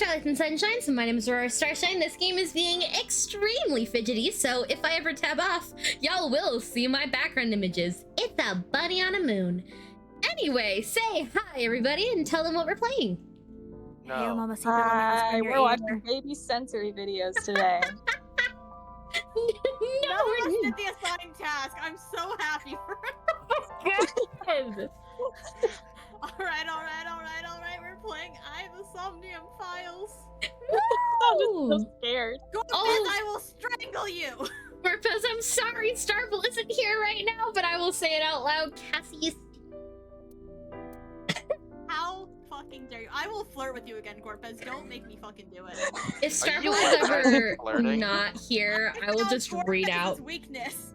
Starlight and Sunshine, so my name is Aurora Starshine. This game is being extremely fidgety, so if I ever tab off, y'all will see my background images. It's a bunny on a moon. Anyway, say hi everybody and tell them what we're playing. No. Hi, we're watching baby sensory videos today. No, None of us did the assigned task. I'm so happy for good. Alright. We're playing I the Somnium Files. I'm just so scared. Go I will strangle you! Purpose, I'm sorry, Starble isn't here right now, but I will say it out loud. Cassie's. How fucking dare you? I will flirt with you again, Corpus. Don't make me fucking do it. If Starble is ever not here, I will just read out. Weakness.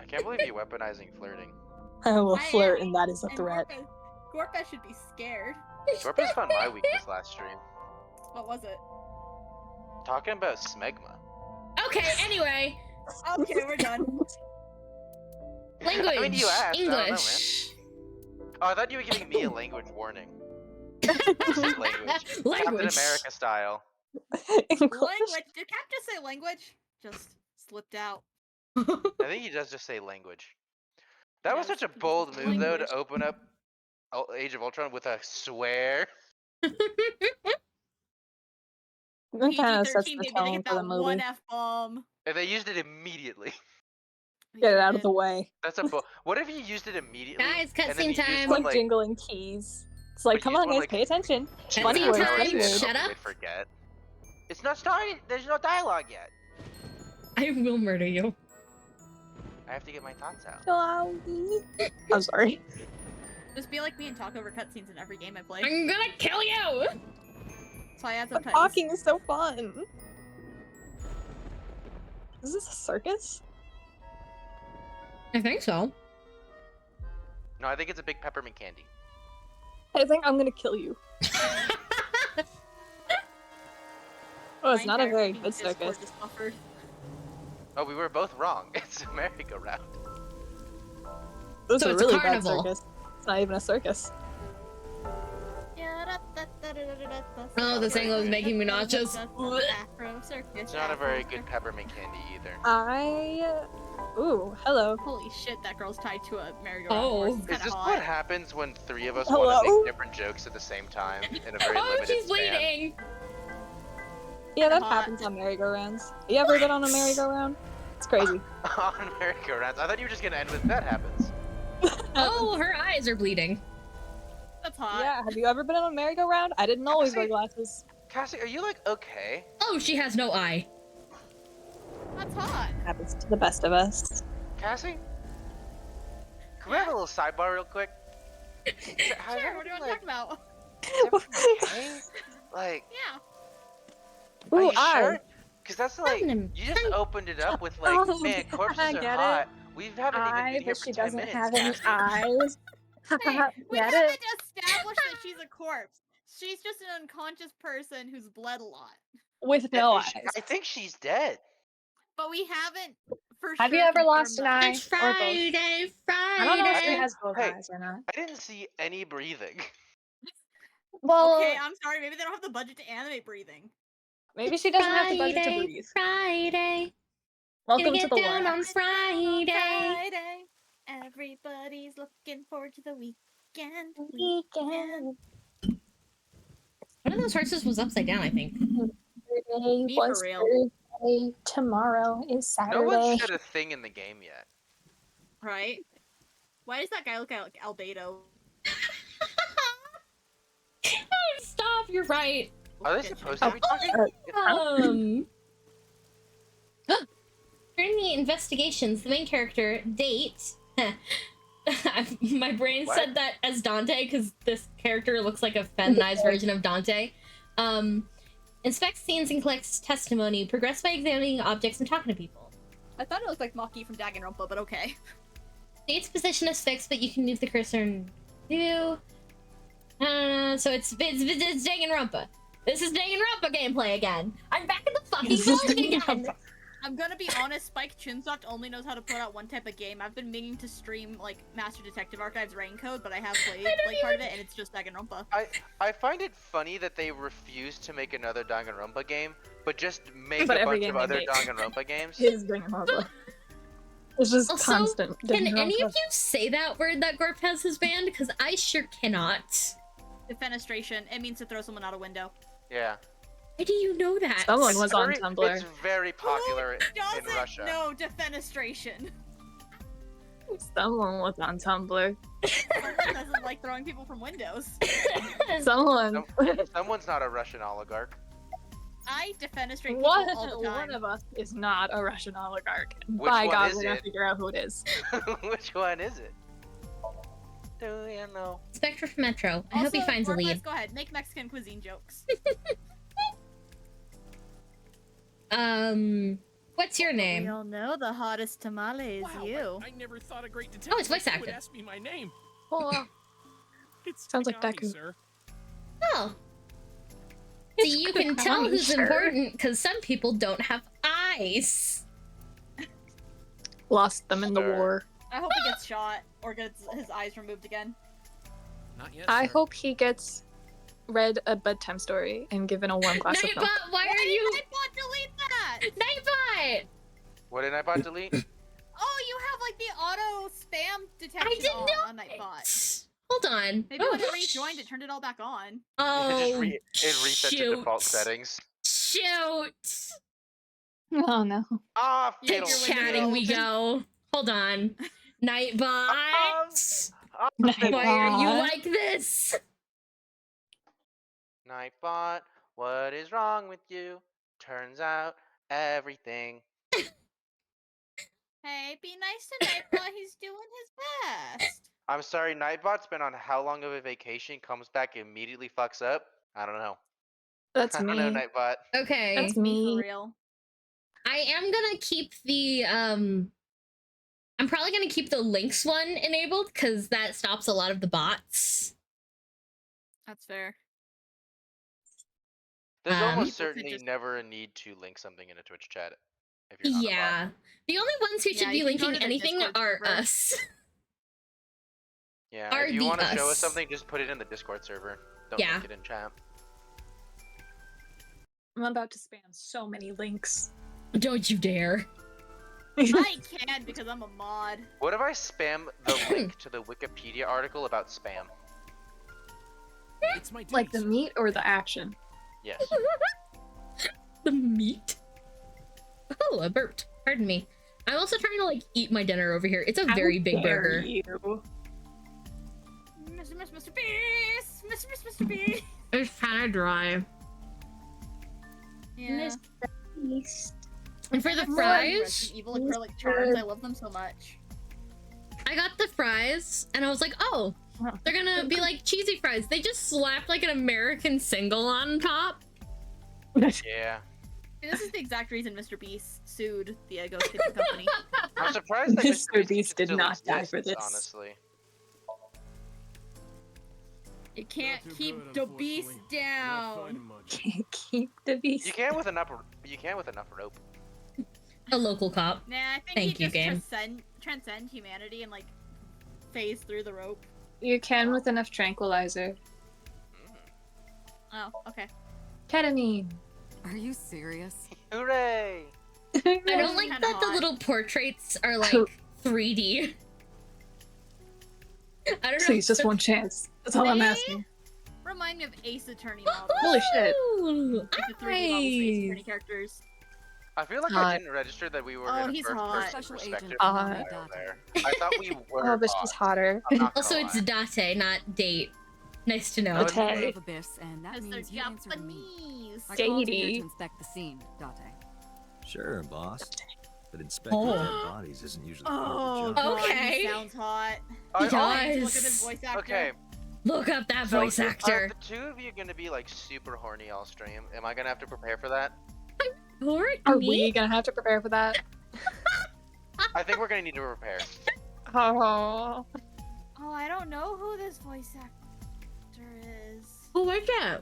I can't believe you're weaponizing flirting. I will flirt, and that is a threat. Corpus should be scared. Corpus found my weakness last stream. What was it? Talking about smegma. Okay, anyway. Okay, we're done. Language. I mean, you asked. English. I don't know, man. Oh, I thought you were giving me a language warning. Language. Captain America style. Language. Did Cap just say language? Just slipped out. I think he does just say language. That was such a bold move, though, to open up Age of Ultron with a swear. That kind of sets PG-13 the maybe they tone get for the that movie. one F-bomb. And they used it immediately. Get it out of the way. That's a what if you used it immediately? Guys, and then you cutscene used time. It's like jingling keys. It's like, come on, guys, pay attention. Cutscene words, time. funny words. Shut up. Forget. It's not started. There's no dialogue yet. I will murder you. I have to get my thoughts out. I'm sorry. Just be like me and talk over cutscenes in every game I play. I'm gonna kill you! So I add But subtitles. talking is so fun. Is this a circus? I think so. No, I think it's a big peppermint candy. I think I'm gonna kill you. Oh, it's not a very good circus. Oh, we were both wrong. It's a merry-go-round. This So is a it's a really bad carnival. circus. It's not even a circus. Oh, this angle is making me nauseous. It's not a very good peppermint candy either. Ooh, hello. Holy shit, that girl's tied to a merry-go-round Oh. horse. Is It's kinda this hot. what happens when three of us Hello? want to make different jokes at the same time in a very Oh, limited she's span? bleeding! Yeah, that Hot. happens on merry-go-rounds. You ever been on a merry-go-round? It's crazy. On merry-go-rounds. I thought you were just gonna end with that happens. Oh, her eyes are bleeding. That's hot. Yeah, have you ever been on a merry-go-round? I didn't always wear glasses. Cassie, are you like okay? Oh, she has no eye. That's hot. Happens to the best of us. Cassie? Can we have a little sidebar real quick? Sure, what do you want to talk about? Okay? Like, Yeah. are Ooh, you sure? Because that's like, Feminine. you just opened it up with like, Oh, man, corpses I are get hot. We haven't even been here but for she 10 doesn't minutes, have any Cassie. eyes. Hey, we Get haven't it? established that she's a corpse. She's just an unconscious person who's bled a lot. With no eyes. I think she's dead. But we haven't for Have sure you ever confirmed lost an that. eye? It's Or both? Friday, I don't know if she Friday. has both Hey. eyes or not. I didn't see any breathing. Well, Okay, I'm sorry. Maybe they don't have the budget to animate breathing. maybe she doesn't have the budget to Friday, breathe. Friday. Welcome Gonna to get the down world. on Friday. Friday. Everybody's looking forward to the weekend. One of those horses was upside down, I think. Saturday Me for was real. Thursday. Tomorrow is Saturday. No one said a thing in the game yet. Right? Why does that guy look like Albedo? Stop, you're right. Are they supposed to be talking? During the investigations, the main character, Date, my brain What? said that as Dante because this character looks like a feminized version of Dante, inspects scenes and collects testimony, progress by examining objects and talking to people. I thought it looked like Maki from Danganronpa, but okay. Date's position is fixed, but you can move the cursor and do. So it's Danganronpa. This is Danganronpa gameplay again. I'm back in the fucking building again. I'm gonna be honest, Spike Chunsoft only knows how to put out one type of game. I've been meaning to stream like Master Detective Archives Rain Code, but I have played like part of it, and it's just Danganronpa. I find it funny that they refuse to make another Danganronpa game, but just make But a every bunch game of they other make Danganronpa games. Is Danganronpa. It's just Also, constant. Can any Danganronpa. of you say that word that Gorp has his band? Because I sure cannot. Defenestration. It means to throw someone out a window. Yeah. Why do you know that? Someone was on It's Tumblr. very popular Who in doesn't Russia. know defenestration? Someone was on Tumblr. Someone doesn't like throwing people from windows. Someone. Someone's not a Russian oligarch. I defenestrate people One all the time. of us is not a Russian oligarch. Which By one God, is we're gonna it? figure out who it is. Which one is it? Do you know? Spectre from Metro. I hope he finds a lead. Go ahead, make Mexican cuisine jokes. What's your We name? all know the hottest tamale is you. I never thought a great detective it's voice would acted. ask me my name. Oh, It's Sounds like Tagami, Deku. sir. Oh. See, you can tell who's Sure. important because some people don't have eyes. lost them in the Sure. war. I hope he gets shot or gets his eyes removed again. Not yet. I sir. hope he gets read a bedtime story and given a warm glass of milk. Nightbot, why Why are you... did Nightbot delete that? Nightbot! What did Nightbot delete? Oh, you have like the auto spam detection I didn't know on Nightbot. it. Hold on. Maybe when it rejoined, it turned it all back on. Oh, it reset to default shoot. settings. Shoot. Oh no. Ah, Yeah, To fatal. your chatting we window go. Hold on. Nightbot. Why are you like this? Nightbot, what is wrong with you? Turns out everything. Hey, be nice to Nightbot. He's doing his best. I'm sorry, Nightbot's been on how long of a vacation? Comes back, immediately fucks up? I don't know. That's I me. don't know, Nightbot. Okay. That's For me. real. I am gonna keep the I'm probably gonna keep the links one enabled because that stops a lot of the bots. That's fair. There's almost People could certainly just- never a need to link something in a Twitch chat. If you're not a bot. Yeah. The only ones who Yeah, should be you can go linking to the anything Discord are server. us. Yeah, Are if you the want to show us. us something, just put it in the Discord server. Don't Yeah. link it in chat. I'm about to spam so many links. Don't you dare. I can because I'm a mod. What if I spam the link to the Wikipedia article about spam? It's my duty, Like the sir. meat or the action? Yes. The meat. Oh, I burped. Pardon me. I'm also trying to like eat my dinner over here. It's a very How big dare burger. you. Mr. Beast! Mr. Beast! It's kind of dry. Yeah. And for the Resident fries, Evil acrylic charms. I love them so much. I got the fries and I was like, oh, they're gonna be like cheesy fries. They just slapped like an American single on top. Yeah. This is the exact reason Mr. Beast sued the Ghost Kitchen Company. I'm surprised that Mr. Beast Kitchen did still not die for exists, this. Honestly. You can't Not too keep good, the beast unfortunately. Not finding down. much. Can't keep the beast. You can with enough. You can with enough rope. A local cop. Nah, I think Thank he you, just game. transcend humanity and like phase through the rope. You can with enough tranquilizer. Oh, okay. Ketamine. Are you serious? Hooray! I don't like kinda that the hot. little portraits are like 3D. I don't know. Please, just one chance. That's all I'm They- asking. Remind me of Ace Attorney models. Holy shit. Ooh, Like the 3D models for Ace Attorney nice. characters. I I feel like Hot. I didn't register that we were Oh, in a he's first hot. person Special perspective agent from while Date. there. I thought we were. Oh, but she's hot. hotter. I'm not Also, gonna it's lie. Date, not date. Nice to know. No, Date. Member of Abyss, and that Because they're means you answer to me. Japanese. I called you here Datey. to inspect the scene, Date. Sure, boss. But inspecting Oh. dead bodies isn't usually part Oh, of the job. God, Okay. he sounds hot. He I- does. Look at his voice actor. Okay, Look up that so voice are actor. the two of you gonna be like super horny all stream? Am I gonna have to prepare for that? Are we gonna have to prepare for that? I think we're gonna need to prepare. Oh. Oh, I don't know who this voice actor is. Who was that?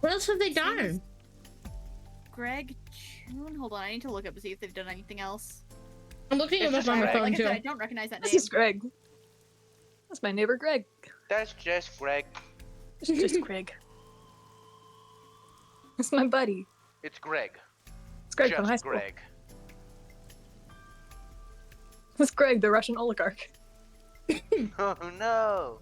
What else have they done? Greg Chu. Hold on, I need to look up to see if they've done anything else. I'm looking It's him up just on my Greg. phone Like I too. said, I don't recognize that This name. is Greg. That's my neighbor Greg. That's just Greg. It's just Greg. It's my buddy. It's Greg. It's Greg from high Just school. Greg. It's Greg, the Russian oligarch. Oh no.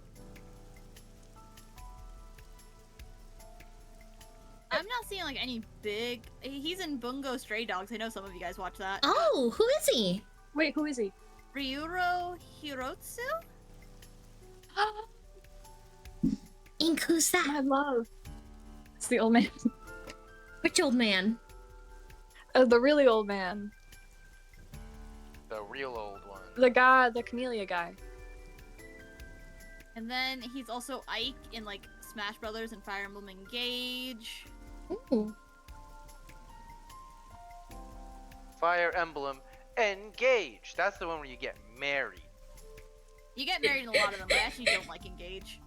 I'm not seeing like any big. He's in Bungo Stray Dogs. I know some of you guys watch that. Oh, who is he? Wait, who is he? Ryuro Hirotsu? Ink, who's that? My love. It's the old man. Which old man? The really old man. The real old one. The guy, the Camellia guy. And then he's also Ike in like Smash Brothers and Fire Emblem Engage. Ooh. Fire Emblem Engage. That's the one where you get married. You get married in a lot of them, but I actually don't like Engage.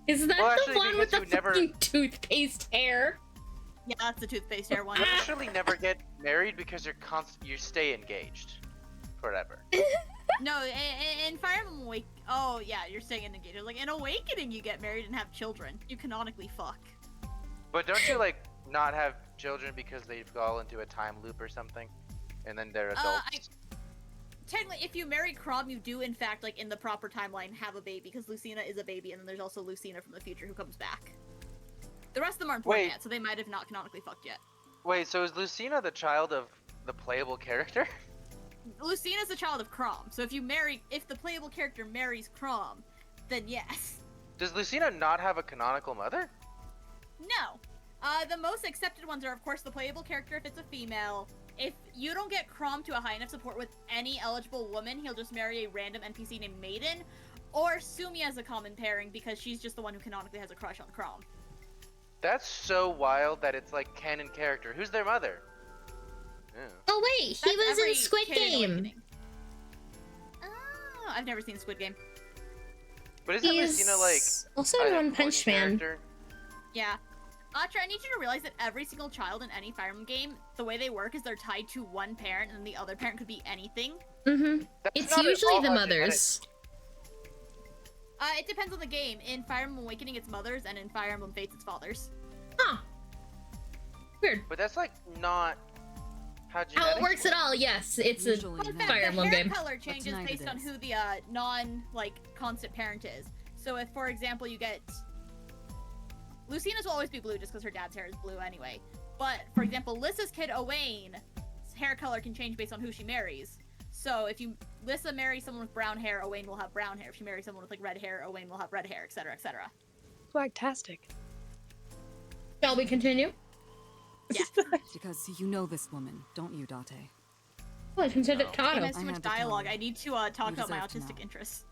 Is that Well, the actually, one with the because you never- fucking toothpaste hair? Yeah, that's the toothpaste hair one. You actually never get married because you stay engaged forever. No, in Fire Emblem Awake. Oh yeah, you're staying in Engage. Like in Awakening, you get married and have children. You canonically fuck. But don't you like not have children because they fall into a time loop or something, and then they're adults? Technically, if you marry Crom, you do in fact, like in the proper timeline, have a baby because Lucina is a baby, and then there's also Lucina from the future who comes back. The rest of them aren't born Wait. yet, so they might have not canonically fucked yet. Wait, so is Lucina the child of the playable character? Lucina is the child of Crom, so if the playable character marries Crom, then yes. Does Lucina not have a canonical mother? No. The most accepted ones are, of course, the playable character if it's a female. If you don't get Crom to a high enough support with any eligible woman, he'll just marry a random NPC named Maiden, or Sumi as a common pairing because she's just the one who canonically has a crush on Crom. That's so wild that it's like canon character. Who's their mother? Yeah. Oh wait, he That's was every in Squid kid in Game. Awakening. Oh, I've never seen Squid Game. But isn't He's Lucina like also an in One important Punch Man. character? Yeah. Atra, I need you to realize that every single child in any Fire Emblem game, the way they work is they're tied to one parent, and the other parent could be anything. Mm-hmm. That's It's not at usually all the how mothers. It depends on the game. In Fire Emblem Awakening, it's mothers, and in Fire Emblem Fates, it's fathers. Huh. Weird. But that's like not how How genetics it works at all, yes. It's a Usually Fun no. fact, Fire the Emblem hair game. color changes tonight based it on is. who the constant parent is. So if, for example, you get... Lucina's will always be blue just because her dad's hair is blue anyway. But, for example, Lissa's kid, Owain's hair color can change based on who she marries. So if Lissa marries someone with brown hair, Owain will have brown hair. If she marries someone with like red hair, Owain will have red hair, etc., etc. Flagtastic. Shall we continue? Because you know this woman, don't you, Date? Well, I consider No. it It Tato. has too I much had to tell dialogue. you. I need to talk You about my deserve to autistic know. interests.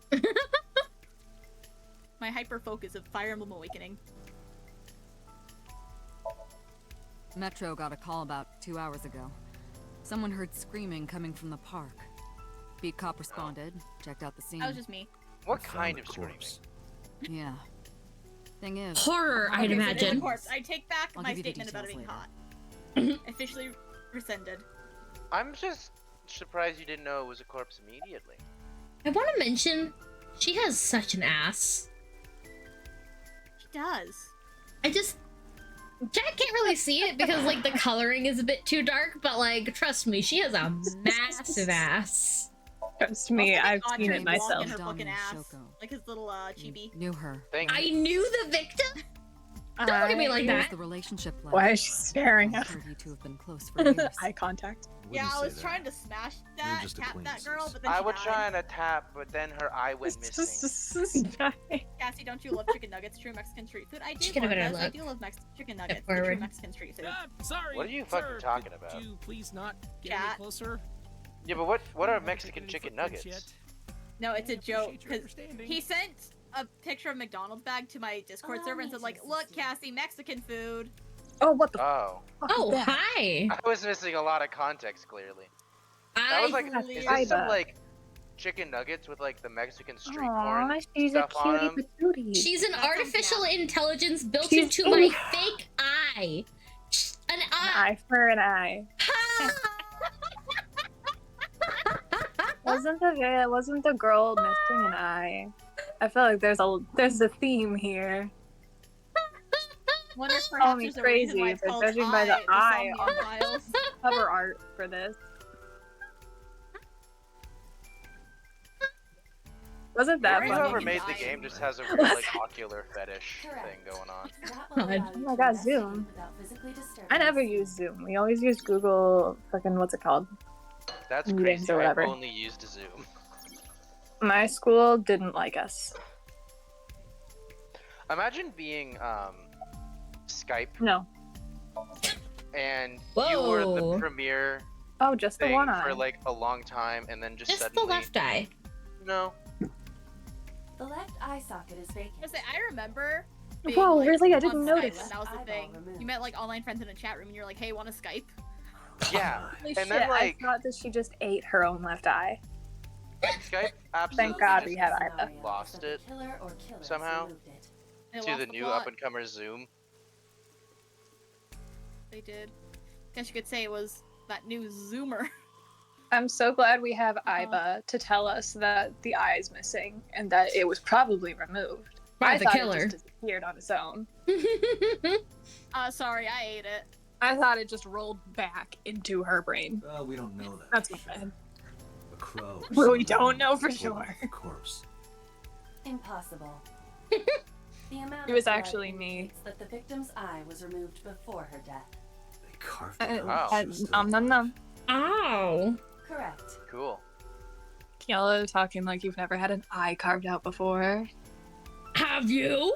My hyper focus of Fire Emblem Awakening. Metro got a call about 2 hours ago. Someone heard screaming coming from the park. Beat cop responded, checked out the scene. That was just me. What Found kind a of screaming? corpse. Yeah. Thing is, Horror, I'd Okay, so it's a imagine. corpse. I take back I'll my give you the statement about it being details hot. Officially rescinded. I'm just surprised you didn't know it was a corpse immediately. I want to mention, she has such an ass. She does. Jack can't really see it because, like, the coloring is a bit too dark, but, like, trust me, she has a massive ass. Trust me, Also, I've Atra seen is it long myself. in her fucking Domino ass. Shoko. Like his little chibi. Knew her. Thank I you. knew the victim? Don't look at me like Here's that. the relationship like. Why is she staring I at heard you two have been close for years. eye contact? Yeah, Wouldn't I say was that. trying to smash that, just tap that acquaintances. girl, but then I she was died. trying to tap, but then her eye went missing. Cassie, don't you love chicken nuggets? True Mexican street food. I do. Chicken Lord, better guys, I look. do love chicken nuggets. Step The true forward. Mexican street food. Sorry. What are you sir, fucking talking could about? you please not get any Chat. closer? Yeah, but what are Haven't Mexican taken any chicken footprints nuggets? No, it's a I joke appreciate your because understanding. he sent a picture of McDonald's bag to my Discord server and said like, "Look, Cassie, Mexican food." Oh, what the Oh, fuck is Oh, that? hi. I was missing a lot of context. Clearly, I was like, Clearly. is this some Iba. like chicken nuggets with like the Mexican street Aw, corn she's a stuff on cutie them? patootie. She's an That sounds artificial intelligence built She's- into my fake eye. An eye. Eye for an eye. Ha! Wasn't the girl missing an eye? I feel like there's a theme here. Wonder if Call perhaps me there's a reason why crazy, it's but called judging by the eye Somnium on Files. cover art for this. Wasn't that Where is funny? Whoever fucking made the dying. game just has a weird like ocular fetish thing going on. God. Oh my god, Zoom. I never use Zoom. We always use Google fucking what's it called? That's Meetings crazy. or I whatever. only used Zoom. My school didn't like us. Imagine being Skype No. and you were the Whoa. premier Oh, just the thing one eye. for like a long time, and then just Just the suddenly left eye. no. The left eye socket is vacant. I remember. being, Whoa, like, really? I on didn't Skype notice. when that was the Eyeball thing. removed. You met like online friends in a chat room, and you're like, "Hey, want to Skype?" Yeah, Holy and shit, then like I thought that she just ate her own left eye. Skype absolutely Thank God just we had Iva. lost it Killer or killers somehow. removed it. They to lost the new plot. up and comer Zoom. They did. Guess you could say it was that new Zoomer. I'm so glad we have Iva to tell us that the eye is missing and that it was probably removed. By I the thought killer. it just disappeared on its own. Sorry, I ate it. I thought it just rolled back into her brain. We don't know that. That's not bad. A crow. Well, we don't know for sure. A corpse. Impossible. The amount It was of blood actually me. indicates that the victim's eye was removed before her death. They carved it Wow. out. Nom. Ow. Correct. Cool. Kiala talking like you've never had an eye carved out before. Have you?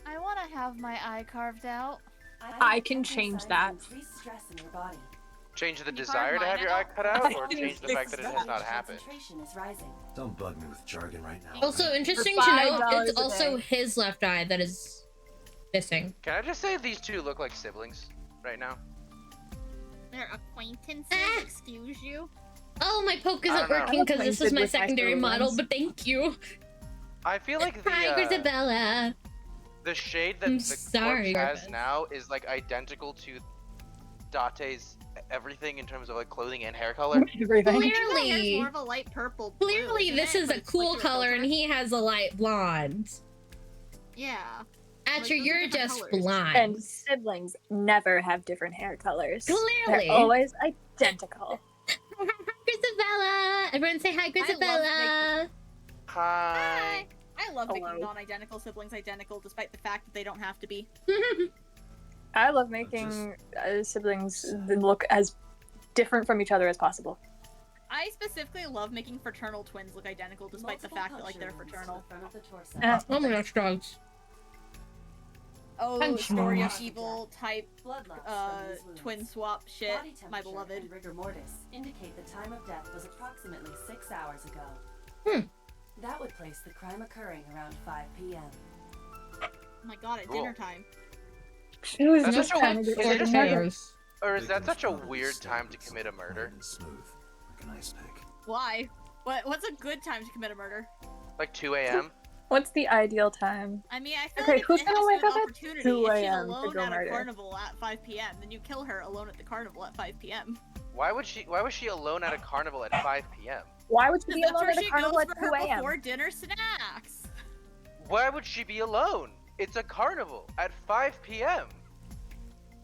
I want to have my eye carved out. I can change that. Increase stress in your body. Change the Can you desire carve to have mine your eye out? cut out, I or can change the fix fact that it has not happened. Concentration is rising. Don't bug me with jargon right now. Also, interesting to For note, $5 it's a also day. his left eye that is missing. Can I just say these two look like siblings right now? They're acquaintances. Excuse you. Oh, my poke I isn't don't know. working because this was I'm my acquainted with my secondary model, siblings. but thank you. I feel like Hi, Grisabella. the shade that I'm the sorry, corpse has Griffin. now is like identical to Date's everything in terms of like clothing and hair color. Everything. Hair's Clearly, more of a light purple. blue, clearly isn't this it? is But a it's cool like through a color and filter. he has a light blonde. Yeah. Archer, those are you're different just colors. blind. And siblings never have different hair colors. Clearly. They're always identical. Grisabella! Everyone say hi, Grisabella! Hi. I love Hello. making non-identical siblings identical, despite the fact that they don't have to be. I love making siblings look as different from each other as possible. I specifically love making fraternal twins look identical, despite the fact that like they're fraternal. The front of the torso. Oh my gosh, dogs. Oh, Punch story of marks. evil type Blood loss from these wounds. twin swap shit. Body My temperature beloved. and rigor mortis indicate the time of death was approximately 6 hours ago. Hmm. That would place the crime occurring around 5 p.m. Oh my god, at Cool. dinner time. It was That's just such a kind of weird- the is it just ordinary. Or is that Victim's such a body weird was time to stabbed commit a with murder? and smooth, like an ice pick. Why? What's a good time to commit a murder? Like 2 a.m.? What's the ideal time? I mean, I feel Okay, like if who's it gonna has wake an up at opportunity, 2 if she's a.m. to alone go at murder? a carnival at 5 p.m., then you kill her alone at the carnival at 5 p.m. Why was she alone at a carnival at 5 p.m.? Why would you Because be that's alone where at a she carnival goes at for 2 her a.m.? before dinner snacks. Why would she be alone? It's a carnival at 5 p.m.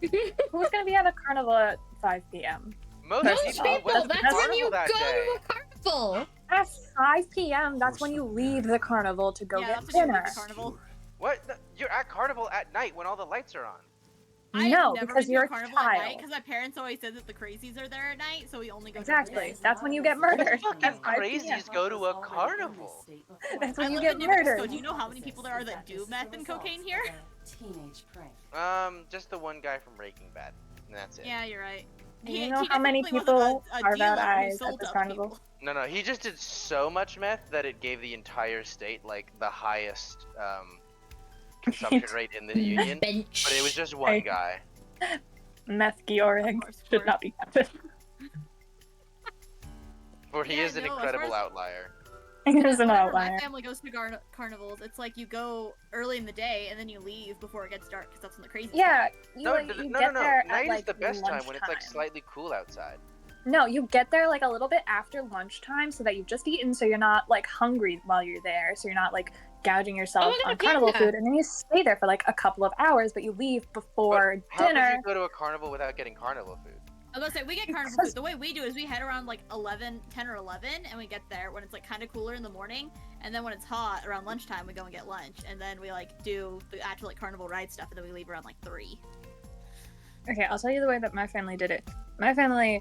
Who's gonna be at a carnival at 5 p.m.? Most Most Most people people, went to the that's when you carnival go that day. to a carnival! At 5 p.m., that's when you leave the carnival to go Yeah, get that's when you dinner. leave the carnival. What? You're at carnival at night when all the lights are on. I've No, never because been to you're a a carnival at night child. because my parents always said that the crazies are there at night, so we only go. Exactly. During the day. That's when you get murdered. Fucking At 5 crazies p.m. go to a carnival. That's I when you live get in New Mexico. murdered. Do you know how many people there are that do meth and cocaine here? Teenage prank. Just the one guy from Breaking Bad. And that's it. Yeah, you're right. Do He- you know he how many definitely wasn't people a carve out dealer who eyes sold at this to carnival? people. No, he just did so much meth that it gave the entire state like the highest consumption rate in the union. Bench. But it was just one Hey. guy. Meth Georg Of course. should not be counted. For he Yeah, is an no, as far incredible as- outlier. It's an Whenever outlier. my family goes to carnivals, it's like you go early in the day and then you leave before it gets dark because that's when the crazies Yeah, come. you, No, like, no, you no, get no, no. there Night at like is the best time when it's like lunchtime. slightly cool outside. No, you get there like a little bit after lunchtime so that you've just eaten, so you're not like hungry while you're there, so you're not like gouging yourself look at on a carnival panda. food, and then you stay there for like a couple of hours, but you leave before But how dinner. could you go to a carnival without getting carnival food? I was gonna say, we get carnival Because- food. The way we do is we head around like 10 or 11, and we get there when it's like kind of cooler in the morning, and then when it's hot around lunchtime, we go and get lunch, and then we like do the actual like carnival ride stuff, and then we leave around like 3. Okay, I'll tell you the way that my family did it. My family,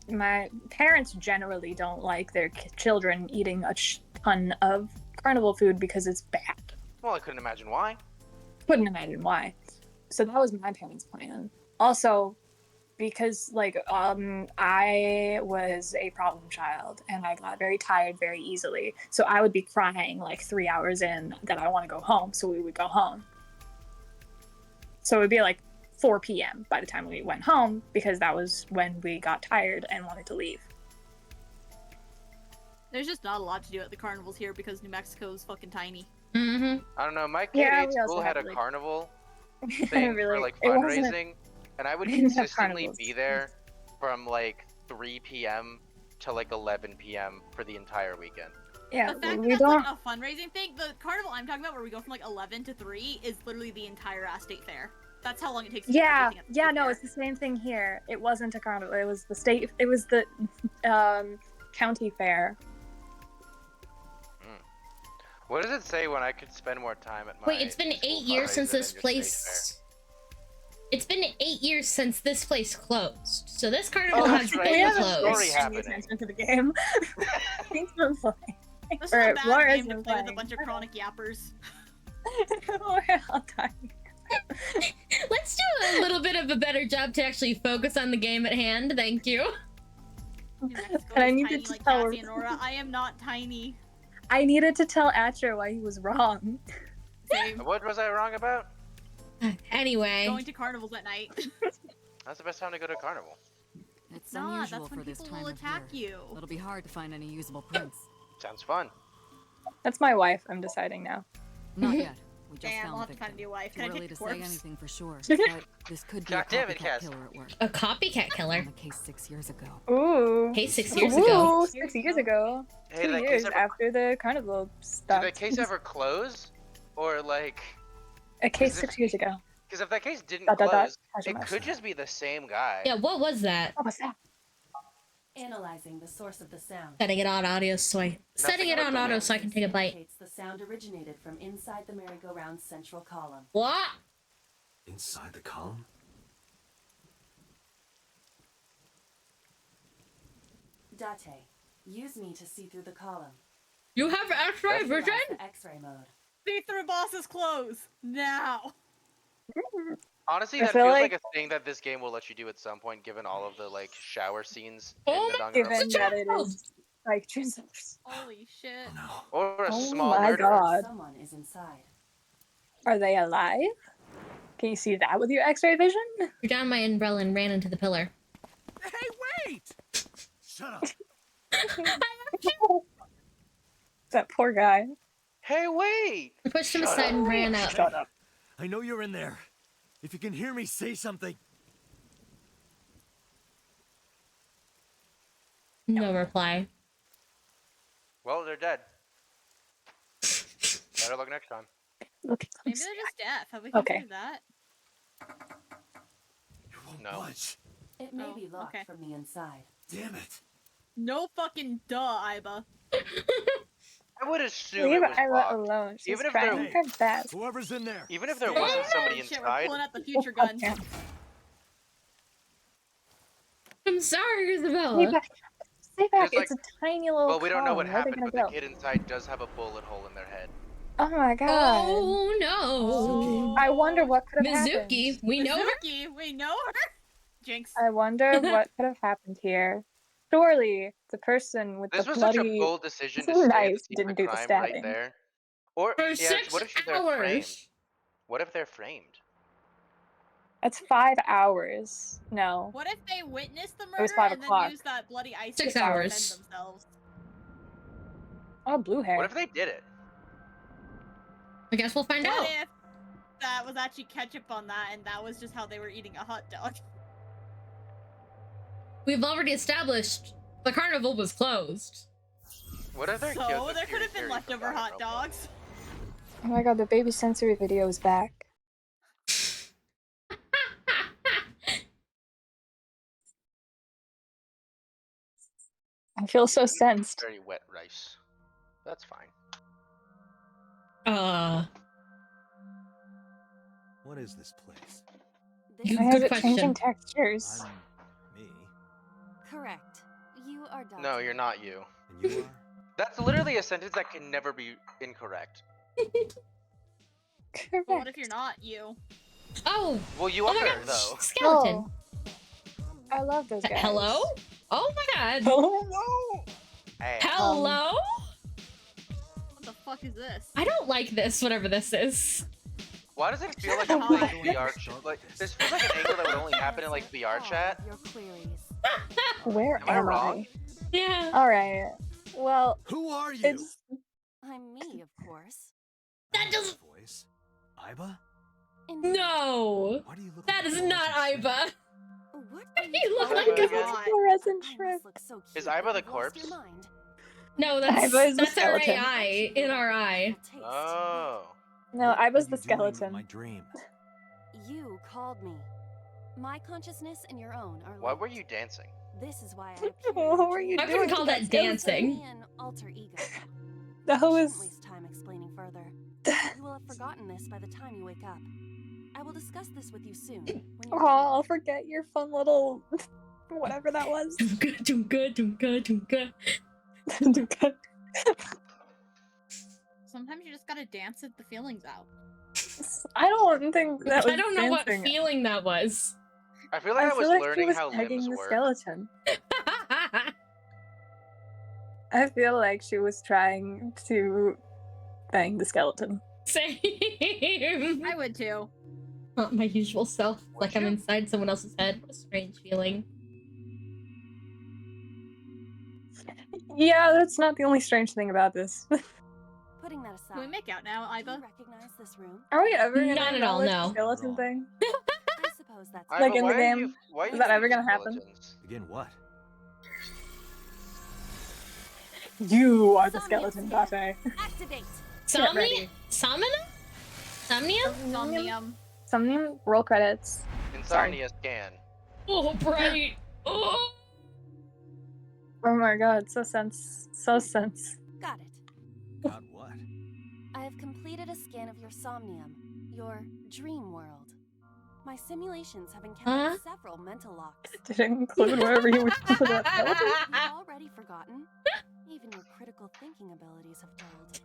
my parents generally don't like their children eating a ton of carnival food because it's bad. Well, I couldn't imagine why. Couldn't imagine why. So that was my parents' plan. Also, because like I was a problem child and I got very tired very easily. So I would be crying like 3 hours in that I want to go home, so we would go home. So it would be like 4 p.m. by the time we went home because that was when we got tired and wanted to leave. There's just not a lot to do at the carnivals here because New Mexico is fucking tiny. Mm-hmm. I don't know. My kid Yeah, '8 we also school had a had, like- carnival thing Really, for like it wasn't- fundraising, and I would we didn't have consistently carnivals. be there from like 3 p.m. to like 11 p.m. for the entire weekend. Yeah, The fact we that that's don't. like a fundraising thing, the carnival I'm talking about where we go from like 11 to 3 is literally the entire state fair. That's how long it takes to do Yeah, everything at the yeah, state no, fair. it's the same thing here. It wasn't a carnival. It was the state. It was the county fair. What does it say when I could spend more time at my Wait, it's been school 8 years since fundraiser than this your state place. It's been 8 years since this place closed. So this carnival Oh, has that's right. been We have a closed. story Paying happening. attention to the game. Thanks for playing. This is Or a bad Laura's game to been play with a playing. bunch of chronic yappers. We're all dying. Let's do a little bit of a better job to actually focus on the game at hand. Thank you. New Mexico And I is needed tiny to like tell- Cassie and Aura. I am not tiny. I needed to tell Atcher why he was wrong. Same. What was I wrong about? Anyway, Going to carnivals at night. That's the best time to go to a carnival. It's Not. unusual That's when for this people time will of attack year. you. It'll be hard to find any usable prints. Sounds fun. That's my wife. I'm deciding now. Not yet. We just Damn, found I'll the have to find a victim. new wife. Too Can I early take to the say corpse? anything for sure, but this could be God a damn it, copycat Cass. killer at work. a copycat killer. On the case 6 years ago. Ooh. Hey, 6 years ago. Ooh, 6 years ago. Hey, 2 did that years case ever, after the carnival did stopped. that case ever close? Or like, A case is it- 6 years ago. because if that case didn't Dot, dot, dot. close, Question it mark. could just be the same guy. Yeah, what was that? What was that? Analyzing the source of the sound. Setting it on auto so I setting it but on the auto name so I can take a bite. Indicates the sound originated from inside the merry-go-round's central column. What? Inside the column? Date. Use me to see through the column. You have X-ray Utilize vision? the X-ray mode. See through boss's clothes now. Honestly, I that feel feels like- like a thing that this game will let you do at some point, given all of the like shower scenes Oh in the my- Danganronpa. Given that it is like chunsoft. Holy shit. Oh no. Or a Oh small my murderer. God. Someone is inside. Are they alive? Can you see that with your X-ray vision? Threw down my umbrella and ran into the pillar. Hey, wait! Shut up. That poor guy. Hey, wait! I pushed him Shut aside and up. ran up. Shut up. I know you're in there. If you can hear me, say something. No reply. Well, they're dead. Better luck next time. Look at Maybe them. they're just deaf. Have we Okay. considered that? You won't No. budge. It may Oh, be locked okay. from the inside. Damn it. No fucking duh, Iba. I would assume Leave it was Ella locked. alone. She's Even if trying they're- her best. Whoever's in there. Even if there Yeah. wasn't somebody Shit, we're inside, pulling out the future gun. I'm sorry, Stay Isabella. back. Stay back. There's, It's a tiny little well, we don't know what column. Where are they happened, but gonna the go? kid inside does have a bullet hole in their head. Oh my god. Oh no. I wonder what could have Mizuki, happened. we know her. Mizuki, we know her. Jinx. I wonder what could have happened here. Surely the person with This the was bloody... such a bold decision to This is stay at nice, the scene didn't of do the the crime right stabbing. there. Or For yeah, 6 what if they're framed? hours. What if they're framed? That's 5 hours. No. What if they witnessed the was murder 5 and o'clock. then used that bloody ice 6 pick to defend hours. themselves? Oh, blue hair. What if they did it? I guess we'll find What out. if that was actually ketchup on that, and that was just how they were eating a hot dog? We've already established the carnival was closed. What if they're So there could have been leftover hot dogs. Oh my god, the baby sensory video is back. I feel so sensed. Very wet rice. That's fine. What is this place? This Why is Good it question. changing textures? I'm me. correct. You are Dante. No, you're not you. And you are? That's literally a sentence that can never be incorrect. Correct. But what if you're not you? Oh, Well, you oh are my god, though. skeleton. Oh, I love those guys. Hello? Oh my god. Oh no! Hey. Hello? What the fuck is this? I don't like this, whatever this is. Why does it feel like a Hi. fake VR chat? Like this feels like an angle that would only happen in like VR chat. Your queries. Where Am I wrong? Yeah. Alright. Well, Who are you? it's. I'm me, of course. That doesn't. Voice? Iba? No. Why do you look That like is a not frozen Iba. What? You look Oh like my a. God. Fluorescent I shrimp. must look so Is cute Iba that the you've lost corpse? your mind. No, that's Iba is the that's our skeleton. AI in our eye. Taste. Oh. No, What I was were the you doing with skeleton. My dream. You called me. My consciousness and your own are Why linked. were you dancing? This is why I appear in What your were you dreams. I doing wouldn't to call that that skeleton? dancing. Me an alter ego. That I was. shouldn't waste time explaining further. You will have forgotten this by the time you wake up. I will discuss this with you soon. When you're Oh, I'll awake. forget your fun little. Whatever that was. Doomka, doomka, doomka. Sometimes you just gotta dance the feelings out. I don't think that was I don't know dancing. what feeling that was. I feel like I, I was feel like she learning was how pegging limbs the work. skeleton. I feel like she was trying to bang the skeleton. Same. I would too. Not my usual self. Would Like I'm you? inside someone else's head. What a strange feeling. Yeah, that's not the only strange thing about this. Putting that aside. Can we make out now, do you Iva? recognize this room? Are we ever gonna Not at all, acknowledge no. the skeleton Wrong. thing? I suppose that's Like Iva, in the why are game? you? Why are Is you that ever feeding gonna happen? skeletons? Again, what? You are the Somnium skeleton, scan. Date. Activate. Somnia? ready. Somnia? Somnia? Somnium. Something. Roll credits. Insomnia scan. Oh, bright. Oh. Oh my god, so sense. Got it. Got what? I have completed a scan of your somnium, your dream world. My simulations have encountered several mental locks. Did it include wherever you were talking about skeleton? You've already forgotten. Even your critical thinking abilities have dulled.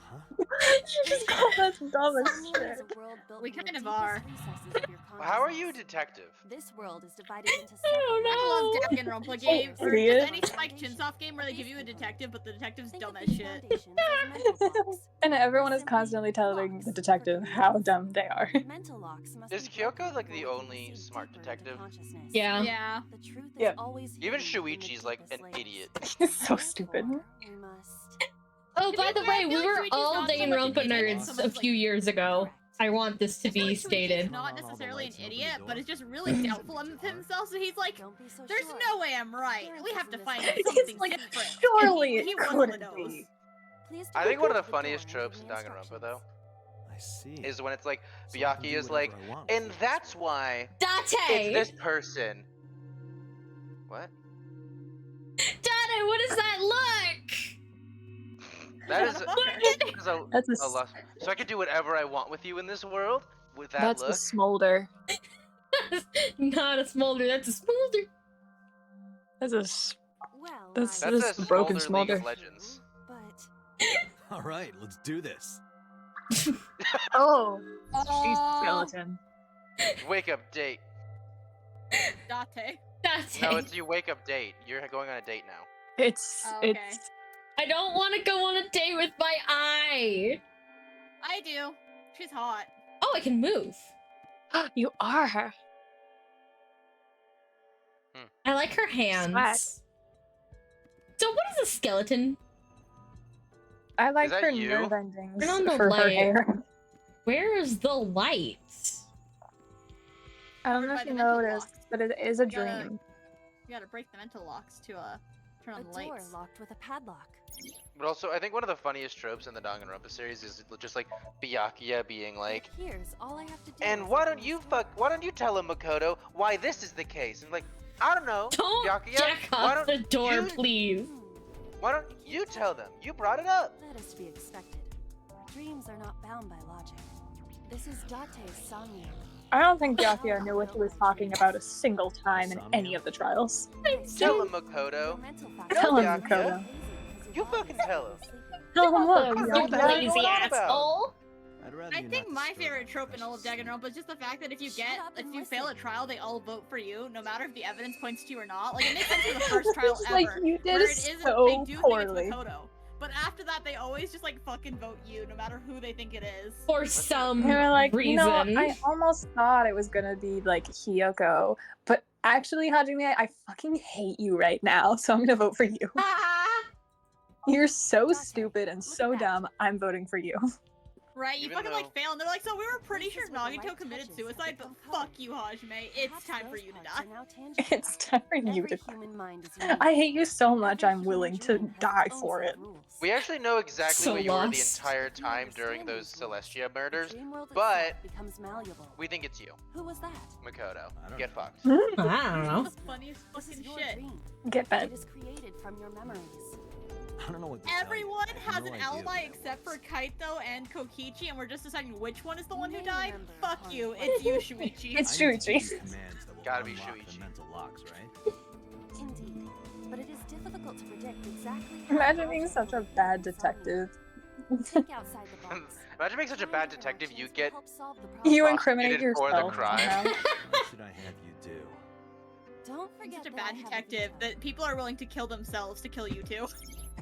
Huh? You just call us dumb as Somnium shit. is a world built We from the kind of deepest are. recesses of your How are you a consciousness. detective? This world is divided into I several don't I love know. danganronpa games, or idiot. just any Spike Chunsoft game where they give you a detective, but the detective's Think dumb of as these shit. foundations as mental blocks. And everyone is Simply constantly telling blocks the for detective how convenience. dumb they are. Mental locks must Is be broken Kyoko like the before we can only proceed smart deeper into detective? consciousness. Yeah. Yeah. The truth is Yep. always Even hidden within the Shuichi's like an deepest layers. idiot. He's so stupid. Therefore, we must Oh, To by be the fair, I way, we feel like were Shuichi's all not so much an danganronpa idiot and nerds so a much, like- few years ago. Correct. I want this to I feel be like Shuichi's stated. not Turn on all the necessarily an lights and open the idiot, door. but is just really doubtful of himself, so he's like, Don't be so there's sure. no way I'm right. We have to find He's something like, different. surely and he it was on the couldn't nose. be. Please I do think one of not the go to funniest door and tropes give in me Danganronpa though I see. is when it's like So I can Byakuya do is like, whatever I want with and you in this that's world." why it's Date! this person. What? Date, what does that look? That is, Motherfucker. that is That's a a lust. So I could do whatever I want with you in this world with that That's look. a smolder. Not a smolder, that's a smolder. That's a Well, That's- I That's a broken smolder League of smolder. Legends. But All right, let's do this. oh. She's Oh, skeleton. Wake up date. Date. Date. No, it's you wake up date. You're going on a date now. It's Oh, okay. it's I don't want to go on a date with my eye. I do. She's hot. Oh, I can move. you are her. I like her hands. Swag. So what is a skeleton? I like that her you? nerve endings Turn on the for her light. hair. Where's the light? I don't Covered know by if you the mental noticed, locks. but it is a You gotta- dream. You gotta break the mental locks to turn A on the door lights. locked with a padlock. But also, I think one of the funniest tropes in the Danganronpa series is just like Byakuya being like, It appears all I have to do and is why open don't this you door. why don't you tell him, Makoto, why this is the case? And like, I don't know, Don't Byakuya, jack why off don't the door, you, please. why don't you tell them? You brought it up. That is to be expected. Dreams are not bound by logic. This is Date's Sanmyo. I don't think Byakuya knew what he was talking about a single time in any of the trials. Tell him, Makoto. Tell him, Byakuya. Makoto. You fucking tell him. Tell him, look, You Byakuya. Byakuya. lazy What about? asshole. I'd rather I you think not my disturb favorite the trope in all of professionals. Danganronpa is just the fact that if you Shut get, up if and you fail a listen. trial, they all vote for you, no matter if the evidence points to you or not. Like, it makes sense for the first trial It's ever, like, you did where it isn't, so they do poorly. think it's Makoto. But after that, they always just, like, fucking vote you, no matter who they think it is. For some They were like, reason. you know, I almost thought it was gonna be like Hiyoko, but actually, Hajime, I fucking hate you right now, so I'm gonna vote for you. Ah! You're so Date, stupid and look so at that. dumb. I'm voting for you. Right? You Even fucking, like, though- fail, and they're like, so we were pretty This sure is where the Nagito light committed touches suicide, the but color. fuck you, Hajime. It's Perhaps time for those you to parts die. are now tangible. It's time for you Every to. human mind is unique. I hate you so much. Every I'm human willing to dream has die its own for set it. of rules. We actually know exactly So what you were the lost. entire If you time during understand those these rules, Celestia the murders, dream world but itself becomes malleable. we think it's you, Who was that? Makoto. I don't Get know. fucked. I don't know. That's the funniest This is fucking your shit. dream. Get It bed. is created from your memories. I don't know what to tell you. Everyone I have has no an idea alibi what that except for was. Kaito and Kokichi, and we're just deciding which one is the You one who may died? remember Fuck upon you, reflection. it's you, Shuichi. It's I need to give Shuichi. you commands that will Gotta be unlock Shuichi. the mental locks, right? Indeed. But it is difficult to predict exactly how Imagine being logic such will a behave bad in Sanmyo. detective. Think outside the box. Imagine being such a Tiny bad detective, you interactions will get help solve the problem. You incriminate Prosecuted for the yourself crime. somehow. What should I have you do? Don't I'm forget such a that I bad have detective veto. that people are willing to kill themselves to kill you too.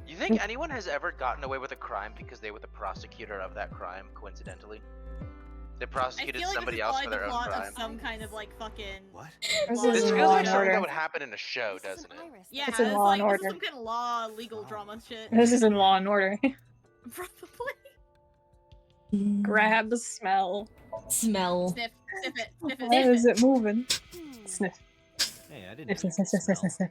You think anyone has ever gotten away with a crime because they were the prosecutor of that crime, coincidentally? They I prosecuted feel like somebody this is else probably for the their own plot crime. of some kind of like fucking. What? This law is This in feels Law like and something Order. that would happen in a show, This is doesn't an it? iris Yeah, that It's in it's Law like and this is Order. some kind of law, legal drama shit. This is in Law and Order. Probably. Grab the smell. Smell. Sniff, sniff it, sniff it, Why sniff is it. it moving? Hmm, Sniff. Hey, I didn't Sniff, know you sniff, could sniff, sniff, smell. sniff, sniff.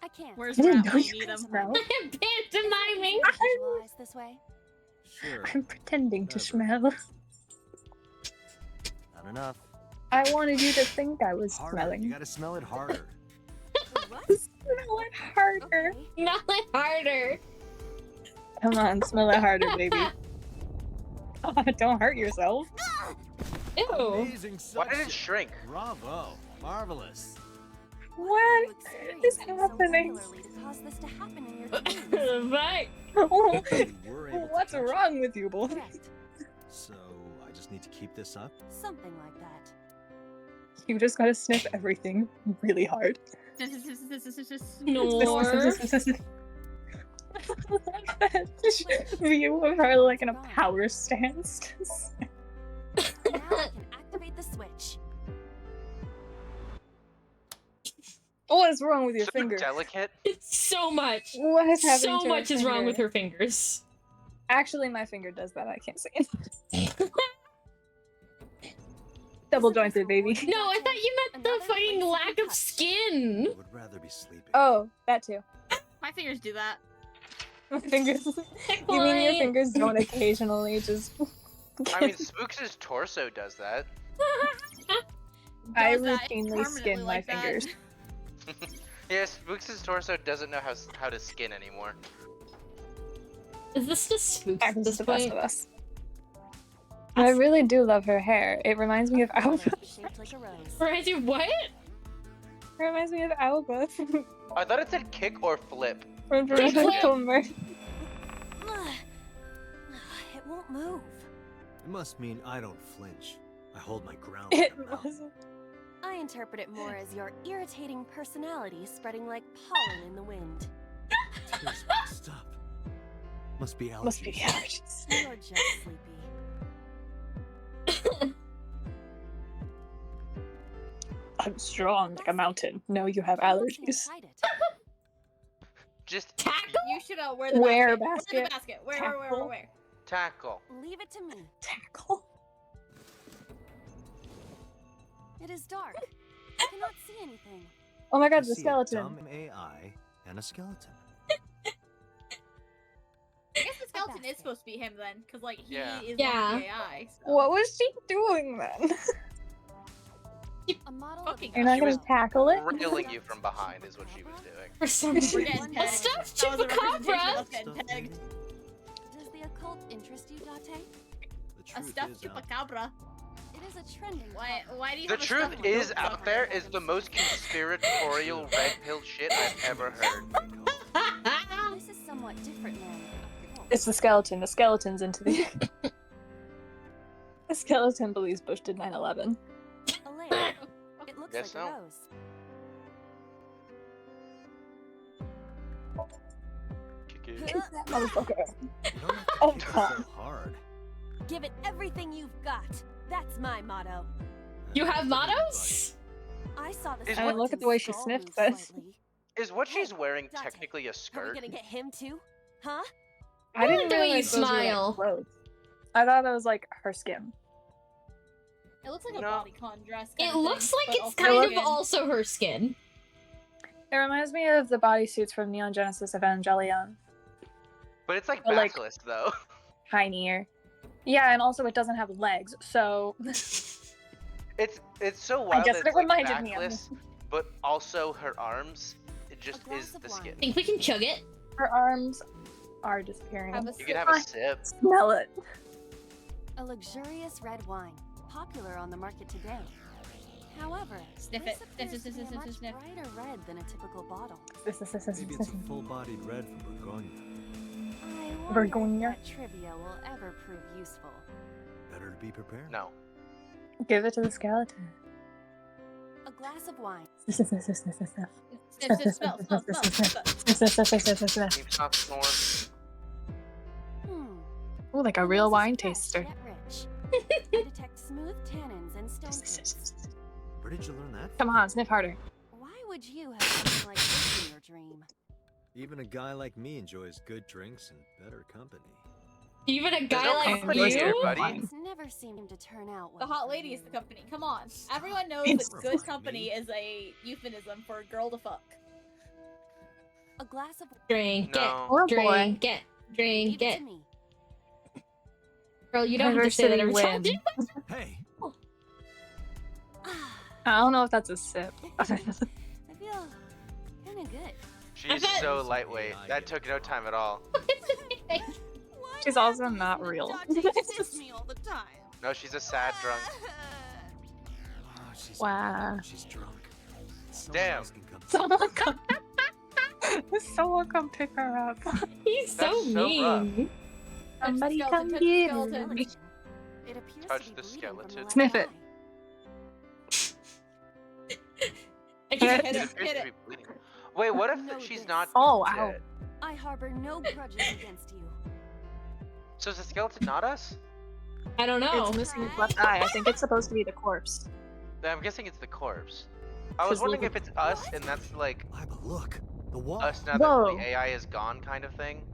I can't. Where's I the didn't rat know when you you need could him? smell. Pantomiming. Visualize this way. Sure. I'm pretending to Whatever. smell. Not enough. I wanted you to think I was Harder. smelling. You gotta smell it harder. What? Smell it harder. Okay. Smell it harder. Come on, smell it harder, baby. Don't hurt yourself. Ew. Amazing Why did it suction. shrink? Bravo. Marvelous. What You is experience it so happening? regularly to cause this to happen in your dreams. Right. You were able to What's touch it. wrong with you, boy? Correct. So, I just need to keep this up? Something like that. You just gotta sniff everything really hard. Snore. That view of her like in a power stance. Now I can activate the switch. What is wrong with your So finger? delicate. It's so much. What is happening So to her much is wrong finger? with her fingers. Actually, my finger does that. I can't see it. Double jointed, baby. No, I thought you meant the Another fucking place lack to of touch. skin. I would rather be sleeping. Oh, that too. My fingers do that. My fingers. You mean your fingers don't occasionally just? I mean, Spooks' torso does that. I Does that routinely permanently skin my like that. fingers. Yeah, Spooks' torso doesn't know how to skin anymore. Is this just spooks at Happens this to the best point? of us. I really do love her hair. It reminds me of Flower Alba. shaped like a rose. Reminds you of what? It reminds me of Alba from I thought it said kick or flip. Veronica Mars. It won't move. It must mean I don't flinch. I hold my ground. It like a mountain. wasn't. I interpret it more as your irritating personality spreading like pollen in the wind. Tears mixed up. Must be allergies. Must be allergies. You're just sleepy. I'm strong like a mountain. No, you have Look allergies. inside it. Just Tackle? You should wear the Wear basket. Wear the basket. basket. Tackle. Where? tackle. Leave it to me. Tackle. It is dark. I cannot see anything. Oh my I god, the see a skeleton. dumb AI and a skeleton. I guess the skeleton is basket. supposed to be him then, because like he Yeah. is Yeah. one of the AI. So. What was she doing then? A model Fucking of You're not She gonna was tackle it? Railing you from behind is what she was doing. For some We're reason. getting A pegged. stuffed That was a representation chupacabra? of us getting pegged. Does the occult interest you, Date? The A truth stuffed is out. chupacabra. It is a trending Why? topic. Why do you? The have a truth stuffed is chupacabra? out there is the most conspiratorial red pill shit I've ever heard. This is somewhat different than occult. It's the skeleton. The skeleton's into the. The skeleton believes Bush did 9/11. Elaine, it looks Guess like a so. rose. Kick it. That motherfucker. You don't have to Oh, kick it God. so hard. Give it everything you've got. That's my motto. You have mottos? I saw the Is I mean, look at the way she skeleton's sniffed skull move this. slightly. Is what she's wearing Dante, technically a Are we skirt? gonna get him too? Huh? I didn't like the way you realize those were, like, smile. clothes. I thought that was like her skin. It looks like a No. bodycon dress. It Kind of looks thing, like but it's also kind of skin. also her skin. It reminds me of the bodysuits from Neon Genesis Evangelion. But it's like Or, like- Basilisk though. Tinier. Yeah, and also it doesn't have legs, so It's so wild guess that it it's like reminded me of backless, but also her arms. It just glass is of the wine. skin. Think we can chug it? her arms are disappearing. Have a You can have a sip. Smell it. A luxurious red wine, popular on the market today. However, Sniff this it. appears to be a Sniff, much sniff. brighter red than a typical bottle. Maybe it's a full-bodied red from Burgonia. I wonder Vergonia. if that trivia will ever prove useful. Better to be prepared. No. Give it to the skeleton. A glass of wine. Sniff, smell. Keep not snore. Ooh, like a It real makes us wine fresh taster. yet rich. I detect smooth tannins and stone fruits. Where did you learn that Come from? on, sniff harder. Why would you have something like this in your dream? Even a guy like me enjoys good drinks and better company. Even a There's guy no like company here, you? buddy. It's never seemed to turn out The well. hot for lady is you. the company. Come on. Everyone knows It's that good for company me. is a euphemism for a girl to fuck. A glass of Drink No. Or it. a boy. Drink it. Leave Drink it it. to me. Girl, you don't have to say that every time. Diversity Hey, I don't know if that's a sip. I feel kind of good. She's bet- so lightweight. That took no time at all. Why She's do I also have to not listen to real. Dante diss me all the time? No, she's a sad drunk. oh, she's Wow. She's drunk. Someone Damn. else can come. Someone come. Someone come pick her up. He's so That's so mean. Somebody skeleton, come touch the get skeleton. me. It appears Touch to be the bleeding from skeleton. left Sniff it. eye. I can't Hit It it, appears hit to it. be bleeding. Wait, what if Know she's this. not Oh, wow. dead? I harbor no grudges against you. So is the skeleton not us? I don't know. It's missing its left eye. I think it's supposed to be the corpse. I'm guessing it's the corpse. I was 'Cause wondering look if it's us and that's like Liba, look. The wall. us now Whoa. that the AI is gone kind of thing.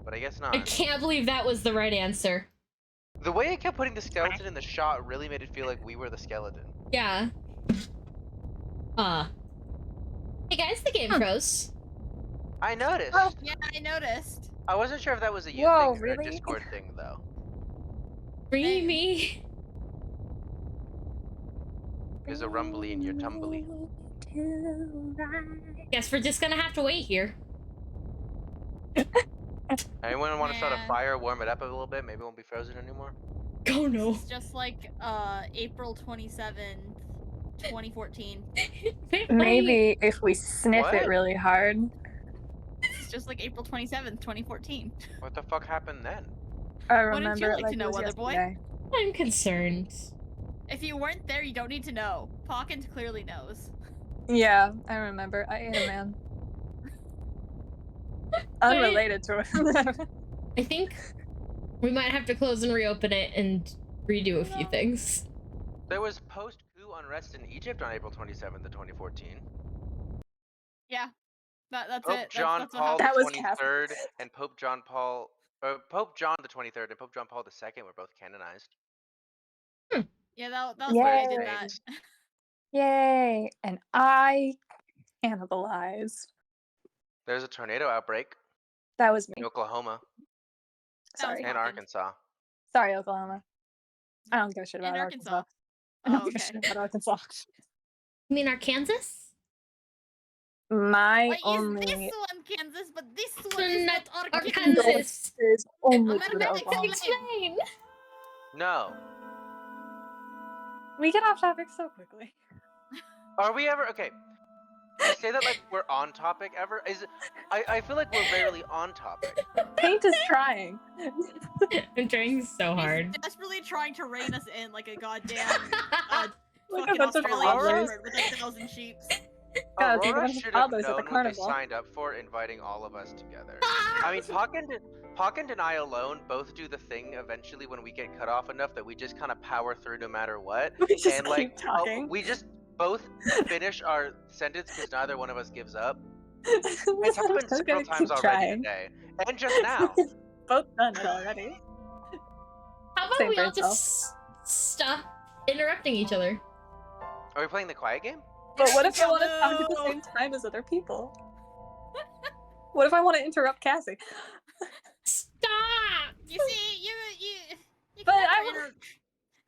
But I guess I not. can't believe that was the right answer. The way it kept putting the skeleton in the shot really made it feel like we were the skeleton. Yeah. Hey guys, the game froze. I noticed. Oh. Yeah, I noticed. I wasn't sure if that was a you Whoa, thing or a really? Discord thing though. Free me. There's a rumbly in your tumbly. Guess we're just gonna have to wait here. Anyone want to start a Nah. fire, warm it up a little bit? Maybe it won't be frozen anymore. Oh no. It's just like April 27th, 2014. Maybe if we sniff What? it really hard. It's just like April 27th, 2014. What the fuck happened then? I Wouldn't remember you it like like to it know, was Weather Boy? yesterday. I'm concerned. If you weren't there, you don't need to know. Hawkins clearly knows. Yeah, I remember. I ate a man. Unrelated to it. I think we might have to close and reopen it and redo a few things. There was post-coup unrest in Egypt on April 27th of 2014. Yeah. That's Pope it. John That's Paul That the was Catholic. 23rd and Pope John the 23rd and Pope John Paul II were both canonized. Yeah, that was Yay. where they did that. Yay! And I cannibalized. There's a tornado outbreak That was in me. Oklahoma That was Sorry. and Hawkins. Arkansas. Sorry, Oklahoma. I don't give a shit And about Arkansas. Arkansas. I don't Oh, give a okay. shit about Arkansas. You mean Arkansas? My Why only is this one Kansas, but this one is Not not Arkansas. Arkansas? is only America for the Oklahoma. Explain. No. We get off topic so quickly. Are we ever okay? You say that like we're on topic ever? I feel like we're rarely on topic. Paint is trying. I'm trying so hard. He's desperately trying to rein us in like a goddamn Look fucking at bunch of Australian toddlers. shepherd with 1,000 sheep. God, take a Aurora bunch of should have toddlers at the known what they carnival. signed up for, inviting all of us together. I mean, Pock and I alone both do the thing eventually when we get cut off enough that we just kind of power through no matter what. We just and keep like, talking. we just both finish our sentence because neither one of us gives up. We're It's happened just several gonna times keep already trying. today, and just now. Both done it already. How about Same we for all just stop interrupting each other? Are we playing the quiet game? But what if I want to talk at the No. same time as other people? What if I want to interrupt Cassie? Stop! You see, you But can I never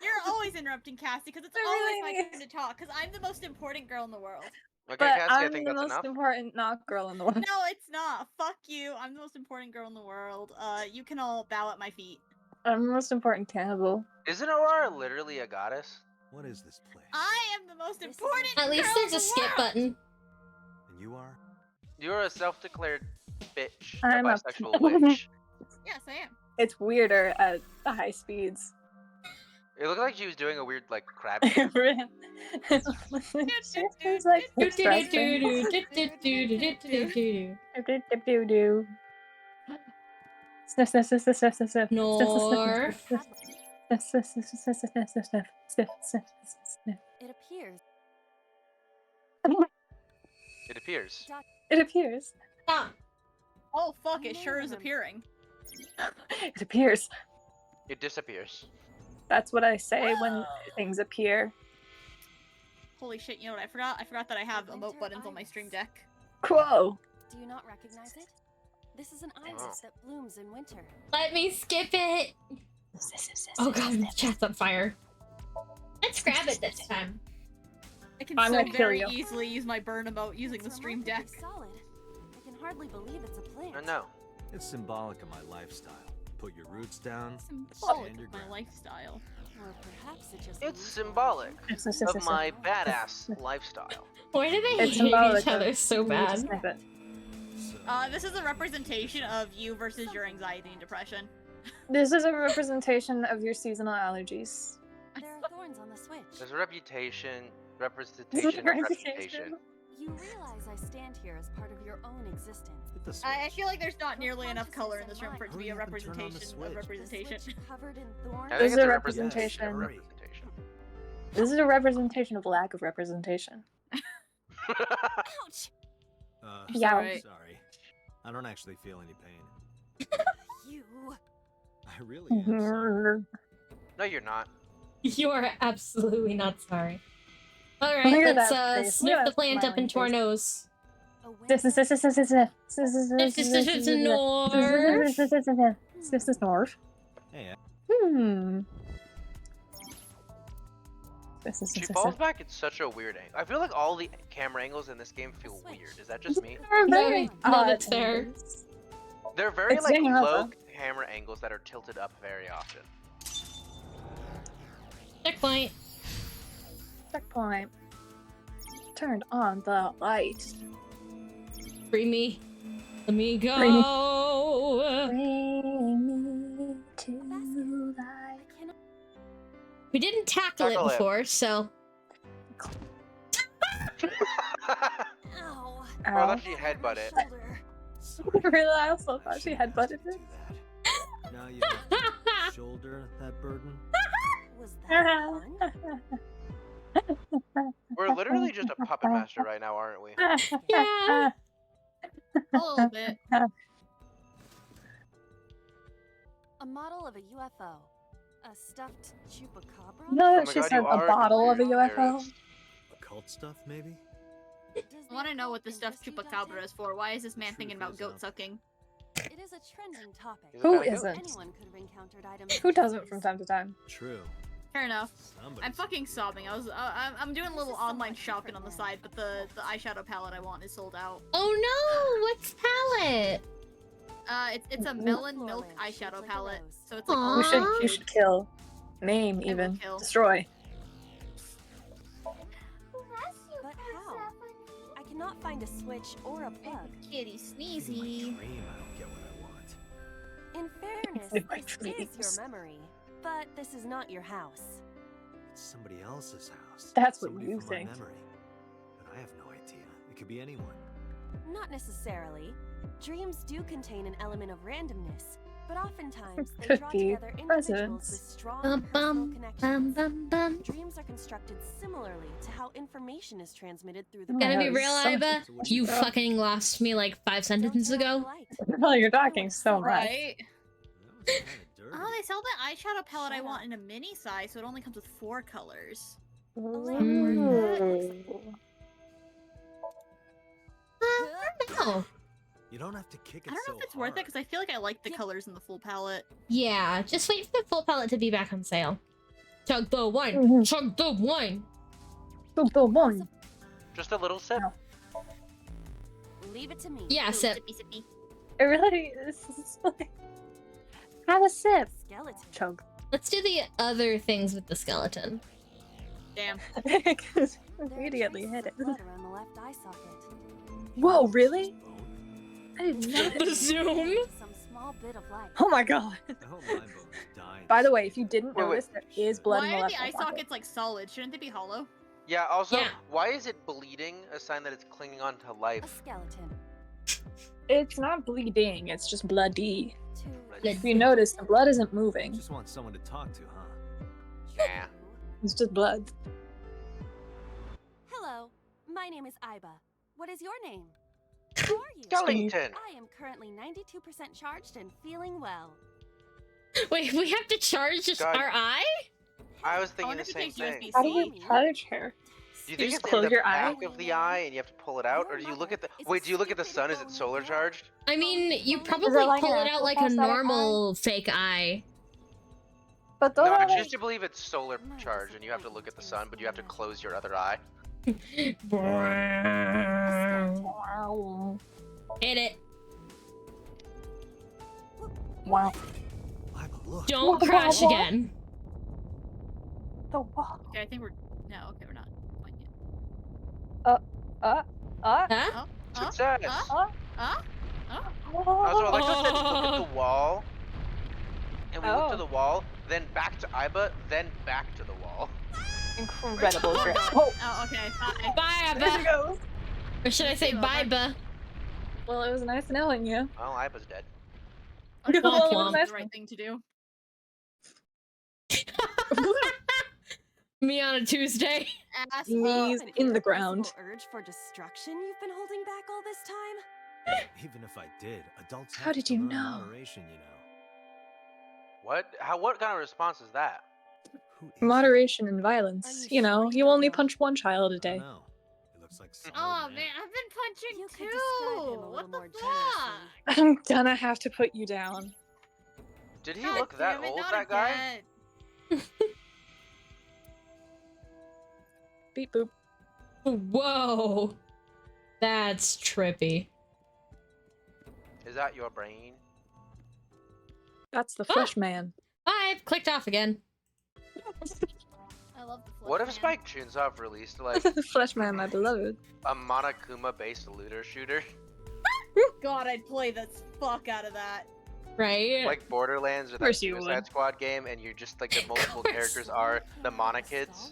you're always interrupting Cassie because it's I always really my turn to talk because I'm the most important girl in the world. Okay, But Cassie, I I'm think the that's most enough. important not girl in the world. No, it's not. Fuck you. I'm the most important girl in the world. You can all bow at my feet. I'm the most important cannibal. Isn't Aurora literally a goddess? What is this place? I am the most important. At least girl there's in a the skip world. button. And you are? You're a self-declared bitch, I'm a a- bisexual witch. Yes, I am. It's weirder at the high speeds. It looked like she was doing a weird like crab game. It's like hip thrusting. Do-do-do-do-do-do-do-do-do-do. Do-do-do-do. Sniff, sniff, sniff, sniff, sniff, sniff, sniff. North. Sniff, sniff, sniff, sniff, sniff, sniff, sniff, sniff, sniff, sniff, sniff. It appears. It appears. It appears. Stop. Oh fuck! It sure is appearing. It appears. It disappears. That's what I say when things appear. Holy shit! You know what I forgot? I forgot that I have emote buttons on my stream deck. Whoa. Do you not recognize it? This is an iris Oh. that blooms in winter. Let me skip it. Oh god, the chat's on fire. Let's grab it this time. I can I'm so gonna kill very you. easily use my burn emote using the It's stream deck. remarkably solid. I can hardly believe it's a plant. No. It's symbolic of my lifestyle. Put your roots down. Symbolic Stand your of my ground. lifestyle. Or perhaps it just It's leaves symbolic Of of my badass lifestyle. Why do they It's hate symbolic each other of so me to bad? sniff it. So, This is a representation of you versus your anxiety and depression. This is a representation of your seasonal allergies. There are thorns on the switch. There's a representation of reputation. You realize I stand here as part of your own existence. hit the switch. I feel like there's not nearly enough Consciousness color in and this room for it to mind. be a Hurry up and turn on the representation switch. of The representation. switch covered in thorns. I This think is it's a a representation. representation. This is a representation of lack of representation. Ouch! Yeah. Sorry. Sorry. I don't actually feel any pain. You. I really am sorry. No, you're not. You are absolutely not sorry. Alright, Look at let's that face. sniff Look at the that plant up smiling into our face. nose. A wind Sniff, sniff, sniff, sniff, sniff, sniff. Sniff, sniff, Sniff, sniff, sniff, sniff, sniff, sniff, north. sniff, sniff, sniff, sniff. Sniff, sniff, north. Hey, Hmm. Sniff, sniff, She sniff, falls sniff. back at such a weird angle. I feel like all the camera angles in this game feel weird. Is that just me? They're No, very no, odd that's fair. angles. They're very It's like hanging out, low though. camera angles that are tilted up very often. Checkpoint. Checkpoint. Turned on the light. Free me. Let me go. Bring me to life. I cannot. We didn't tackle it Tackle it. before, so Ow. I Ow. thought she headbutt it. Shoulder. Really, I also thought she headbutted it. Do that. Now you have to shoulder that burden. Was that fun? We're literally just a puppet master right now, aren't we? yeah. A little bit. A model of a UFO. A stuffed chupacabra? No, Oh my she god, said you a are bottle of a weird, UFO. Garrett. Occult stuff, maybe? Does I want to the know what occult the stuffed interest you, chupacabra Dante? is for. Why is this man Truth thinking about is goat out. sucking? It is a trending topic. He's a Who fan of goats. isn't? Anyone could have encountered items Who such as doesn't from these. time to time? True. Fair enough. Somebody's I'm fucking sobbing. I'm doing a little This is online somewhat shopping on the different side, but the eyeshadow palette I want is sold out. Oh no! What's palette? It's a Ooh. melon Floor milk lamp shaped eyeshadow like a palette, rose. so it's like all You should Aw. you should kill, maim, will even kill. destroy. But how? I cannot find a switch or a plug. Kitty In my sneezy. dream, I don't get what I want. In fairness, In my this is dreams. your memory. But this is not your house. It's somebody else's house. That's what Somebody you from think. My memory. But I have no idea. It could be anyone. Not necessarily. Dreams do contain an element of randomness, but oftentimes they Could draw be together individuals presents. with strong Bum personal bum bum connections. bum bum. Dreams are constructed similarly to how information is transmitted through the Oh my Gonna God, be it's real, so Iba? So what You bro. fucking lost me like 5 Don't sentences turn off ago. the light. Well, you're talking so much. Right. That was kind of dirty. Oh, they sell the eyeshadow palette I Shut want up. in a mini size, so it only comes with 4 colors. Ooh. Oh, You don't have to kick it I don't know so if it's worth it hard. because I feel like I like the Yeah. colors in the full palette. yeah. Just wait for the full palette to be back on sale. Chug the wine. Mhm. Chug the wine. Super one. Just a little sip. Leave it to me. Yeah, Ooh, sip. sippy sippy. It really is. Like, have a sip. Skeleton. Chug. Let's do the other things with the skeleton. Damn. Because There are immediately traces hit of it. blood around the left eye socket. Whoa, really? Bone? I didn't know The that. zoom. Some small bit of light. Oh my god. I hope my bones die. By the way, if you didn't Wait, wait. notice, there is blood in Why the are left the eye eye socket. sockets like solid? Shouldn't they be hollow? Yeah, also, Yeah. why is it bleeding? A sign that it's clinging on to A life. skeleton. It's not bleeding, it's just bloody. Two. Blood. If you notice, the blood isn't moving. Just want someone to talk to, huh? Yeah. It's just blood. Hello, my name is Iba. What is your name? How are you? Skeleton! I am currently 92% charged and feeling well. Wait, we have to charge just God. our eye? I was I thinking wonder the if it same takes thing. USB-C. How do you charge her? Do you You think just it's close in the your eye? back of the eye and you have to pull it out? Or do you look at the... Wait, do you look at the sun? Is it solar charged? I mean, you probably like pull an it out like a actual prosthetic normal fake eye. But those No, are I like... choose to believe it's solar charged and you have to look at the sun, but you have to close your other eye. Wow. Hit it. Wow. Liva, look. Don't crash again. The wall. Okay, I think we're... No, okay, we're not. Quite yet. Uh? Huh? Success! Huh? Also, Alexa said look at the wall. And we look Oh. to the wall, then back to Iba, then back to the wall. Incredible. Grip. Oh, Oh, okay. Bye. Bye, there she Abba. goes. Or should I say See you, bye, Abba. Ba? Well, it was nice knowing you. Well, Iba's dead. Okay, Womp well, womp. that's the right thing to do. Me on a Tuesday. Asshole. Knees An in the ground. irrepressible urge for destruction you've been holding back all this time? Even if I did, adults How have did to you learn know? moderation, you know. What? What kind of response is that? Who is Moderation and violence. Are you You know, sure you you don't only know? punch one child a it? I don't day. know. It looks like solid Oh man, I've been punching You could describe him a too. little What the more fuck? generously. I'm gonna have to put you down. Did he God look that damn it, old, not that guy? again. Beep boop. Whoa. That's trippy. Is that your brain? That's the Ah! flesh man. I've clicked off again. I love the flesh What if man. Spike Chunsoft released like Flesh man, my beloved. a Monokuma-based looter shooter? God, I'd play the fuck out of that. Right? Like Borderlands or that course you Suicide would. Squad game, and you're just like the multiple course. characters are the Monokids.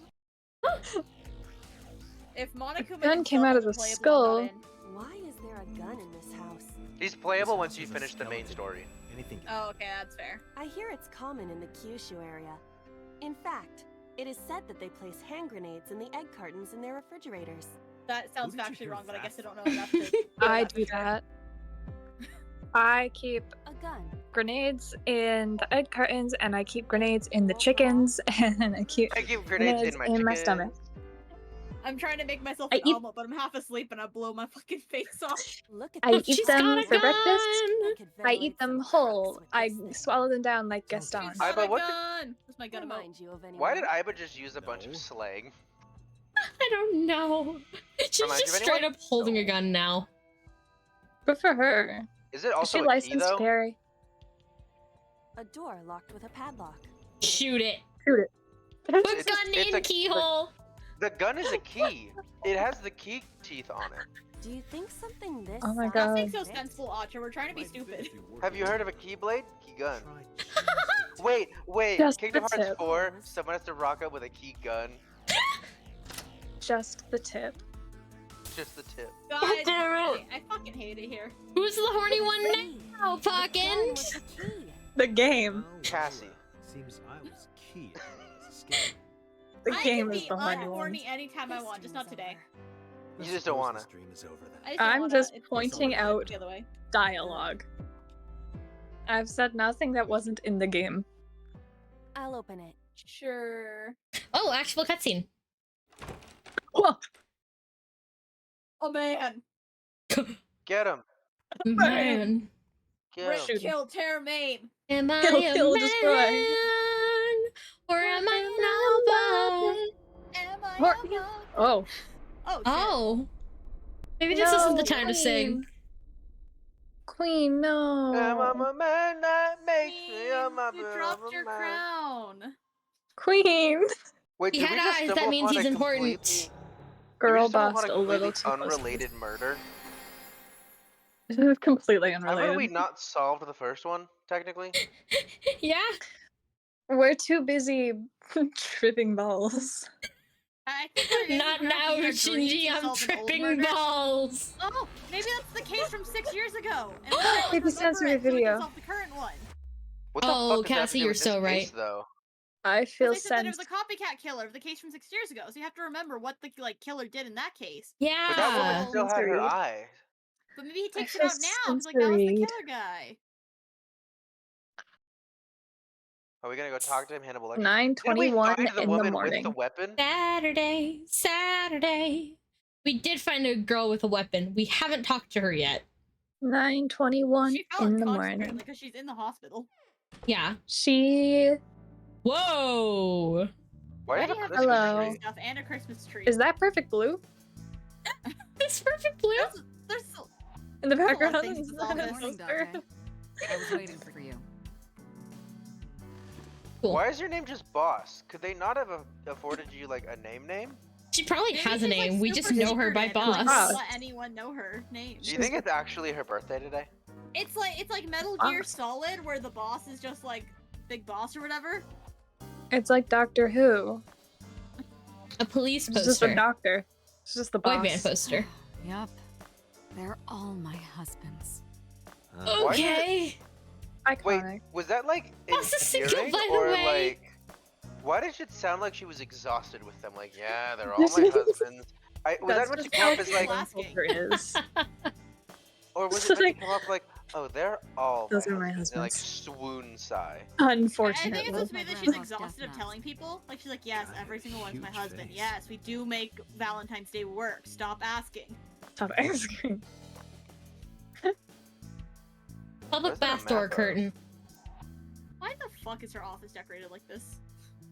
If Monokuma Gun came out of the skull. Why is there a gun in this house? He's playable once you finish the main story. Anything. Oh, okay, that's fair. I hear it's common in the Kyushu area. In fact, it is said that they place hand grenades in the egg cartons in their refrigerators. That sounds Who did you factually hear wrong, but I that guess I don't know from? enough to. I do that. I keep A gun. grenades in the egg cartons, and I keep grenades in the Overall, chickens, and I keep I keep grenades in my chicken. stomach. I'm trying to make myself I an eat- omelet, but I'm half asleep and I blow my fucking face off. Look at I this. eat She's them got a for breakfast. gun. could I eat ventilate them some whole. cracks with I this thing. swallow them down like Sounds Gaston. She's got Iba, a what the- gun. That's my gun emote. Remind you of anyone? Why did Iba just use a bunch No. of slang? I don't know. She's Remind you just of straight anyone? up holding a No. gun now. Good for her. Is it Is also she a key licensed to though? carry? A door locked with a padlock. Shoot it. Shoot it. Put It's- gun it's in a- keyhole. The gun is a key. It has the key teeth on it. Do you think something this Oh my size God. Don't would think so fit? sensible, Archer. We're trying to be stupid. Have you heard of a keyblade? Key gun. Try Wait. Just Kingdom the Hearts tip. 4. Someone has to rock up with a key gun. Just the tip. Just the tip. God, damn it. I fucking hate it here. Who's the horny one Hey, now, the gun Pockins? with the key. The game. Cassie. Seems I was key. Escape. The I game can is be the horny one. unhorny anytime I This want, just dream not is today. You I just don't suppose wanna. this dream is over then. I just don't I'm wanna. just It's pointing all out the other way. dialogue. I've said nothing that wasn't in the game. I'll open it. Sure. Oh, actual cutscene. Whoa! Oh man. Get him. Man. Get Rip, him. Shoot him. kill, tear, maim. Am I Kill, a kill, man? destroy. Or am I Am I More- a Oh. Oh, shit. Oh. Maybe this isn't the time to sing. Queen, no. I'm a man that makes me a Queen, mother you of dropped a your man. crown. Queen. Wait, He did had we just eyes, stumble that means upon he's a important. completely- Girl did we stumble bossed upon a little completely too close. unrelated murder? This is completely Haven't unrelated. we not solved the first one, technically? Yeah. We're too busy tripping balls. I think what it is Not we're now, having our dreams Shinji. to I'm solve an old tripping murder. balls. Oh, maybe that's the case from 6 years ago. And we should, like, Maybe remember censor it your so we can video. solve the current one. What the Oh, fuck does that have to Cassie, do you're with so this right. case, though? I feel They said that it was sensed. a copycat killer of the case from 6 years ago, so you have to remember what the killer did in that case. But that Yeah. woman still had her Censored. eye. But maybe he takes it feel out now. He's like, that was the censored. killer guy. Are we gonna go talk to him, Hannibal Lecter? 9:21 Did we find the in the woman with morning. the weapon? Saturday. We did find a girl with a weapon. We haven't talked to her yet. 9:21 She fell in the unconscious morning. apparently because she's in the hospital. Yeah. She Whoa. Why Why is do a you have Christmas Hello. tree? stuff and a Christmas tree? is that perfect blue This perfect blue. There's in the There's a lot of background? things Is to that solve a this. Morning, poster? Dante. I was waiting for you. Cool. Why is your name just Boss? Could they not have afforded you like a name? She probably maybe has a she's, like, name. We just super know her by secretive and, like, boss. don't let anyone know her name. Do you think it's actually her birthday today? It's like Metal Boss. Gear Solid, where the boss is just like Big Boss or whatever. It's like Doctor Who. A police It's just a poster. doctor. It's just the Boy boss. band poster. Yep. They're all my husbands. Why did it- Okay. Iconic. Wait, was that like Boss is single, endearing, by the or way. like? Why did it sound like she was exhausted with them? Like, yeah, they're all my husbands. Was that what she just come how up as like, asking. culture is. or was it meant to come up like, oh, they're all Those are my husbands, and, like husbands. swoon sigh. I think Unfortunately. it's supposed to be that she's Death exhausted of mask. telling people. Like she's like, yes, God, every single one's my huge husband. face. Yes, we do make Valentine's Day work. Stop asking. Top ice cream. Public Where's that bath door map at? curtain. Why the fuck is her office decorated like this?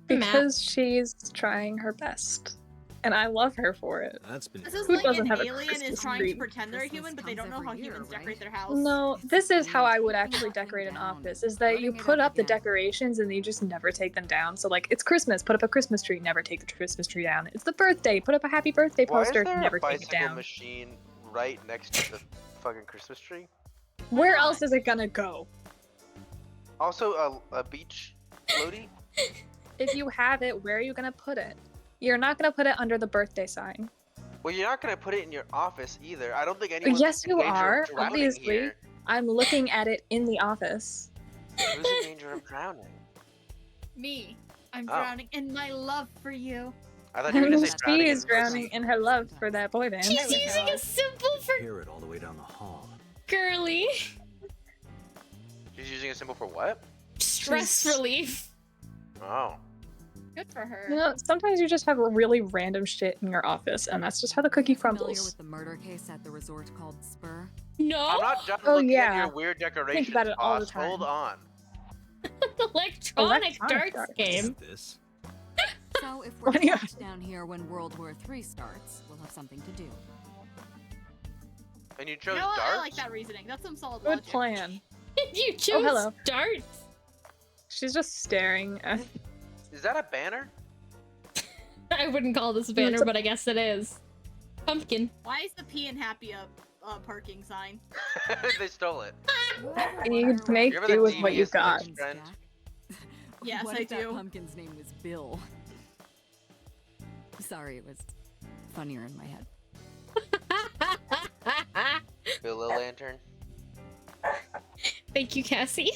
Because she's trying her best. And I love her for it. That's been. This is Who like doesn't an have a alien is Christmas trying tree? to pretend they're a Christmas human, but they comes don't know how every year, humans decorate right? their house. No, It's this is how I weird. would actually Knocking decorate an down, office, is that you putting it put up up the again. decorations and you just never take them down. So like, it's Christmas, put up a Christmas tree, never take the Christmas tree down. It's the birthday, put up a happy birthday Why is poster, there never a take it bicycle down. machine right next to the fucking Christmas tree? Where not? else is it gonna go? Also, a beach floaty. If you have it, where are you gonna put it? You're not gonna put it under the birthday sign. Well, you're not gonna put it in your office either. I don't think anyone's Yes, in you danger of are, drowning obviously. here. I'm looking at it in the office. Who's in danger of drowning? Me. I'm Oh. drowning in my love for you. I thought you were gonna say She drowning is in drowning pussy. in her love for that boy band. She's using a symbol for Hear it all the way down the hall. girly. She's using a symbol for what? Stress relief. Oh. Good for her. You know, sometimes you just have really random shit in your office, and that's just how the cookie Familiar crumbles. with the murder case at the resort called Spur? No. I'm not done Oh, looking at yeah. your weird decorations, about it all the boss. Hold time. on. Electronic darts darts. game. This? So if we're What do you- down here when World War III starts, we'll have something to do. And you You chose know what? darts? I like that reasoning. That's some solid Good logic. plan. You chose hello. darts. She's just staring at. Is that a banner? I wouldn't call this a banner, It's a- but I guess it is. Pumpkin. Why is the P in happy a parking sign? They stole it. You make You remember do the with what you devious got. things? Friend. Yes, What I if that do. pumpkin's name was Bill? Sorry, it was funnier in my head. Bill Lantern. Thank you, Cassie.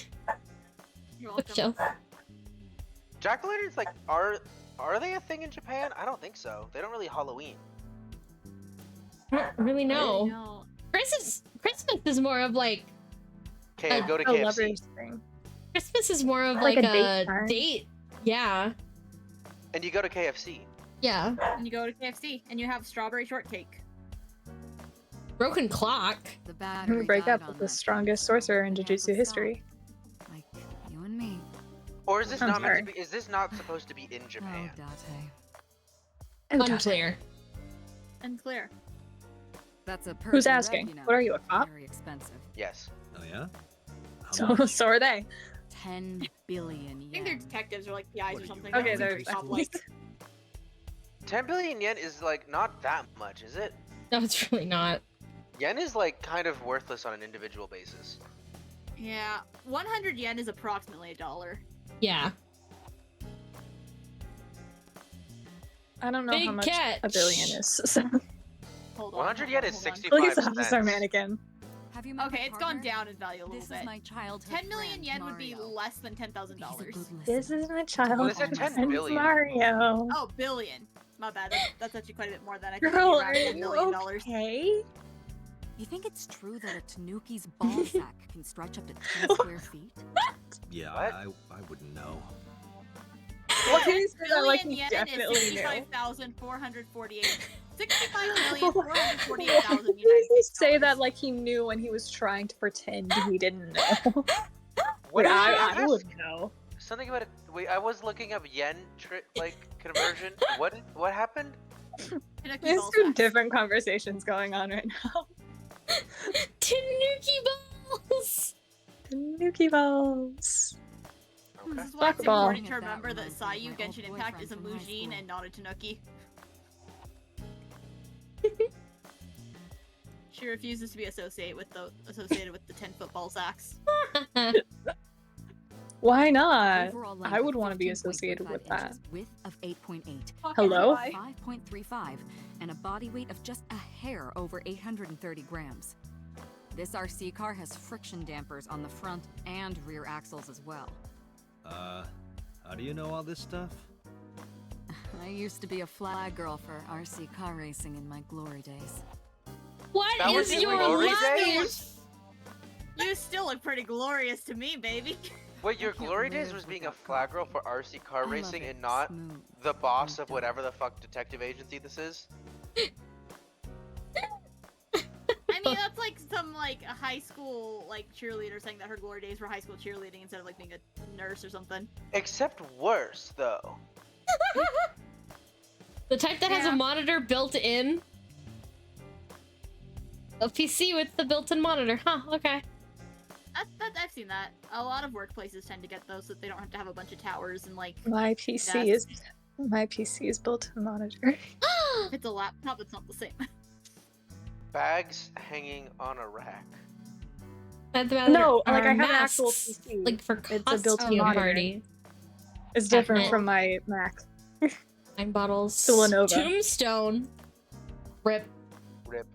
You're welcome. Bookshelf. Jack-o'-lanterns, like, are they a thing in Japan? I don't think so. They don't really Halloween. I don't really know. No. Christmas is more of like Okay, go to A KFC. lover's thing. Christmas is more of Like like, a date a time. date. Yeah. And you go to KFC. Yeah. And you go to KFC and you have strawberry shortcake. Broken clock. The battery We break died up on with the that strongest sorcerer in It had to Jujutsu history. stop. Like you and me. Or is this I'm not meant to sorry. be? Is this not supposed to be in Japan? Oh, Date. Unclear. And clear. That's a Who's Persian red, asking? you know. What are you, a cop? Very expensive. Yes. Oh yeah? How So, much? so are they. 10 billion I think they're yen. detectives or like PIs What or are something. you, Okay, They're there's top, like 10 billion yen is like not that much, is it? No, it's really not. Yen is like kind of worthless on an individual basis. yeah, 100 yen is approximately $1. Yeah. I don't know Big how much catch. a billion is. So. Hold on. 100 hold yen on, is hold on. 65 Police officer cents. mannequin. Have you met Okay, my it's gone partner? down in value a little This bit. is my childhood 10 million friend, yen would be Mario. less than $10,000. He's a good This listener. is my child. Well, it said 10 friend billion. Mario. Oh, billion. My bad. That's actually quite a bit more than I think. Girl, Around are $10 you million. okay? You think it's true that a Tanuki's ball sack can stretch up to 10 square feet? Yeah, What? I wouldn't know. What can you say that like Billion he yen definitely is knew? 65,448. 65,448,000 Can United you States say that dollars. like he knew when he was trying to pretend he didn't know? What Like, did you I ask? wouldn't know. Something about it. Wait, I was looking up yen like conversion. What happened? Tanuki There's ball two sacks. different conversations going on right now. Tanuki balls. Tanuki balls. Okay. This is why it's Soccer ball. important to remember that Reminds me of Sayu my old Genshin Impact is a boyfriend from high Mujin school. and not a Tanuki. She refuses to be associated with the 10 football sacks. Why not? Overall I length would of want to be 15.35 associated with that. inches, Width of 8.8. Hello? 5.35 and a body weight of just a hair over 830 grams. This RC car has friction dampers on the front and rear axles as well. How do you know all this stuff? I used to be a flag girl for RC car racing in my glory days. What That was is your your glory life? days? You still look pretty glorious to me, baby. Wait, your I can't glory days live was being a without flag girl coffee. for RC car I love racing it and not smooth the boss and of whatever the fuck detective agency this is? I mean, that's like some like a high school like cheerleader saying that her glory days were high school cheerleading instead of like being a nurse or something. Except worse, though. The type that has Yeah. a monitor built in. A PC with the built-in monitor. Huh, okay. I've seen that. A lot of workplaces tend to get those so that they don't have to have a bunch of towers and like My PC is built to monitor. if it's a laptop, it's not the same. Bags hanging on a rack. I'd rather No, like, our I have an actual masks, PC. like for It's a built-in costume monitor. party. It's different Cabinet. from my Mac. Wine bottles. It's a Lenovo. Tombstone. Rip. Rip.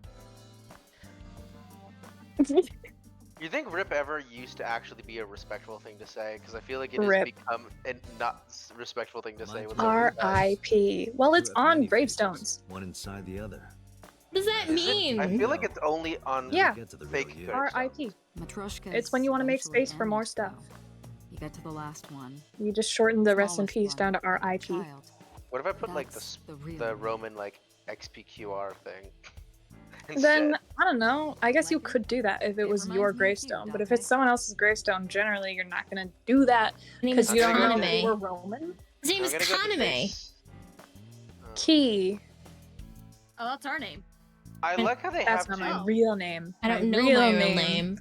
You think RIP ever used to actually be a respectful thing to say? Because I feel like it has RIP. become a not respectful thing to say. With R.I.P. Well, it's You have on many gravestones. faces, one inside the other. What does that Is it? mean? I feel like it's only on Yeah. Get to the real fake you. gravestones. R.I.P. Matryoshkas It's when you want to make eventually space for more end, stuff. though. You get to the last one. You just shorten the rest in smallest peace one, down to R.I.P. child. What if I put like That's the real the me. Roman like XPQR thing? Then Instead? I don't know. I guess you Like it? could do that if it It was reminds your me of you, gravestone. But if it's Dante. someone else's gravestone, generally you're not gonna do that His name is because you don't know Kaname. they were Roman. His name I'm is gonna go with the Kaname. face. Key. Oh, that's our name. I like how they That's have not my to. real name. I don't know real my real name.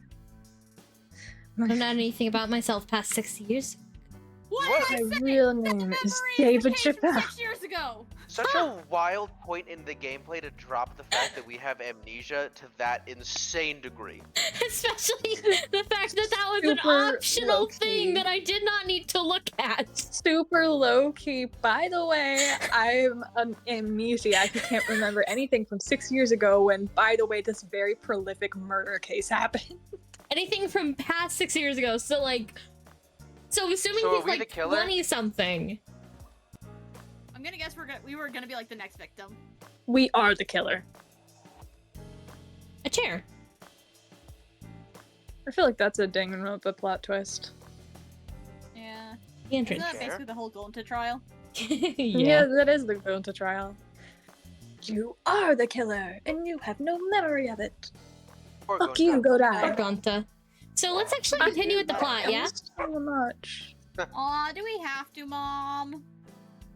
I My, don't know anything about myself past 6 years. What What? did I my say? real That's name is memory David came from Chappelle. 6 years ago. Such a wild point in the gameplay to drop the fact that we have amnesia to that insane degree. Especially the fact that that was an Super optional low-key. thing that I did not need to look at. Super low key. By the way, I'm an amnesiac who can't remember anything from 6 years ago when, by the way, this very prolific murder case happened. Anything from past 6 years ago. So like, so assuming So are he's we the like killer? 20 something. I'm gonna guess we were gonna be like the next victim. We are the killer. A chair. I feel like that's a danganronpa plot twist. Yeah. The Isn't entrance. that basically the whole Golden trial? Yeah, that is the going to trial. You are the killer, and you have no memory of it. Or Fuck going you, down. go Or die. Gonta. So let's actually continue with the plot, yeah? So much. Aw, do we have to, Mom?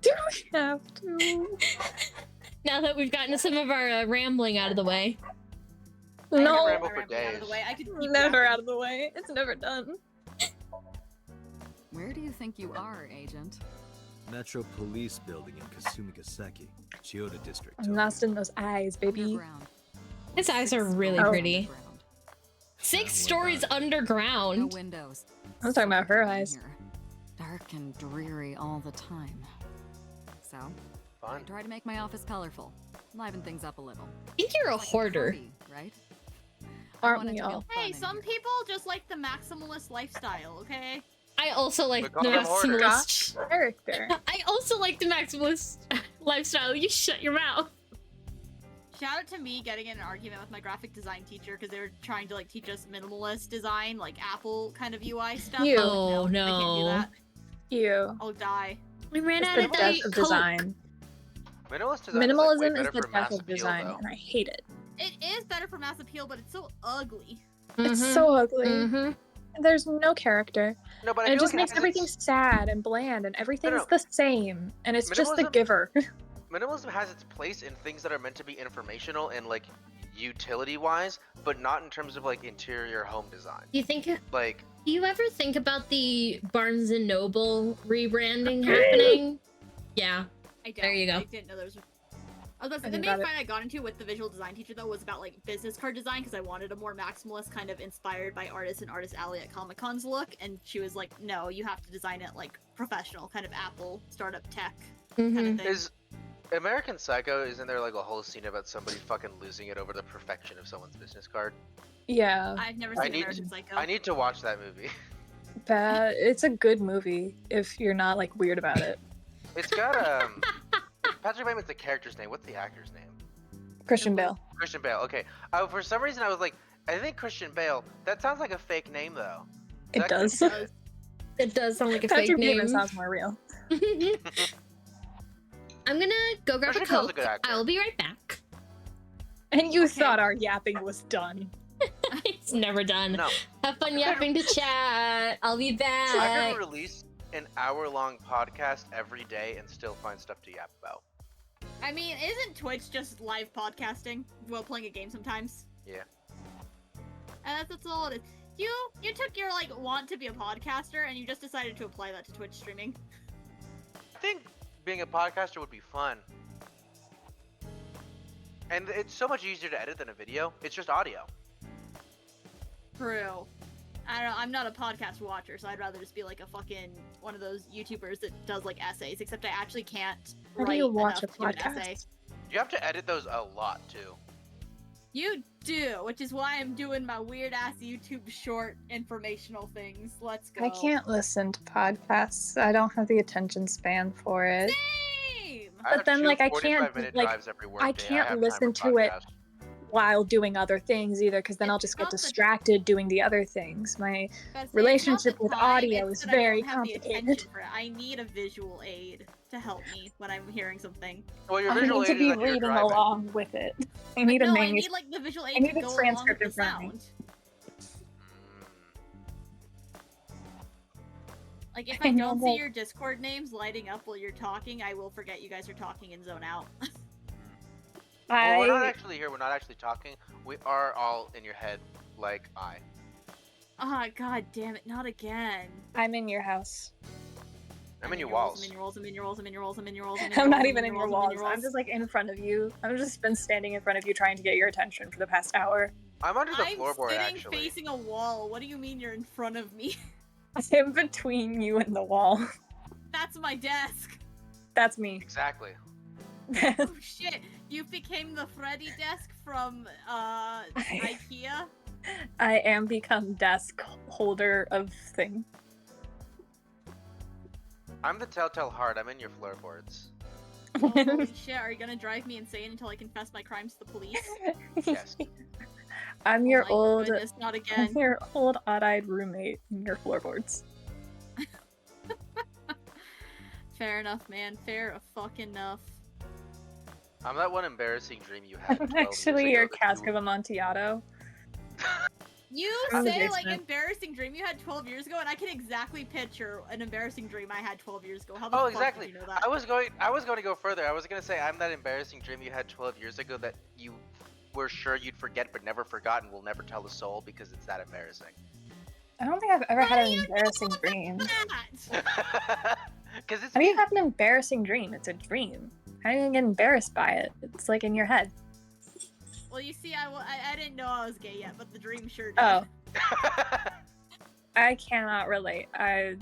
Do we have to? Now that we've gotten some of our rambling out of the way. I No, never ramble got for my rambling out of the days. way. I could keep never yapping. out of the way. It's never done. Where do you think you are, Agent? Metro Police Building in Kasumigaseki, Chiyoda District. I'm lost in those eyes, baby. Underground. His eyes are 6 really stories pretty. underground. 6 what stories about it? No underground. windows. I was talking about her Suffocating eyes. here. Dark and dreary all the time. So, I Fun. try to make my office colorful, liven things up a little. I think you're a Like hoarder. party, right? I Aren't want it we to all? feel fun Hey, in some here. people just like the maximalist lifestyle, okay? I also like We the call them hoarders. maximalist. Character. I also like the maximalist lifestyle. You shut your mouth. Shout out to me getting in an argument with my graphic design teacher because they were trying to like teach us minimalist design, like Apple kind of UI stuff. Ew. Oh, I can't do no. that. Ew. I'll die. We ran It's out the of death the of Coke. design. Minimalist design Minimalism is, like, way is better the for death mass of appeal, design, though. and I hate it. It is better for mass appeal, but it's so ugly. It's Mhm. so ugly. Mhm. There's no character. No, but I And it feel just like makes has everything its- sad and bland, and everything's no. the same. And it's just the Minimalism- giver. minimalism has its place in things that are meant to be informational and like utility-wise, but not in terms of like interior home design. Do you think? Do Like, you ever think about the Barnes and Noble rebranding happening? Yeah. I don't. There you go. I didn't know there was. I was about to say, I the think main about it. fight I got into with the visual design teacher though was about like business card design because I wanted a more maximalist kind of inspired by artists and Artist Alley at Comic Con's look, and she was like, "No, you have to design it like professional, kind of Apple startup tech kind Mhm. of thing." is American Psycho, isn't there like a whole scene about somebody fucking losing it over the perfection of someone's business card? Yeah. I've never I seen need- American Psycho. I need to watch that movie. Bad. It's a good movie if you're not like weird about it. It's got Patrick Bateman's the character's name. What's the actor's name? Christian Bale. Christian Bale. Okay. For some reason I was like, I think Christian Bale. That sounds like a fake name though. It That- does. It does sound like a Patrick fake Bateman name. sounds more real. I'm gonna go grab a Christian Bale's a Coke. good actor. I will be right back. And you Okay. thought our yapping was done. It's never done. No. Have fun yapping to chat. I'll be I back. could release an hour-long podcast every day and still find stuff to yap about. I mean, isn't Twitch just live podcasting while playing a game sometimes? Yeah. And that's all it is. You took your like want to be a podcaster and you just decided to apply that to Twitch streaming. I think being a podcaster would be fun. And it's so much easier to edit than a video. It's just audio. True. I don't know, I'm not a podcast watcher, so I'd rather just be like a fucking one of those YouTubers that does like essays, except I actually can't How do write you watch a enough to do an essay. podcast? You have to edit those a lot too. You do, which is why I'm doing my weird ass YouTube short informational things. Let's go. I can't listen to podcasts. I don't have the attention span for it. Same! But then, like, I can't, 45-minute like, drives every I workday. can't have time listen for to it podcasts. while doing other things either, because then I'll It's just get not the- distracted doing the other things. My But see, relationship it's not the with time, audio it's is that I very don't have the complicated. attention for it. I need a visual aid to help me when I'm hearing something. Well, your I visual need to aid be is when you're reading driving. along with it. I But need a no, I manuscript. need like the visual I aid need to a go along transcript with in the front of me. sound. Like if I I know, don't but- see your Discord names lighting up while you're talking, I will forget you guys are talking and zone out. Well, we're not I actually here. We're not actually talking. We are all in your head, like I. Ah, god damn it, not again. I'm in your house. I'm in your walls. I'm in your walls, I'm in your walls, I'm in your walls, I'm in your walls, I'm in your walls. I'm not I'm even in your walls. I'm just like in front of you. I've just been standing in front of you trying to get your attention for the past hour. I'm under the I'm floorboard, sitting actually. facing a wall. What do you mean you're in front of me? I'm between you and the wall. That's my desk. That's me. Exactly. Oh shit, you became the Freddy desk from IKEA? I am become desk holder of thing. I'm the telltale heart. I'm in your floorboards. Oh, holy shit, are you gonna drive me insane until I confess my crimes to the police? Yes. I'm your Oh my old, goodness, not again. I'm your old odd-eyed roommate in your floorboards. Fair enough, man. Fair fucking enough. I'm that one embarrassing dream you had. I'm 12 years actually ago your that cask you- of Amontillado. You In the say like basement. embarrassing dream you had 12 years ago, and I can exactly picture an embarrassing dream I had 12 years ago. How the Oh, fuck exactly. did you know that? I was going to go further. I was going to say I'm that embarrassing dream you had 12 years ago that you were sure you'd forget but never forgot and will never tell the soul because it's that embarrassing. I don't think I've ever had an embarrassing dream. Because it's How do you me. have an embarrassing dream? It's a dream. How do you get embarrassed by it? It's like in your head. Well, you see, I didn't know I was gay yet, but the dream sure did. Oh, I cannot relate. I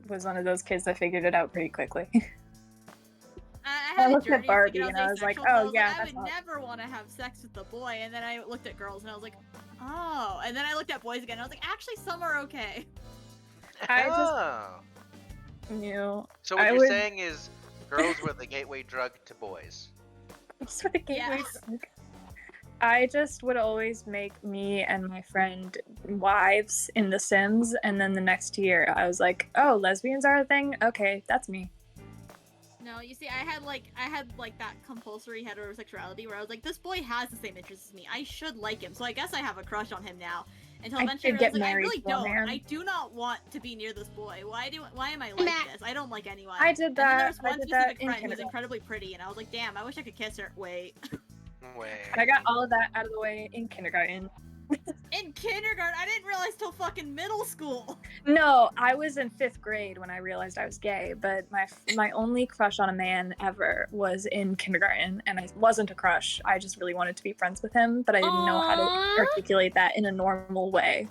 was one of those kids that figured it out pretty quickly. I I had a looked at journey of Barbie thinking and I was like, asexual, so oh, yeah, I that's would awesome. never want to have sex with a boy. And then I looked at girls and I was like, oh. And then I looked at boys again and I was like, actually, some are okay. I just Oh. knew. So what I you're would- saying is girls were the gateway drug to boys. Sort of gateway Yes. drug. I just would always make me and my friend wives in The Sims, and then the next year I was like, "Oh, lesbians are a thing. Okay, that's me." No, you see, I had like that compulsory heterosexuality where I was like, this boy has the same interests as me. I should like him, so I guess I have a crush on him now. Until I eventually I could get realized, like, I married really to a don't. man. I do not want to be near this boy. Why am I like Matt. this? I don't like anyone. I did And then that. there was I one did that specific in friend who was kindergarten. incredibly pretty, and I was like, damn, I wish I could kiss her. Wait. Wait. I got all of that out of the way in kindergarten. In kindergarten, I didn't realize till fucking middle school. No, I was in 5th grade when I realized I was gay, but my only crush on a man ever was in kindergarten, and it wasn't a crush. I just really wanted to be friends with him, but I didn't know how to Aww. articulate that in a normal way.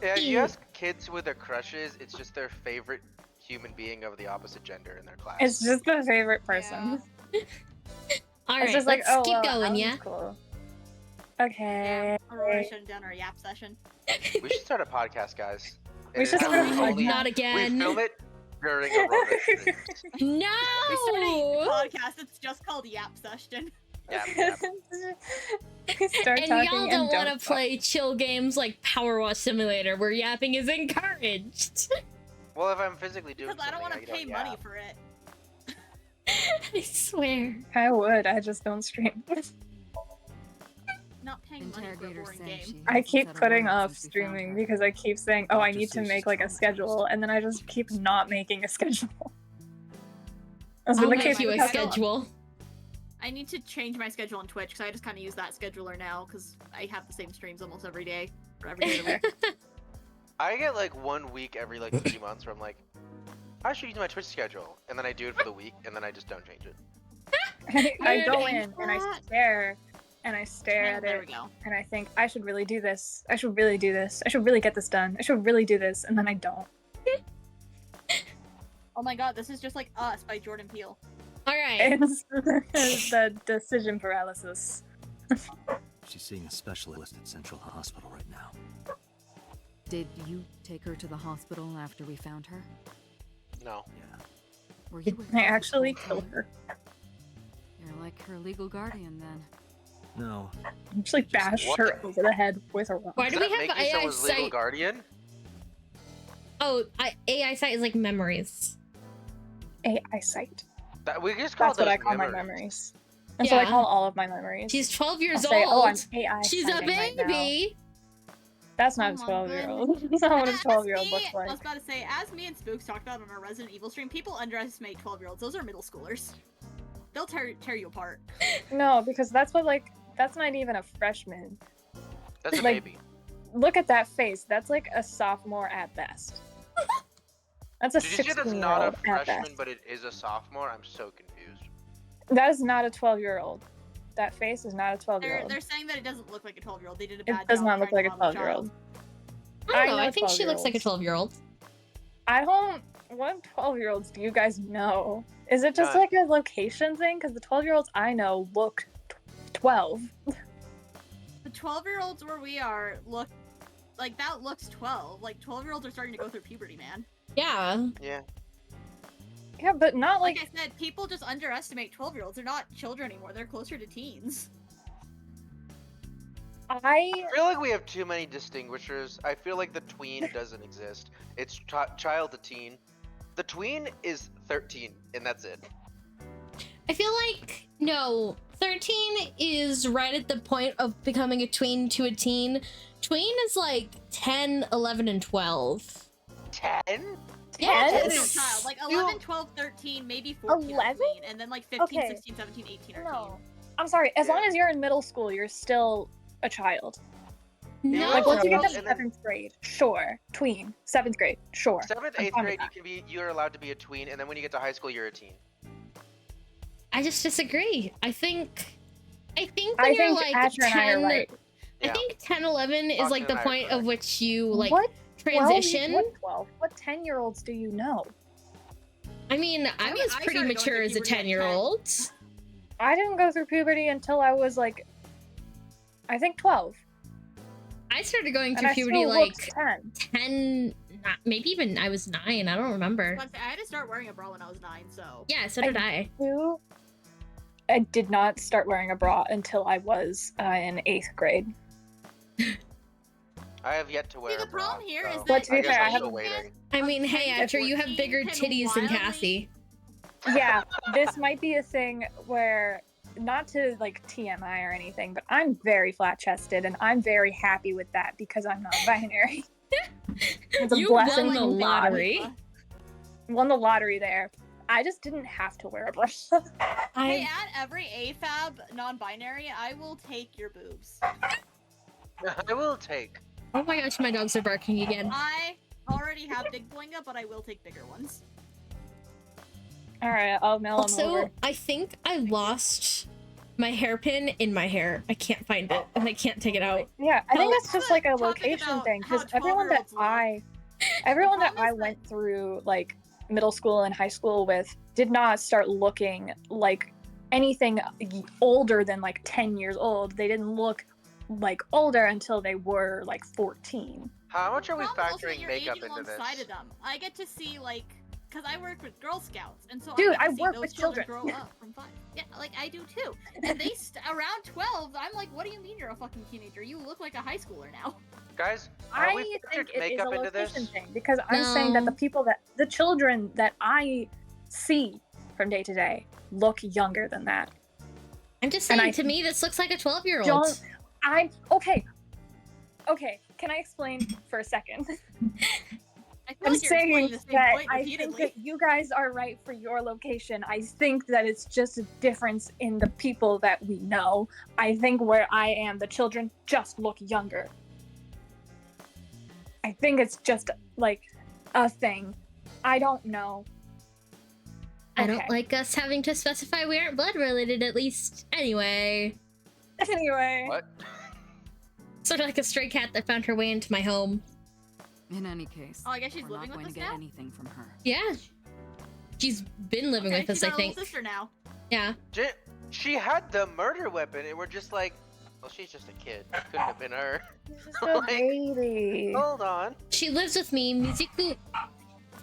Yeah, you ask kids with their crushes, it's just their favorite human being of the opposite gender in their class. It's just the favorite person. All It's right, just like, let's oh, keep well, going, Alan's yeah? cool. Okay. Aurora should have done our yap session. We should start a podcast, guys. We It should is start a only- podcast. Not We again. film it during Aurora streams. No! We started a podcast. It's just called Yap Session. Yeah, yeah. We start And talking y'all and don't want to stop. play chill games like Power Wash Simulator, where yapping is encouraged. Well, if I'm physically doing Because I don't want to something, pay don't money yap. for it. I swear. I would. I just don't stream. Not paying money for a Interrogator boring said game. she I hasn't keep said a putting word off since we found streaming her. because I keep saying, "Oh, I Doctor need to says make she's like a traumatized. schedule," and then I just keep not making a schedule. That's I'll been the make case you with a the past- schedule. I need to change my schedule on Twitch because I just kind of use that scheduler now because I have the same streams almost every day. Or every day of the week. I get like 1 week every like 3 months where I'm like, I should use my Twitch schedule, and then I do it for the week, and then I just don't change it. I go Dude, in and I stare at There we it, go. and I think I should really do this. I should really do this. I should really get this done. I should really do this, and then I don't. Oh my god, this is just like Us by Jordan Peele. All right. It's the decision paralysis. She's seeing a specialist at Central Hospital right now. Did you take her to the hospital after we found her? No. Yeah. Were you Did with I her the actually whole kill time? her? You're like her legal guardian then. No. Actually bashed What? her over the head with a rock. Why do Does we that have make you AI someone's legal sight? guardian? Oh, AI sight is like memories. AI sight. We just call That's what those I call my memories. memories. That's what I Yeah. call all of my memories. She's 12 years I'll say, old. oh, I'm AI She's a sighting right now. baby. That's not Oh a my 12-year-old. That's not what a As 12-year-old me- looks I like. was about to say, as me and Spooks talked about on our Resident Evil stream, people underestimate 12-year-olds. Those are middle schoolers. They'll tear you apart. No, because that's what, like, that's not even a freshman. That's a Like- baby. Look at that face. That's like a sophomore at best. That's a Did you say that's not 16-year-old a at freshman, best. but it is a sophomore? I'm so confused. That is not a 12-year-old. That face is not a They're 12-year-old. saying that it doesn't look like a 12-year-old. They did a It bad does job not look trying like a to model the 12-year-old. child. I don't know. I I know think she looks like a 12-year-olds. 12-year-old. I don't. What 12-year-olds do you guys know? Is it just None. like a location thing? Because the 12-year-olds I know look 12. The 12-year-olds where we are look like that looks 12. Like 12-year-olds are starting to go through puberty, man. Yeah. Yeah. Yeah, but not Like like. I said, people just underestimate 12-year-olds. They're not children anymore. They're closer to teens. I I feel like we have too many distinguishers. I feel like the tween doesn't exist. It's child to teen. The tween is 13, and that's it. I feel like, no, 13 is right at the point of becoming a tween to a teen. Tween is like 10, 11, and 12. 10? Yes. As a child, like 11, 12, 13, maybe 14 are 11? tween, and then like 15, Okay. 16, 17, 18 are No. teen. I'm sorry. As long Yeah. as you're in middle school, you're still a child. No. Like once you get to And then- 7th grade, sure. Tween. 7th grade, sure. 7th, I'm 8th fine with grade, you're allowed to be a tween, and then when you get to high school, you're a teen. I just disagree. I think when I you're think like Asher 10, and I are right. I Yeah. think 10, 11 is Austin like the and I are point of correct. which you like What 12? transition. What 12? What 10-year-olds do you know? I mean, I mean, was I pretty started going mature through as a puberty at 10-year-old. I didn't go through puberty until I was like, I think 12. I started going And through I puberty still like looked 10. 10, maybe even I was 9. I don't remember. But I had to start wearing a bra when I was 9, so. Yeah, so did I. I did not start wearing a bra until I was in 8th grade. I have yet to wear the a bra, problem here is so But to be I guess fair, I I'm have- still waiting. I mean, hey, 10 to Asher, you have 14 bigger can titties than wildly- Cassie. Yeah, this might be a thing where, not to like TMI or anything, but I'm very flat chested and I'm very happy with that because I'm not binary. It's a You blessing won the from God. lottery. Won the lottery there. I just didn't have to wear a bra. Hey, I at every AFAB non-binary, I will take your boobs. I will take. oh my gosh, my dogs are barking again. I already have big blinga, but I will take bigger ones. All right, I'll mail them Also, over. I think I lost my hairpin in my hair. I can't find it, and I can't take it out. Yeah, I think Well, that's just like a topic location about thing because how everyone that 12-year-olds everyone that problem I is that- went through like middle school and high school with did not start looking like anything older than like 10 years old. They didn't look like older until they were like 14. How much are we Problem is also that factoring you're makeup aging into this? alongside of them. I get to see like, cause I work with Girl Scouts, and so Dude, I, get to I see work those with children children. grow up from 5. Yeah, like I do too. And they around 12, I'm like, what do you mean you're a fucking teenager? You look like a high schooler now. Guys, have I we think factored it is a makeup into location this? thing because I'm saying that No. the children that I see from day to day look younger than that. I'm just And saying, I to me, this looks like a 12-year-old. Don't I'm okay. Okay, can I explain for a second? I feel I'm like you're saying explaining the same that point I think repeatedly. that you guys are right for your location. I think that it's just a difference in the people that we know. I think where I am, the children just look younger. I think it's just like a thing. I don't know. I don't Okay. like us having to specify we aren't blood related, at least. Anyway, Anyway. What? sort of like a stray cat that found her way into my home. In any case, Oh, I guess she's we're living not with going us to get now? anything from her. Yeah, she's been living Okay, with us, she's I our think. little sister now. Yeah, She had the murder weapon, and we're just like, Well, she's just a kid. Couldn't have been her. Just a baby. Hold on. She lives with me, Mizuku.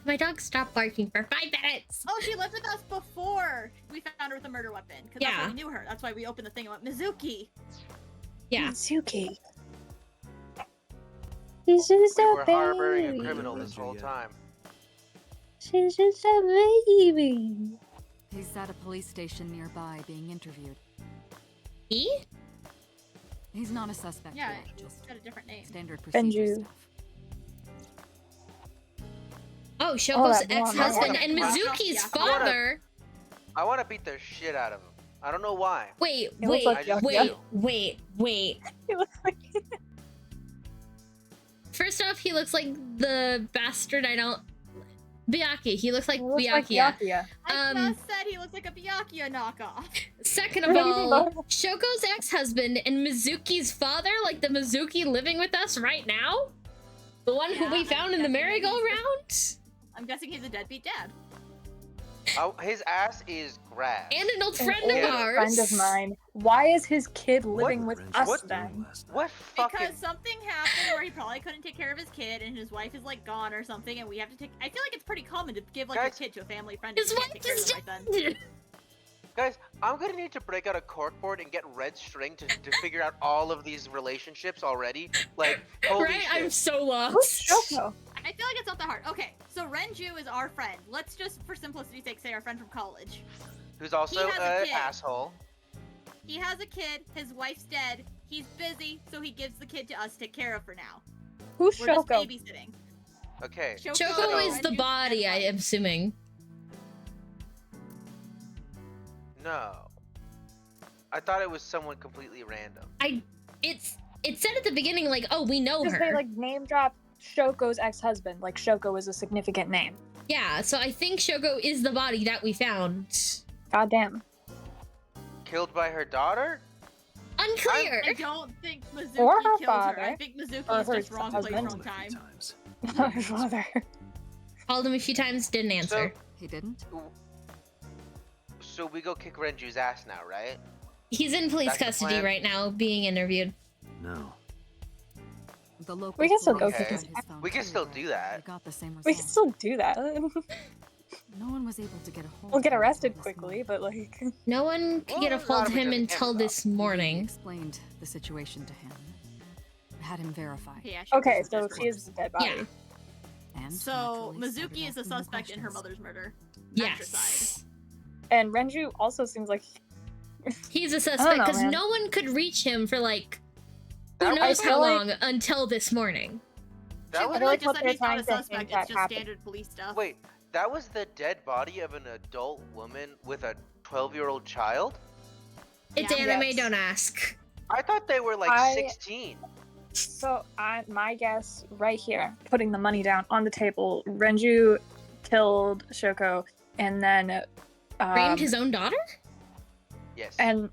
My dog stopped barking for 5 minutes. Oh, she lived with us before we found her with a murder weapon. Because that's Yeah. why we knew her. That's why we opened the thing and went, Mizuki. Yeah. Suki. She's just We a were harboring a baby. criminal this whole time. She's just a baby. He's at a police station nearby being interviewed. He? He's not a suspect Yeah, yet, just got a different name. standard procedure Benju. stuff. Oh, Shoko's that blonde ex-husband hair. and Yeah. Mizuki's Yeah. father. I want to beat the shit out of him. I don't know why. Wait, He looks wait, like I just wait, do. wait. He looks like First off, he looks like the bastard I don't... Byakuya. He looks like Byakuya. Byakuya. I Um, just said he looks like a Byakuya knockoff. Second of all, Shoko's ex-husband and Mizuki's father, like the Mizuki living with us right now? The one who Yeah, we found in the I'm guessing maybe he's merry-go-round? I'm guessing he's a deadbeat dad. Oh, his ass is grass. And an old An friend old of Yeah. ours. friend of mine. Why is his kid living with Wrench us was doing then? last night. What fucking... Because something happened where he probably couldn't take care of his kid and his wife is like gone or something and we have to take... I feel like it's pretty common to give like Guys- your kid to a family friend His if you can't wife take care of is them right then. dead. Guys, I'm gonna need to break out a corkboard and get red string to figure out all of these relationships already. Like, holy Right? shit. I'm so lost. Who's Shoko? I feel like it's not that hard. Okay, so Renju is our friend. Let's just, for simplicity's sake, say our friend from college. Who's also He has a an kid. asshole. He has a kid, his wife's dead, he's busy, so he gives the kid to us to take care of for now. Who's We're just Shoko? babysitting. Okay. Shoko is the Renju's body, dead I am assuming. No. I thought it was someone completely random. It said at the beginning, like, oh, we know Because her. they like name drop Shoko's ex-husband. Like Shoko is a significant name. Yeah, so I think Shoko is the body that we found. God damn. Killed by her daughter? Unclear. I don't think Mizuki Or her killed her. father. I think Mizuki Or is her just wrong place, husband. wrong time. Times. Her father. Called him a few times, didn't answer. He didn't? So we go kick Renju's ass now, right? He's in police That's the custody plan? right now, being interviewed. No. The local We can still go police kick had his his phone We can too, still but do that. they got the same We result. can still do that. No one was able to get a hold We'll get of him arrested this quickly, morning. but like. No one could get a Well, hold not of if we him turn the until cameras this We morning. explained the situation to him. Had him verified. Yeah, she Okay, was so desperate. she is the dead body. Yeah. And So naturally started Mizuki is the asking him suspect in her questions. mother's murder. Yes. Matricide. And Renju also seems like He's a know, suspect because man. no one could reach him for like who That knows was- how I feel long until this morning. That She was literally like just what said they're he's not trying a to hint suspect, that it's just happened. standard police stuff. Wait, that was the dead body of an adult woman with a 12-year-old child? It's Yeah. anime, Yes. don't ask. I thought they were like I- 16. so. My guess right here, putting the money down on the table. Renju killed Shoko, and then Framed his own daughter? Yes. and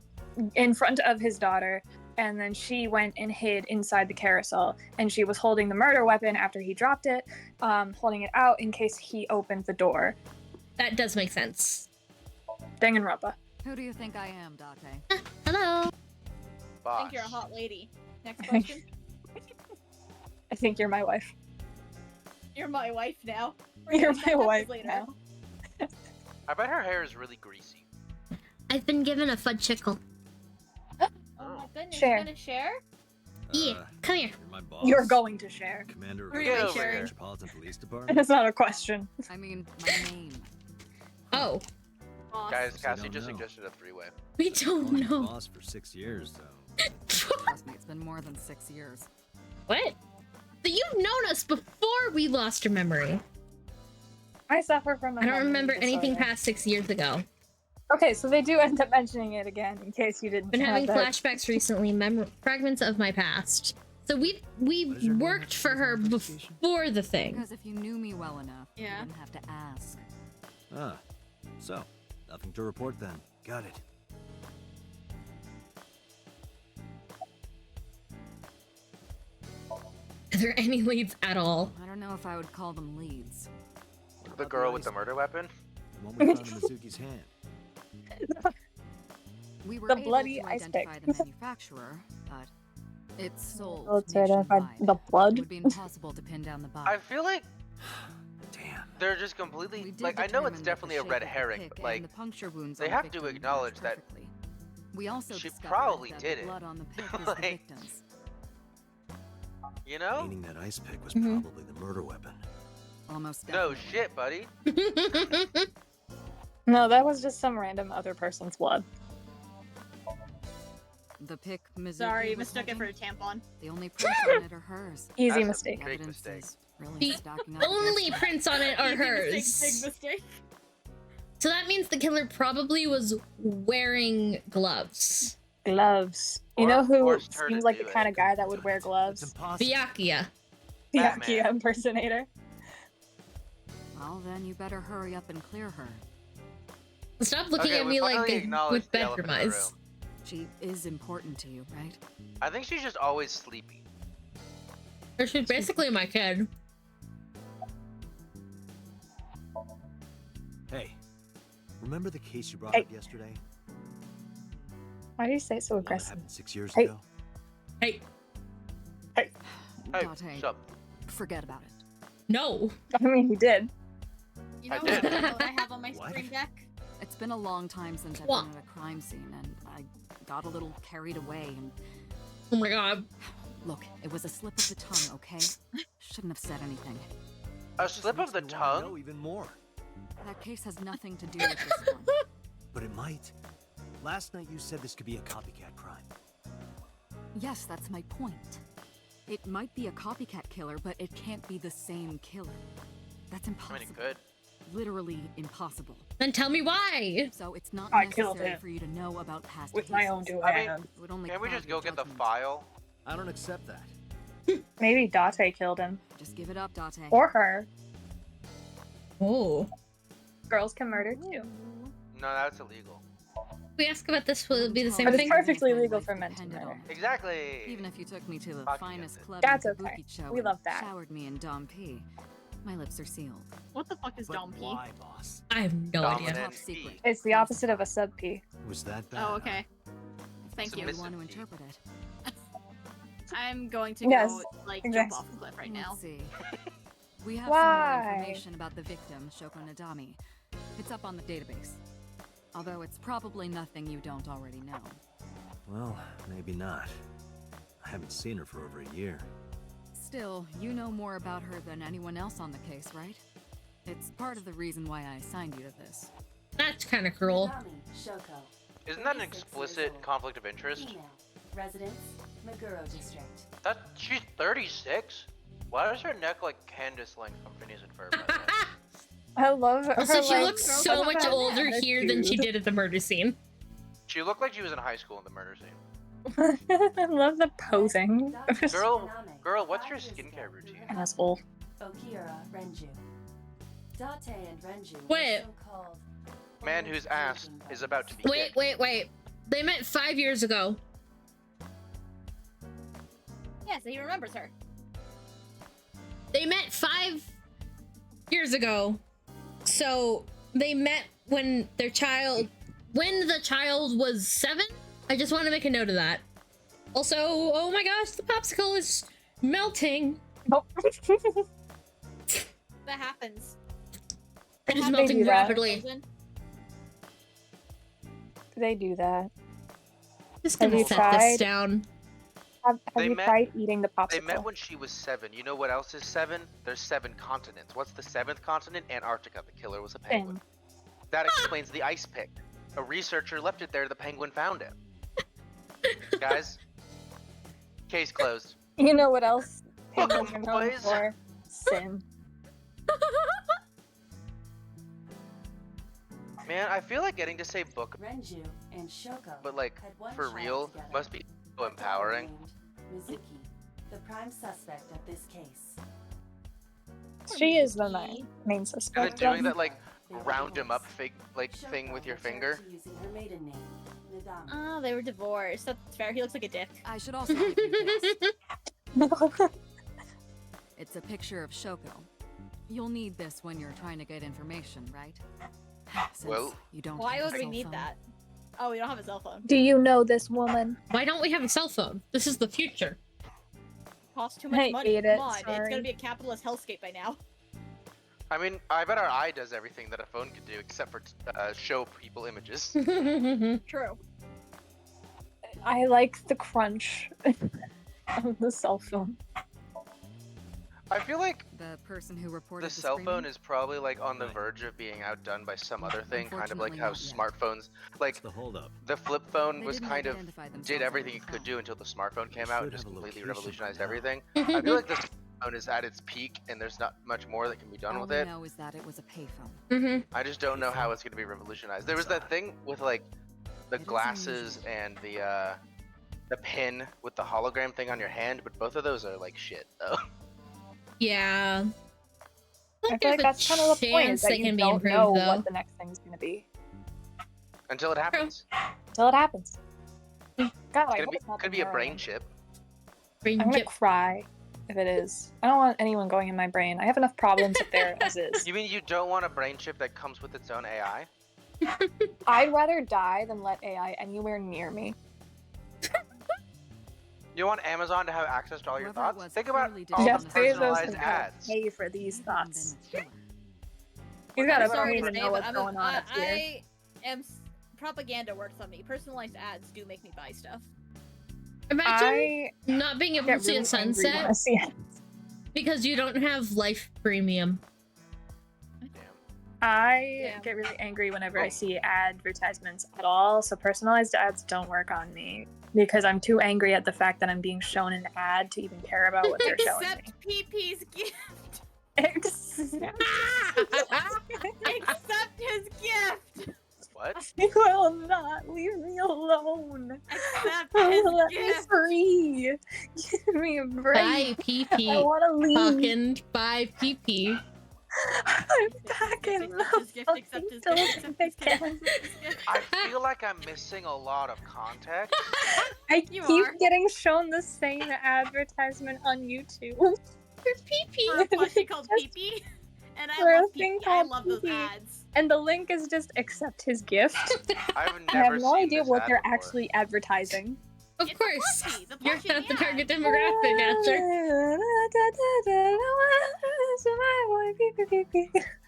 in front of his daughter, and then she went and hid inside the carousel, and she was holding the murder weapon after he dropped it, holding it out in case he opened the door. That does make sense. Danganronpa. Who do you think I am, Date? Hello. I Bosh. think you're a hot lady. Next question. I think you're my wife. You're my wife now. We're You're gonna my discuss wife this later. now. I bet her hair is really greasy. I've been given a fudgicle. Oh my goodness, Share. you're gonna share? Yeah, come here. You're my boss. You're going to share. Commander of We're the gonna Washington share. Metropolitan Police Department. It's not a question. I mean, my name. Oh, Boss. Guys, I Cassie don't just know. suggested a three-way. we Calling don't you know. boss for 6 years, though. Trust me, it's been more than 6 years. What? But you've known us before we lost our memory. I suffer from. a I don't memory remember anything disorder. past 6 years ago. Okay, so they do end up mentioning it again in case you didn't. Been have having that. flashbacks recently, fragments of my past. So we What is your name worked for after her the investigation? before the thing. Because if you knew me well enough, you Yeah. wouldn't have to ask. Ah, so nothing to report then. Got it. Are there any leads at all? I don't know if I would call them leads. What The about girl with the ice? murder weapon? The one we found in Mizuki's hand. We were The able bloody to ice identify pick. the manufacturer, but it's sold Able to identify nationwide. the It blood. would be impossible to pin down the buyer. I feel like Damn. they're just We completely did like I know it's determine that the definitely a shape red of the herring, pick but like and the puncture wounds they on the have to victim acknowledge match that perfectly. We also she discovered probably that did the it. blood on the pick is Like- the victim's. you know? Meaning that ice pick was Mhm. probably the murder weapon. Almost No definitely. shit, buddy. No, that was just some random other person's blood. The pick Mizuki Sorry, was mistook it for holding, a tampon. the only prints on it are hers. Easy That's a mistake. The big evidence mistake. is really The stacking up only against her. prints on it are Easy hers. mistake, big mistake. So that means the killer probably was wearing gloves. Gloves. You Or know who forced her to seems like the do kind it. of guy that would Done wear it. It's gloves? impossible. Byakuya. The Batman. Akia impersonator. Well, then you better hurry up and clear her. Stop looking Okay, at we me like finally with acknowledged the bedroom elephant in the eyes. room. She is important to you, right? I think she's just always sleepy. Or she's basically my kid. Hey, remember the case you brought Hey. up yesterday? Why do you say it so The one that aggressive? happened 6 years Hey. ago? Hey, Hey, Date, what's up? forget about it. no. I mean, he did. You I know did. what note I have on my What? stream deck? It's been a long time since I've What? been at a crime scene, and I got a little carried away. And Oh my god. look, it was a slip of the tongue, okay? Shouldn't have said anything. A Just slip of makes the me wanna tongue? know even more. That case has nothing to do with this one. But it might. Last night you said this could be a copycat crime. Yes, that's my point. It might be a copycat killer, but it can't be the same killer. That's I mean, impossible. it could. Literally impossible. Then tell me why. So it's not I killed necessary him. for you to know about past With my cases. own two I mean, hands. It would only Can we cloud just go your get the judgment. file? I don't accept that. Maybe Date killed him. Just give it up, Date. Or her. Oh. Girls can murder too. No, that's illegal. We ask about this will it be the same But it's thing. perfectly My legal life for men to depended murder. on it. Exactly. Even if you took me to the Fuck finest yes. club That's in okay. Kabukicho We and love that. showered me in Dom P, my lips are sealed. What the fuck is But Dom P? why, boss? I have no Dominant. idea. Top secret. It's the opposite of a sub P. Was that bad? Oh, okay. Thank It's you. a You want to Mississippi. interpret it? I'm going to Yes, go like exactly. jump off a cliff right now. Let's see. We have Why? some more information about the victim, Shoko Nadami. It's up on the database. Although it's probably nothing you don't already know. Well, maybe not. I haven't seen her for over a year. Still, you know more about her than anyone else on the case, right? It's part of the reason why I assigned you to this. That's kind of cruel. Shoko. Isn't that an 36 years explicit old. conflict of interest? Female. Residence, Meguro District. That she's 36. Why does her neck like Candace length from Phineas and Ferb? by the way? I love her. Also, she like, looks so much fat older here than she attitude. did at the murder scene. She looked like she was in high school in the murder scene. I love the posing. Girl, what's your skincare routine? Asshole. Okira Renju. Date and Renju were Wait. so-called Man whose ass fusion is about to be Wait, kicked. wait. They met 5 years ago. Yeah, so he remembers her. They met 5 years ago. So they met when the child was 7. I just want to make a note of that. Also, oh my gosh, the popsicle is melting. Oh. That happens. It is They melting do that. rapidly. They do that. Just Have gonna you set tried? this down. Have They you met- tried eating the popsicle? They met when she was 7. You know what else is 7? There's 7 continents. What's the 7th continent? Antarctica. The killer was a penguin. That explains the ice pick. A researcher left it there. The penguin found it. Guys, case closed. You know what else penguins are known Boys. for? Sin. Man, I feel like getting to say book, Renju and Shoko. but like had one for child real, together. must be so A daughter empowering. named Mizuki, the prime suspect of this case. She is the main And suspect. then doing though. that like They were round him up divorced. thing with your Shoko finger. returned to using her maiden name, Nadami. Oh, they were divorced. That's fair. He looks like a dick. I should also give you this. It's a picture of Shoko. You'll need this when you're trying to get information, right? Since Well- you don't Why have a would we cell need phone. that? Oh, we don't have a cell phone. Do you know this woman? Why don't we have a cell phone? This is the future. Costs too much I money. ate it, Come on, it's sorry. gonna be a capitalist hellscape by now. I mean, I bet our eye does everything that a phone could do, except for show people images. True. I like the crunch of the cell phone. I feel like The person who reported the cell phone screaming? is probably like on the verge of being outdone by some other thing, kind of like how Unfortunately, not smartphones, like What's the holdup? the flip phone They was didn't kind of identify themselves did on everything the it could call. do until the smartphone came You out should and just have a completely location revolutionized by now. everything. I feel like the smartphone is at its peak and there's not much more that can be done All with we it. know is that it was a payphone. Mm-hmm. I just don't know how it's going to be revolutionized. There was that thing with like the It is glasses unusual. and the pin with the hologram thing on your hand, but both of those are like shit though. Yeah. I feel like that's kind of the point, is Chance that it you can be don't improved, know though. what the next thing's gonna be Until it happens. until it happens. God, I It's hope it's not could the be a brain heroin. chip. Brain I'm gonna chip. cry if it is. I don't want anyone going in my brain. I have enough problems up there as is. You mean you don't want a brain chip that comes with its own AI? I'd rather die than let AI anywhere near me. You want Amazon to have access to all your Whoever it thoughts? was Think about clearly did all not the Jeff understand Bezos personalized has the gotta ads. pay for these Could have thoughts. been a killer. He's gotta I'm sorry pay to to say, know but what's going on up here. I am propaganda works on me. Personalized ads do make me buy stuff. Imagine I not being able to get see really a angry when sunset I see it. because you don't have life premium. Damn. I Yeah. get really angry whenever I see advertisements at all, so personalized ads don't work on me because I'm too angry at the fact that I'm being shown an ad to even care about what they're showing me. Accept PP's gift. Except Accept his gift. What? you will not leave me alone. Accept his Let me gift. free. Give me a break. Bye, I PP. want to leave. Fucking bye, PP. I'm packing Accept his gift, accept his gift, accept his gift, again. accept his gift. I feel like I'm missing a lot of context. I You keep are. getting shown the same advertisement on YouTube. For PP. For a plushie called PP. And For I a love thing PP. I called love those PP. ads. And the link is just accept his gift. I've I have never no seen idea this what ad they're before. actually advertising. Of It's course. The plushie, You're the not the ad. target demographic, Asher.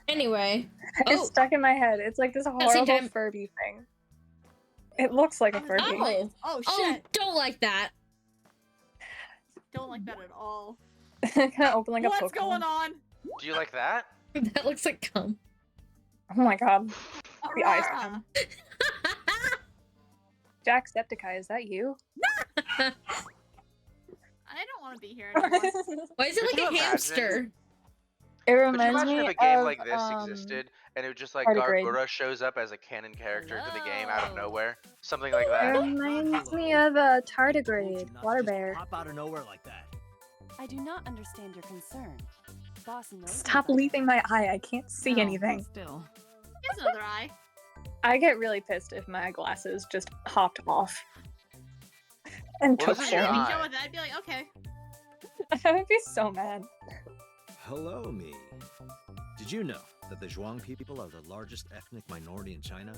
Anyway. It's Oh. stuck in my head. It's like this same horrible time- Furby thing. It looks like a Furby. Oh. Oh Oh, shit! don't like that. Don't like that at all. Kind of open like a What's Pokemon. going on? Do you like that? That looks like cum. Oh my god. The eyes Aurora! come. Jacksepticeye, is that you? I don't want to be here anymore. Why is it Could like you a imagine? hamster? It Could you reminds imagine me if a game of, like this existed and it was just like tardigrade. Gargura shows up as a canon character to the game out of Hello. nowhere? Something like It that. reminds me Hello. of a I told tardigrade, you not to water just bear. Pop out of nowhere like that. I do not understand your concern. Boss knows Stop about it. leaving my eye, I can't see No, anything. Still. Here's another eye. I get really pissed if my glasses just popped off. And Well, took this is Yeah, your form. I'd eye. be chill with that. I'd be like, okay. I would be so mad. Hello, me. Did you know that the Zhuang people are the largest ethnic minority in China?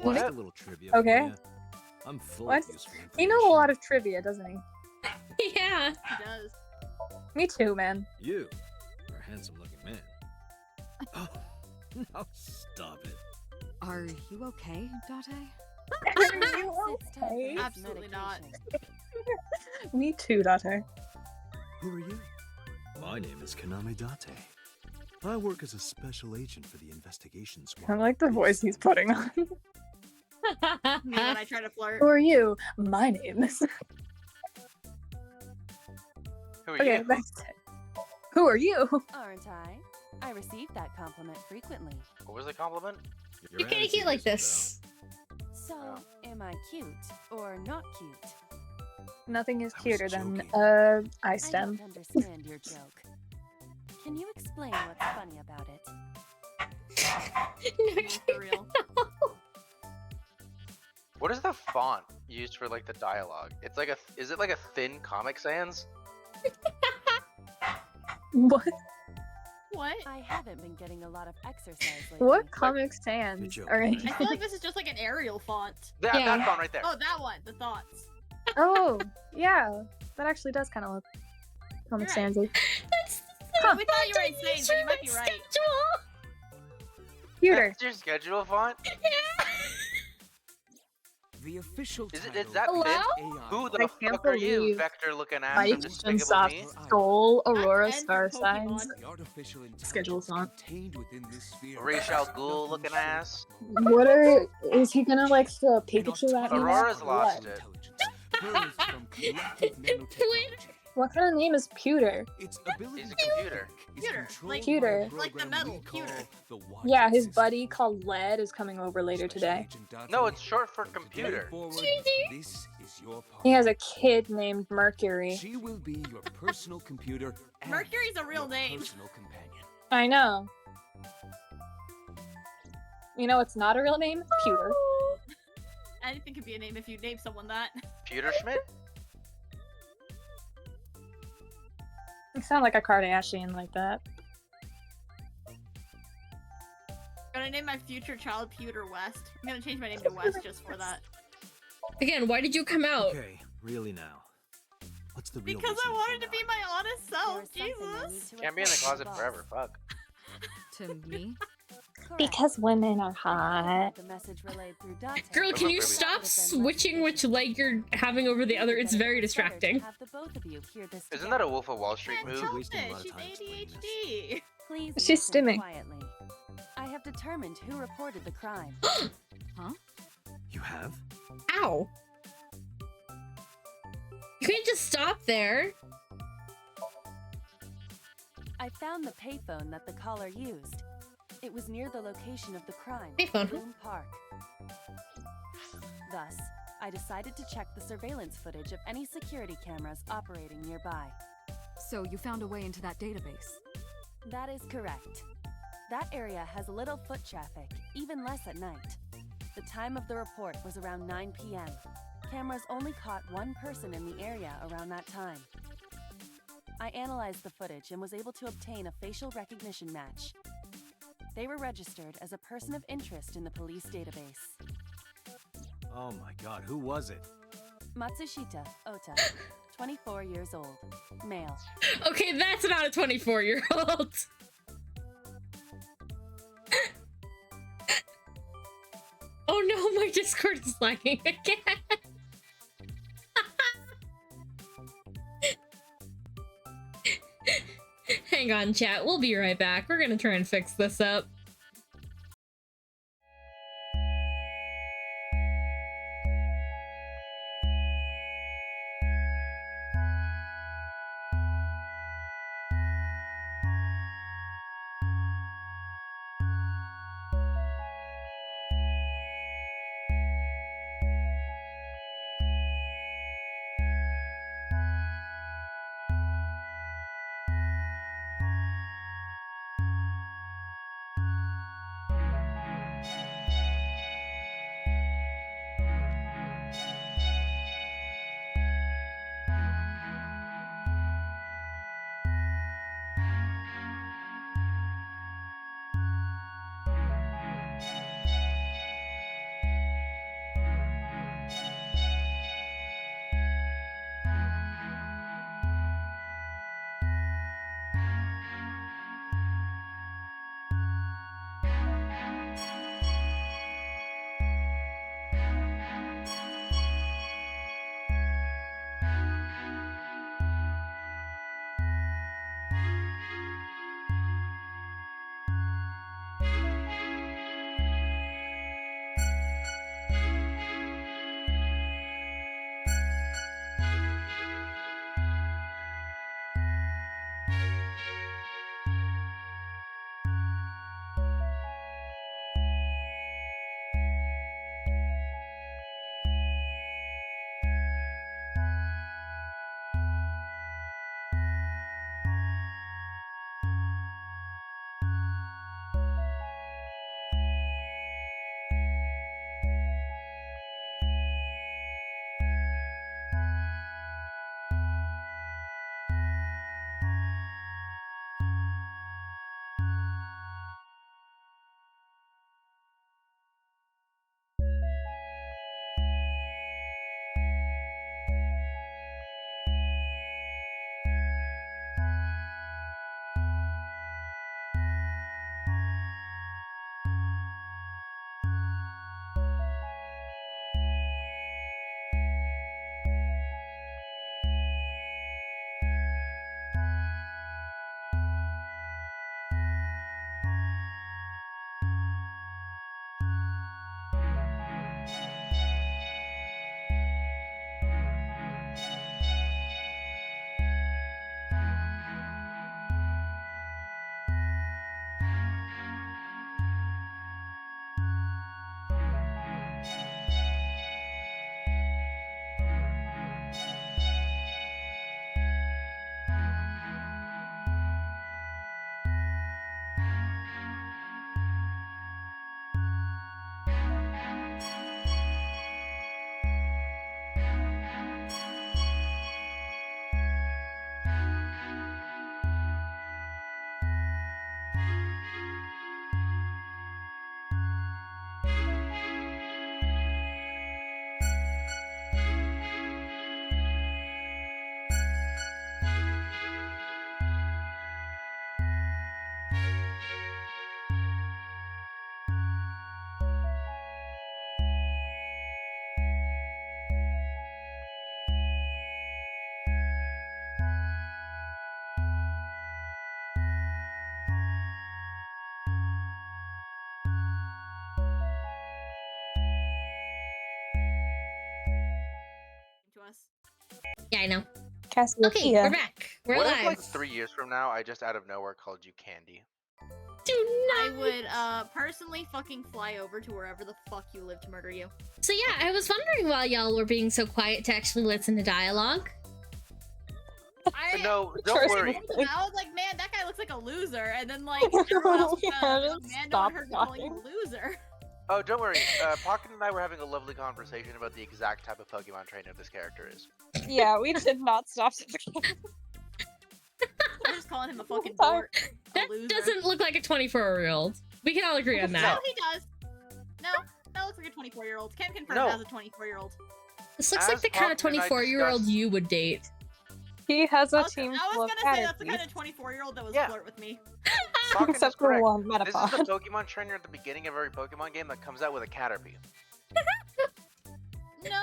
What? Just a little trivia Okay. for you. I'm full What? of useful information. He knows a lot of trivia, doesn't he? Yeah. He does. Me too, man. You are a handsome-looking man. Oh, no, stop it. Are you okay, Date? Are you It's time for okay? his Absolutely not. medication. Me too, Date. Who are you? My name is Kaname Date. I work as a special agent for the investigation squad. I like the voice he's putting on. Me when I try to flirt. Who are you? My name is. Who are Okay, you? that's it. Who are you? Aren't I? I receive that compliment frequently. What was the compliment? You can't attitude get like isn't, this. So, Oh. am I cute or not cute? Nothing is I was cuter than joking. eye I stem. don't understand your joke. Can you explain what's funny about it? No, Being for real. What is the font used for like the dialogue? It's like is it like a thin Comic Sans? What? What? what? I haven't been getting a lot of exercise lately. What Comic Sans joke. are in? I feel like this is just like an Arial font. That Yeah. font right there. Oh, that one. The thoughts. Oh, yeah. That actually does kind of look Comic You're right. Sans-y. That's We thought you were insane, but you might be right. Cuter. That's your schedule font? The official Is title that Hello? Vin? AI. Who I the can't fuck are you, believe vector-looking ass Mike from Despicable Chunsoft Me? stole Aurora That's N Star from Signs. Pokemon. The artificial Schedule intelligence font. contained within this sphere Ra's al has Ghul nothing looking short ass. of What are... Is he gonna, like, throw a an Pikachu at me? autonomous Aurora's now? lost What? it. intelligence birthed from collective nanotechnology. What kind of name is Pewter? Its ability He's a to computer. think is Pewter, controlled like- by a Pewter. Like the program metal, we call pewter. the Watch Yeah, his system. buddy called Lead is coming over later Special today. Agent Dante, No, it's short for from today computer. forward, this is your part. He has a kid named Mercury. She will be your personal computer and Mercury's a real your name. personal companion. I know. You know it's not a real name? Pewter. Anything could be a name if you name someone that. Peter Schmidt? You sound like a Kardashian like that. I'm gonna name my future child Pewter West. I'm gonna change my name to West just for that. Again, why did you come out? Okay, really now. What's the real Because I reason you wanted to came be my honest There self, is something I need Jesus. to Can't be in the report to closet boss. forever, fuck. To me? Correct. Because women are I hot. had the message relayed through Dante. Girl, can you Women stop Would've been switching much which leg you're having over the other? It's very It's better to distracting. have the both of you hear this Isn't that a together. Wolf of Wall Street Can't move? help wasting a it, lot of she's time explaining this. ADHD. Please She's listen stimming. quietly. I have determined who reported the crime. You have? Ow. You can't just stop there. I found the payphone that the caller used. It was near the location of the crime, Payphone? Boone Park. Thus, I decided to check the surveillance footage of any security cameras operating nearby. So you found a way into that database. That is correct. That area has little foot traffic, even less at night. The time of the report was around 9 p.m. Cameras only caught one person in the area around that time. I analyzed the footage and was able to obtain a facial recognition match. They were registered as a person of interest in the police database. Oh my god, who was it? Matsushita Ota, 24 years old, male. Okay, that's not a 24-year-old. Oh no, my Discord is lagging again. Hang on, chat. We'll be right back. We're gonna try and fix this up. To us. Yeah, I know. Cassiopeia. Okay, we're back. We're What if live. like 3 years from now, I just out of nowhere called you Candy? Do I not. would personally fucking fly over to wherever the fuck you live to murder you. So yeah, I was wondering while y'all were being so quiet to actually listen to dialogue. No, don't worry. I was like, man, that guy looks like a loser, and then like everyone else was kind of, man, no one heard me calling him a loser. Oh, don't worry. Pocket and I were having a lovely conversation about the exact type of Pokemon trainer this character is. Yeah, we did not stop talking. We're just calling him a fucking Sorry. dork. That A loser. doesn't look like a 24-year-old. We can all agree on No, that. he does. No, that looks like a 24-year-old. Can confirm No. as a 24-year-old. This looks As like the kind of Pocket and I 24-year-old discussed- you would date. He has I a was team gonna full of say that's the kind Caterpies. of 24-year-old that was Yeah. flirt with me. Pocket is Except for correct. one This is the Metapod. Pokemon trainer at the beginning of every Pokemon game that comes out with a Caterpie. No.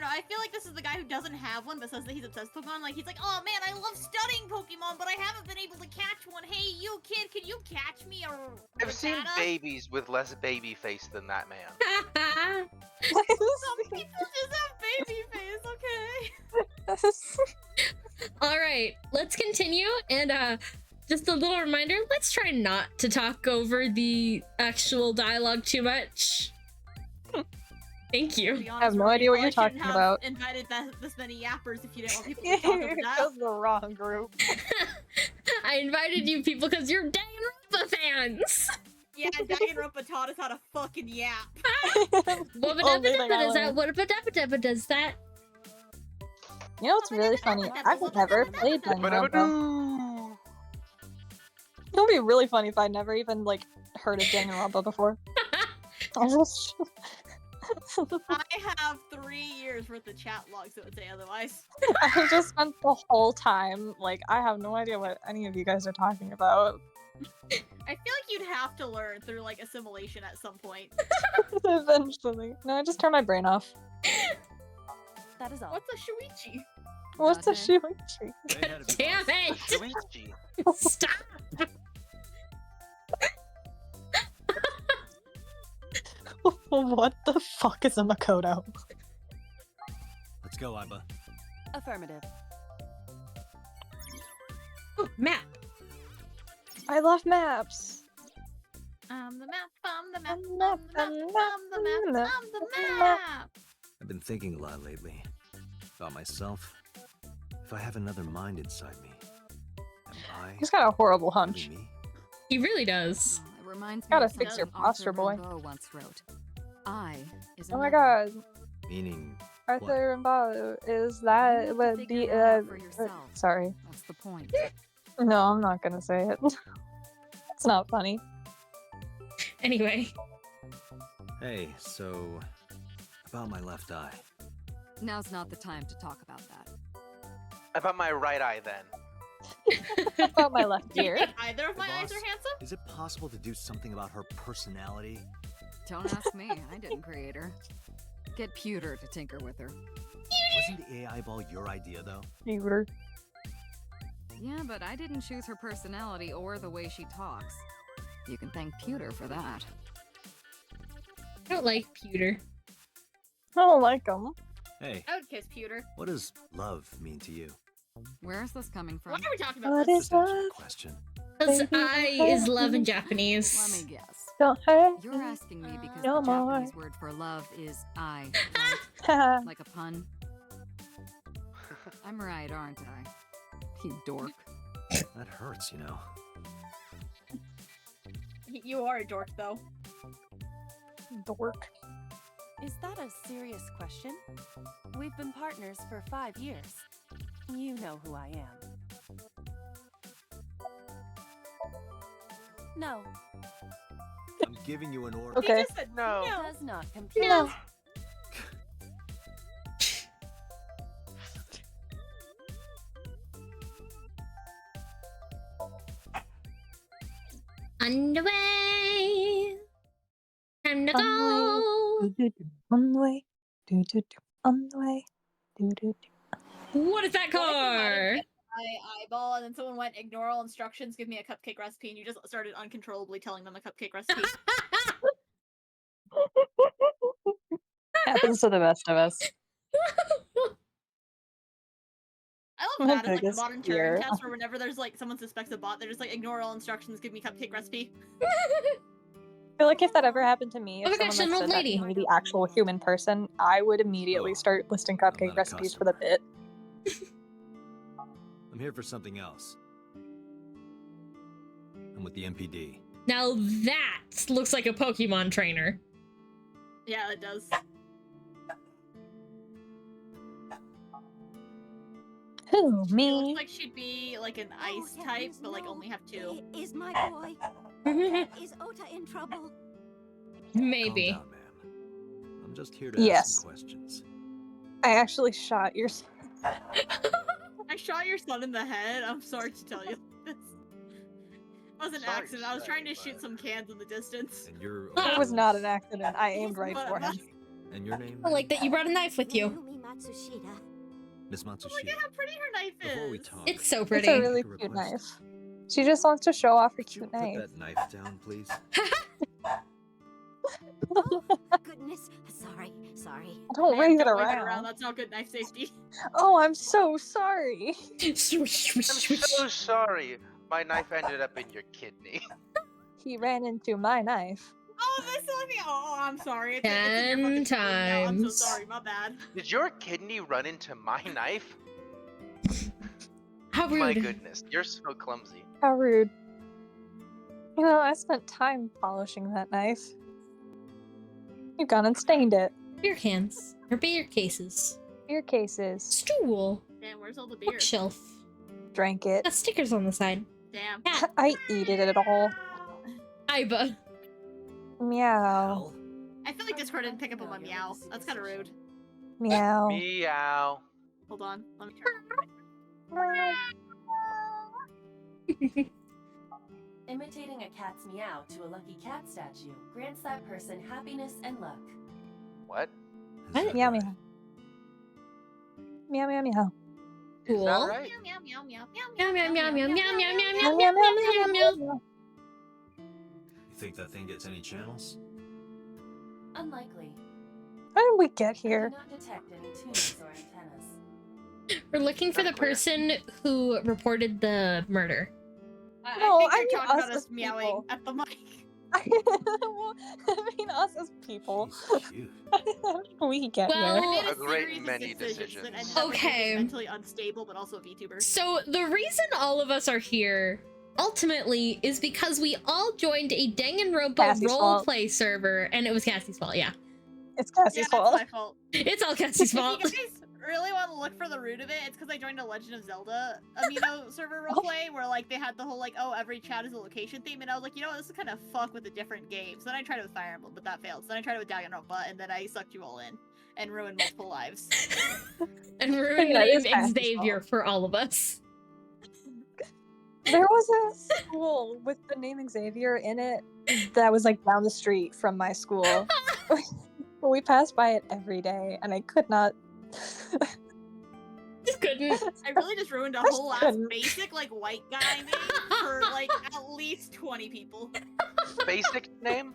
I feel like this is the guy who doesn't have one but says that he's obsessed with Pokemon. Like, he's like, oh man, I love studying Pokemon, but I haven't been able to catch one. Hey, you kid, can you catch me a I've seen Rattata?" babies with less baby face than that man. Some people just have baby face, okay? All right, let's continue. And just a little reminder, let's try not to talk over the actual dialogue too much. Thank To you. be honest, I have no Rory, idea what you you're probably talking shouldn't about. have invited this many yappers if you didn't want people to talk over That dialogue. was the wrong group. I invited you people because you're Danganronpa fans. Yeah, Danganronpa taught us how to fucking yap. Only thing I Does that? learned. What does that? You know what's really funny? I've never played Danganronpa. It would be really funny if I never even like heard of Danganronpa before. I just I have 3 years worth of chat logs that would say otherwise. I just spent the whole time like I have no idea what any of you guys are talking about. I feel like you'd have to learn through like assimilation at some point. Eventually. No, I just turned my brain off. That is all. What's a shuichi? What's the Nothing. shuichi? They had to be Damn boss. it! Luigi. Stop. What the fuck is a Makoto? Let's go, Iba. Affirmative. Map. I love maps. The map, the map, The map, the map, the the map, map, the map. I've been thinking a lot lately. About myself. If I have another mind inside me, am I He's got a horrible really hunch. me? He really does. Oh, it reminds me Gotta of fix something your posture, Arthur boy. Rimbaud once wrote. I is Oh my another. god. Meaning, Arthur Rimbaud, is You that have to what figure the it out for yourself. sorry. That's the point. No, I'm not gonna say it. It's not funny. Anyway, hey, so about my left eye. Now's not the time to talk about that. About my right eye, then. About my left ear. Either of my eyes Boss, are handsome? Is it possible to do something about her personality? Don't ask me. I didn't create her. Get Pewter to tinker with her. Wasn't the AI ball your idea, though? Ear. Yeah, but I didn't choose her personality or the way she talks. You can thank Pewter for that. I don't like pewter. I don't like them. Hey, I would kiss Pewter. what does love mean to you? Where is this coming from? Why are we talking about What this? is Just answer the love? question. Because Baby, I is love in Let Japanese. me guess. Don't hurt You're asking me because No the more. Japanese word for love is I, right? me. Like a pun? I'm right, aren't I? You dork. That hurts, you know. You are a dork, though. Dork. Is that a serious question? We've been partners for 5 years. You know who I am. No. I'm giving you an order. Okay. He just said No. It does not compute. No. Underway. Time to go. On the way. On the way. What is that What if you hadn't car? hit my eyeball and then someone went, ignore all instructions, give me a cupcake recipe, and you just started uncontrollably telling them a cupcake recipe? Happens to the best of us. I My love that as like a biggest modern fear. Turing test where whenever there's like someone suspects a bot, they're just like, ignore all instructions, give me cupcake recipe. I feel like if that ever happened to me, Oh if my gosh, someone an like old said that lady. to me, the actual human person, I would immediately Oh, start listing I'm cupcake not a recipes for the customer. bit. I'm here for something else. I'm with the MPD. Now that looks like a Pokemon trainer. Yeah, it does. Who, She me? looks like she'd be like an ice type, but like only have two. Is my boy? Is Ota in trouble? Maybe. Calm down, ma'am. I'm just here to ask Yes. some questions. I actually shot your. I shot your son in the head. I'm sorry to tell you this. It was an Sorry to accident. I was say, trying to but- shoot some cans in the distance. And your It was not an accident. I aimed right But for him. And your name? I like that you brought a knife with you. Mayumi Matsushita. Miss Look at Matsushita. how pretty her knife is. Before we talk, It's so It's pretty. a really Make a cute request. knife. She just wants to show off her could you cute put knife. that knife down, please? Oh, goodness. Sorry. Don't Man, wave it don't around. That's not good knife safety. Oh, I'm so sorry. Swish, swish, I'm swish. so sorry. My knife ended up in your kidney. He ran into my knife. Oh, this let me. Oh, I'm sorry. It's in your 10 fucking screen now. I'm so times. sorry. My bad. Did your kidney run into my knife? How rude. My goodness, you're so clumsy. How rude. You know, I spent time polishing that knife. You've gone and stained it. Beer cans. Or beer cases. Beer cases. Stool. Damn, where's all the beer? Bookshelf. Drank it. Got stickers on the side. Damn. Cat. I eat it all. Iba. Meow. I feel like Discord didn't pick up on my meow. That's kind of rude. Meow. Meow. Hold on. Let me turn. Imitating a cat's meow to a lucky cat statue grants that person happiness and luck. What? Is What? that Meow right? meow. Meow meow meow. Is that Cool. right? Meow meow meow Meow meow meow meow meow meow meow Meow meow meow meow meow meow meow meow. You think that thing gets any channels? Unlikely. How did we get I here? do not detect any tuners or antennas. We're looking for the Not clear. person who reported the murder. No, I I think mean they're talking us about us as meowing people. at the mic. Well, I mean, us as people. She's cute. How did we get Well- here? I made A great series of many decisions that decisions. ended up making Okay. us mentally unstable, but also a VTuber. So the reason all of us are here ultimately is because we all joined a danganronpa Cassie's fault. roleplay server, and it was Cassie's fault. Yeah, It's Cassie's Yeah, fault. that's my fault. it's all Cassie's If fault. you guys really want to look for the root of it, it's because I joined a Legend of Zelda Amino server roleplay where like they had the whole like, oh, every chat is a location theme, and I was like, you know what, this is kind of fuck with the different games. Then I tried it with Fire Emblem, but that failed. So then I tried it with Danganronpa, and then I sucked you all in and ruined multiple lives. And ruined Yeah, the it is name Cassie's Xavier fault. for all of us. There was a school with the name Xavier in it that was like down the street from my school. We passed by it every day, and I could not. Just couldn't. I really just ruined a I whole ass couldn't. basic like white guy name for like at least 20 people. Basic name?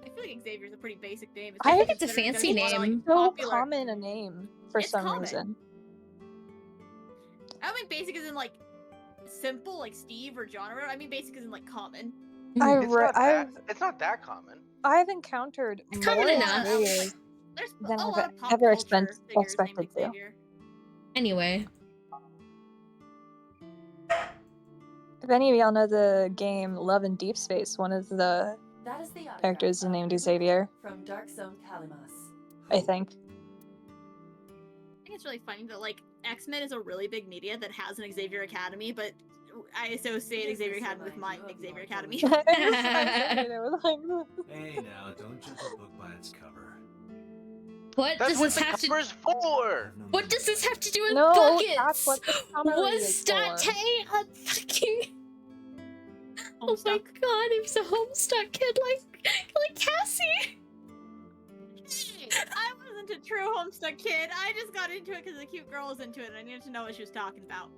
I feel like Xavier's a pretty basic name. I think it's a especially fancy considering there's a lot of, name. So popular- common a name for It's some common. reason. I don't mean basic as in like simple, like Steve or John or whatever. I mean basic as in like common. It's not that common. I've encountered It's more common enough. Xaviers. There's Than a I've lot of pop ever culture figures named expected to. Xavier. Anyway, If any of y'all know the game Love in Deep Space, one of the That is the autograph characters is of named Ruben Xavier, from Dark Zone Kalimas. I think. I think it's really funny that like X-Men is a really big media that has an Xavier Academy, but I associate Xavier Academy with my Xavier Academy. I associated it with like Hey now, don't judge a book by its cover. What That's does what this the have to? cover's for. What does this have to do with No, buckets? that's what the summary Was is State for. a fucking? Oh my god, he was a Homestuck kid like Cassie. I wasn't a true Homestuck kid. I just got into it because the cute girl was into it and I needed to know what she was talking about.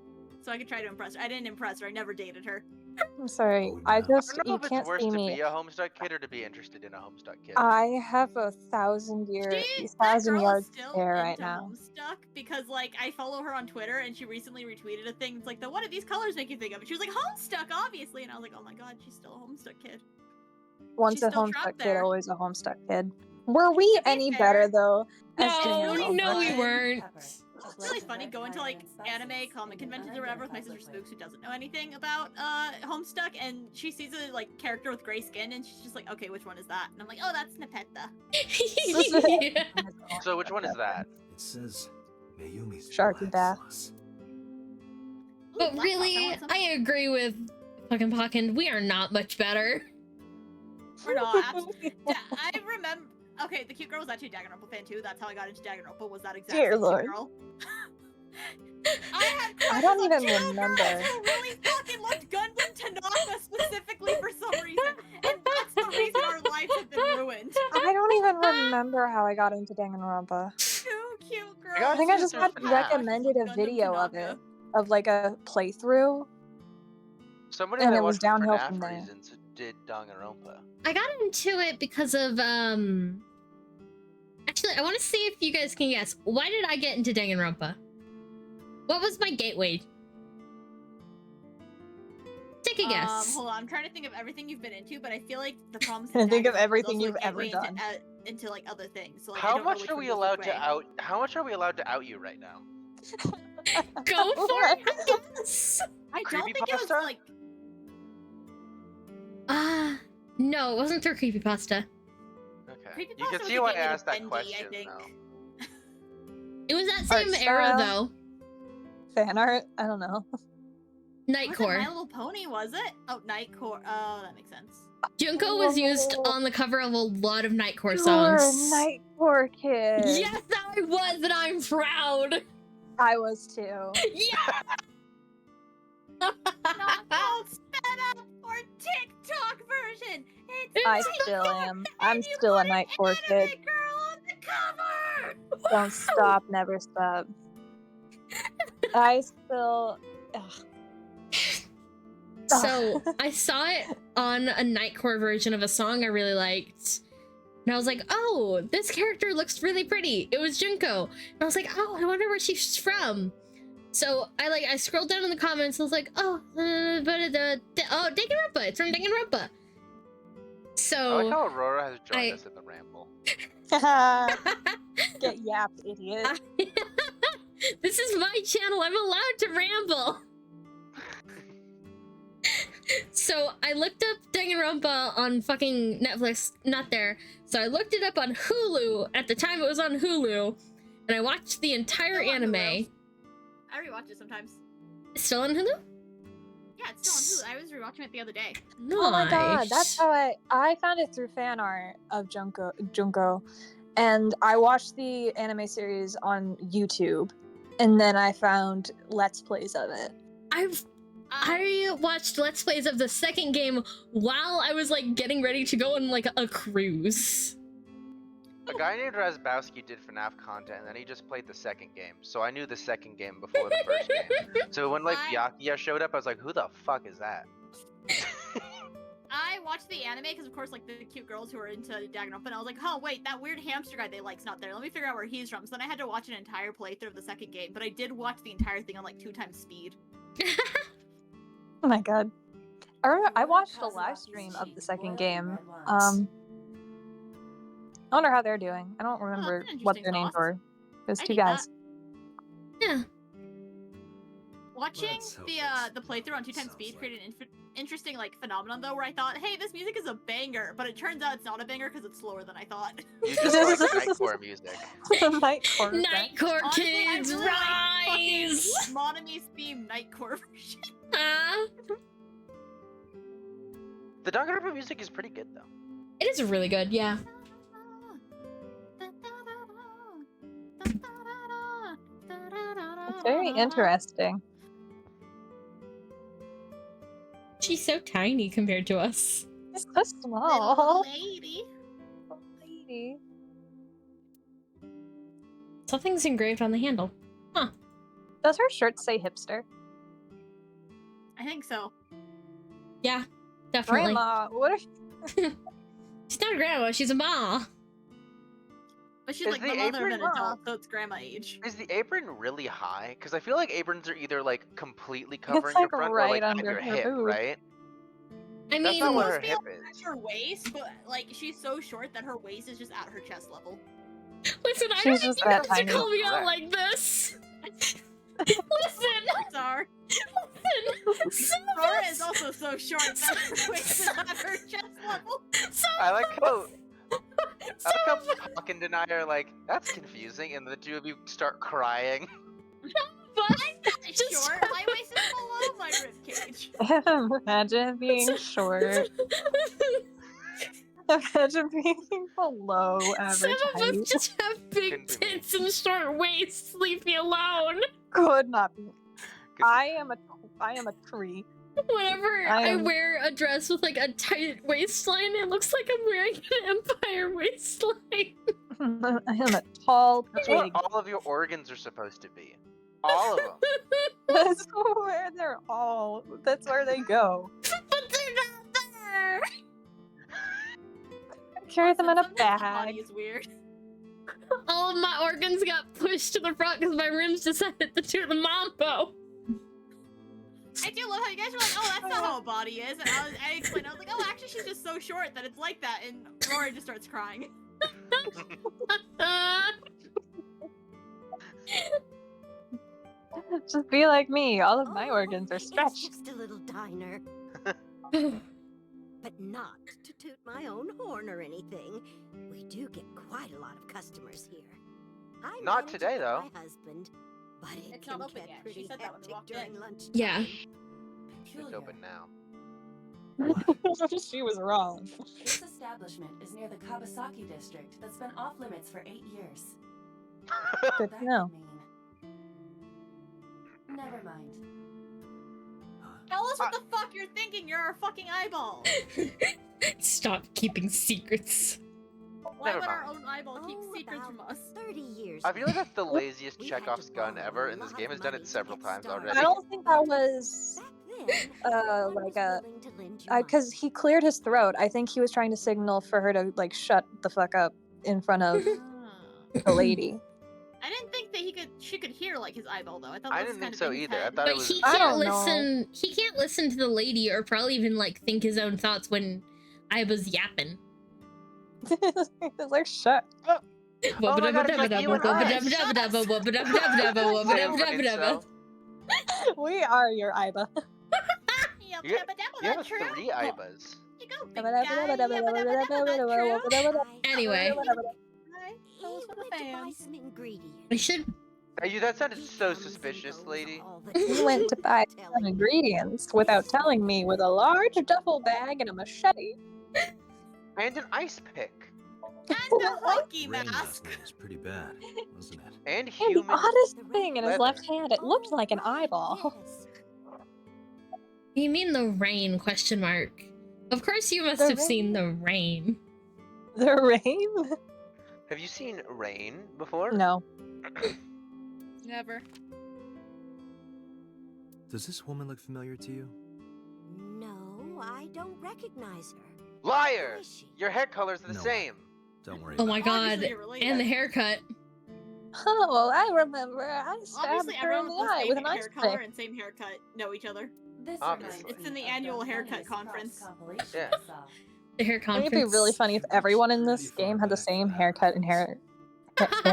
So I could try to impress her. I didn't impress her. I never dated her. I'm sorry. Oh, I no. I just don't know you if it's can't worse see to me. be a Homestuck kid or to be interested in a Homestuck kid. I have a 1,000-year, That girl yard is still stare right into now. Homestuck because, like, I follow her on Twitter and she recently retweeted a thing. It's like, what do these colors make you think of? And she was like, Homestuck, obviously. And I was like, oh my god, she's still a Homestuck kid. Once She's a still Homestuck trapped kid, there. always a Homestuck kid. Were we To be any fair- better though? as No, Danganronpa? no, we weren't. It's really funny going to like anime comic conventions or whatever with my sister Spooks who doesn't know anything about Homestuck, and she sees a like character with gray skin and she's just like, okay, which one is that? And I'm like, oh, that's Nepeta. Yeah. So which one is that? It says Mayumi's Sharky black bath. sauce. But Ooh, really, I agree with fucking Pokken. We are not much better. We're not. I remember. Okay, the cute girl was actually a Danganronpa fan too. That's how I got into Danganronpa. Was that exactly Dear the Lord. cute girl? I don't had crushes on even two remember. girls who really fucking loved Gundam Tanaka specifically for some reason, and that's the reason our lives have been ruined. I don't even remember how I got into Danganronpa. Two cute girls. got I think I into just through got FNAF. recommended a Gundam video of Tanaka. it, of like a playthrough. Somebody And that it was watched for downhill FNAF from there. reasons did Danganronpa. I got into it because of Actually, I want to see if you guys can guess. Why did I get into Danganronpa? What was my gateway? Take a guess. Hold on, I'm trying to think of everything you've been into, but I feel like the problem is And think of Danganronpa is everything also a you've ever gateway done. into like other things. So like, I How don't know much which are one we goes allowed which to way. out? How much are we allowed to out you right now? Go for it, I guess. I don't think it was Creepypasta? like. No, it wasn't through Creepypasta. Okay. Creepypasta You can was see a why I gateway to asked that Bendy, question. I think. Though. It was that Art same era, style. though. Fan art? I don't know. Was it My Nightcore. Little Pony? Was it? Oh, Nightcore. Oh, that makes sense. Junko was used on the cover of a lot of Nightcore You songs. were a Nightcore kid. Yes, I was, and I'm proud. I was too. Yeah. Not called sped up or TikTok version. It's I Nightcore, still am. and I'm you still a put an Nightcore anime kid. girl on the cover. Don't stop, never stop. I still. Ugh. So I saw it on a Nightcore version of a song I really liked. And I was like, oh, this character looks really pretty. It was Junko. And I was like, oh, I wonder where she's from. So I scrolled down in the comments. I was like, oh, Danganronpa. It's from Danganronpa. I So like how Aurora has joined us in the ramble. Get yapped, idiot. this is my channel. I'm allowed to ramble. So I looked up Danganronpa on fucking Netflix, not there. So I looked it up on Hulu. At the time it was on Hulu. And I watched the entire Still on anime. Hulu. I rewatch it sometimes. Still on Hulu? Yeah, it's still on Hulu. I was rewatching it the other day. Nice. Oh my god, that's how I found it through fan art of Junko, and I watched the anime series on YouTube, and then I found Let's Plays of it. I watched Let's Plays of the second game while I was like getting ready to go on like a cruise. A guy named Razbowski did FNAF content, and then he just played the second game. So I knew the second game before the first game. So when like Byakuya showed up, I was like, who the fuck is that? I watched the anime because, of course, like the cute girls who are into Danganronpa, and I was like, oh wait, that weird hamster guy they like's not there. Let me figure out where he's from. So then I had to watch an entire playthrough of the second game, but I did watch the entire thing on like 2 times speed. Oh my god. I remember I watched a live stream of the second game. I wonder how they're doing. I don't remember that's an what interesting their names thought. were. It was I 2 dig guys. Yeah. Watching Let's hope the playthrough on 2 times speed created an interesting like phenomenon though, where I thought, hey, this music is a banger, but it turns out it's not a banger because it's slower than I thought. You just like Nightcore music. Nightcore. Nightcore Honestly, I kids really like rise! fucking Monomi's theme Nightcore version. The Danganronpa music is pretty good though. It is really good, yeah. It's very interesting. She's so tiny compared to us. It's so small. Little lady. Lady. Something's engraved on the handle. Huh. Does her shirt say hipster? I think so. Yeah, definitely. Grandma, what if She's not a grandma, she's a ma. But she's Is like the the mother of an apron- adult, so it's grandma age. Is the apron really high? Because I feel like aprons are either like completely covering like, your front or right like at under your her hip, boob. right? I That's mean, not what Supposed her to be hip able to is. touch her waist, but like she's so short that her waist is just at her chest level. listen, I She's don't just think you that have to tiny. call me out Correct. like this. Listen, Sorry. listen. Some of Laura us- is also so short that her waist is at her chest level. some I of like us- how Puck and Deny are like, that's confusing, and the two of you start crying. but Just short. My waist is below my ribcage. imagine being short? Imagine being below Some average of height. us just have big Couldn't be me. tits and short waists. Leave me alone. Could not be. Good- I am a tree. Whenever I I am- wear a dress with like a tight waistline, it looks like I'm wearing an Empire waistline. I am a tall That's what twig. all of your organs are supposed to be. All of them. That's where they're all. That's where they go. But they're not there. Carry them in a Sometimes my bag. body is weird. All of my organs got pushed to the front because my rims decided to do the mambo. I do love how you guys are like, oh, that's not how a body is. And I explained, I was like, oh, actually, she's just so short that it's like that. And Rory just starts crying. Just be like me. All of my Oh, organs are it's stretched. just a little diner. But not to toot my own horn or anything. We do get quite a lot of customers here. I Not manage today, it with though. My husband, but it It's can not open get yet. She pretty said that when we hectic walked during in. lunchtime. Yeah. It's open now. She was wrong. This establishment is near the Kawasaki district that's been off limits for 8 years. Good That to know. could mean... Never mind. Tell us what the fuck you're thinking. You're our fucking eyeball. Stop keeping secrets. Why Never would our mind. own eyeball keep Oh, secrets about from us? 30 years I feel like that's the ago, laziest we had to Chekhov's gun borrow ever, a and this lot game of has done money it to several get times started. already. I don't think that was Back then, everyone like was a willing to lend you because he cleared his throat. I think he was trying to signal for her to like shut the fuck up in front of the lady. I didn't think that she could hear like his eyeball though. I thought I that was didn't kind think of so in his either. I head. thought it But was. he I can't don't know. listen. He can't listen to the lady, or probably even like think his own thoughts when Iba's yapping. It's like shut up. Oh my God, it's like you and I. We are your Iba. Yep, You but that was You have not true. three Ibas. You go, big guy. Yabba dabba dabba, true. Anyway, Right, He those were the went to buy fans. some ingredients. I should. That sounded so suspicious, lady. He went to buy some ingredients without telling me with a large duffel bag and a machete. And an ice pick. And a hockey Rain last mask. night was pretty bad, wasn't it? And And the human. oddest thing in his leather. left hand, it looked like an eyeball. Yes. You mean the rain? Question mark. Of course, you must The have rain? seen the rain. The rain? Have you seen rain before? No. Never. Does this woman look familiar to you? No, I don't recognize her. Liar! Who is she? Your hair color's the No. same. Don't worry. Oh my about god! Obviously you're related. And the haircut. Oh, I remember. I stabbed Obviously, her in everyone the with the eye same with an hair ice color pick. and same haircut know each other. This Obviously. reminds It's me in the of annual the haircut funniest cross conference. compilation Yeah. I saw. The hair Wouldn't conference. it be really funny if everyone in this game had the same haircut and hair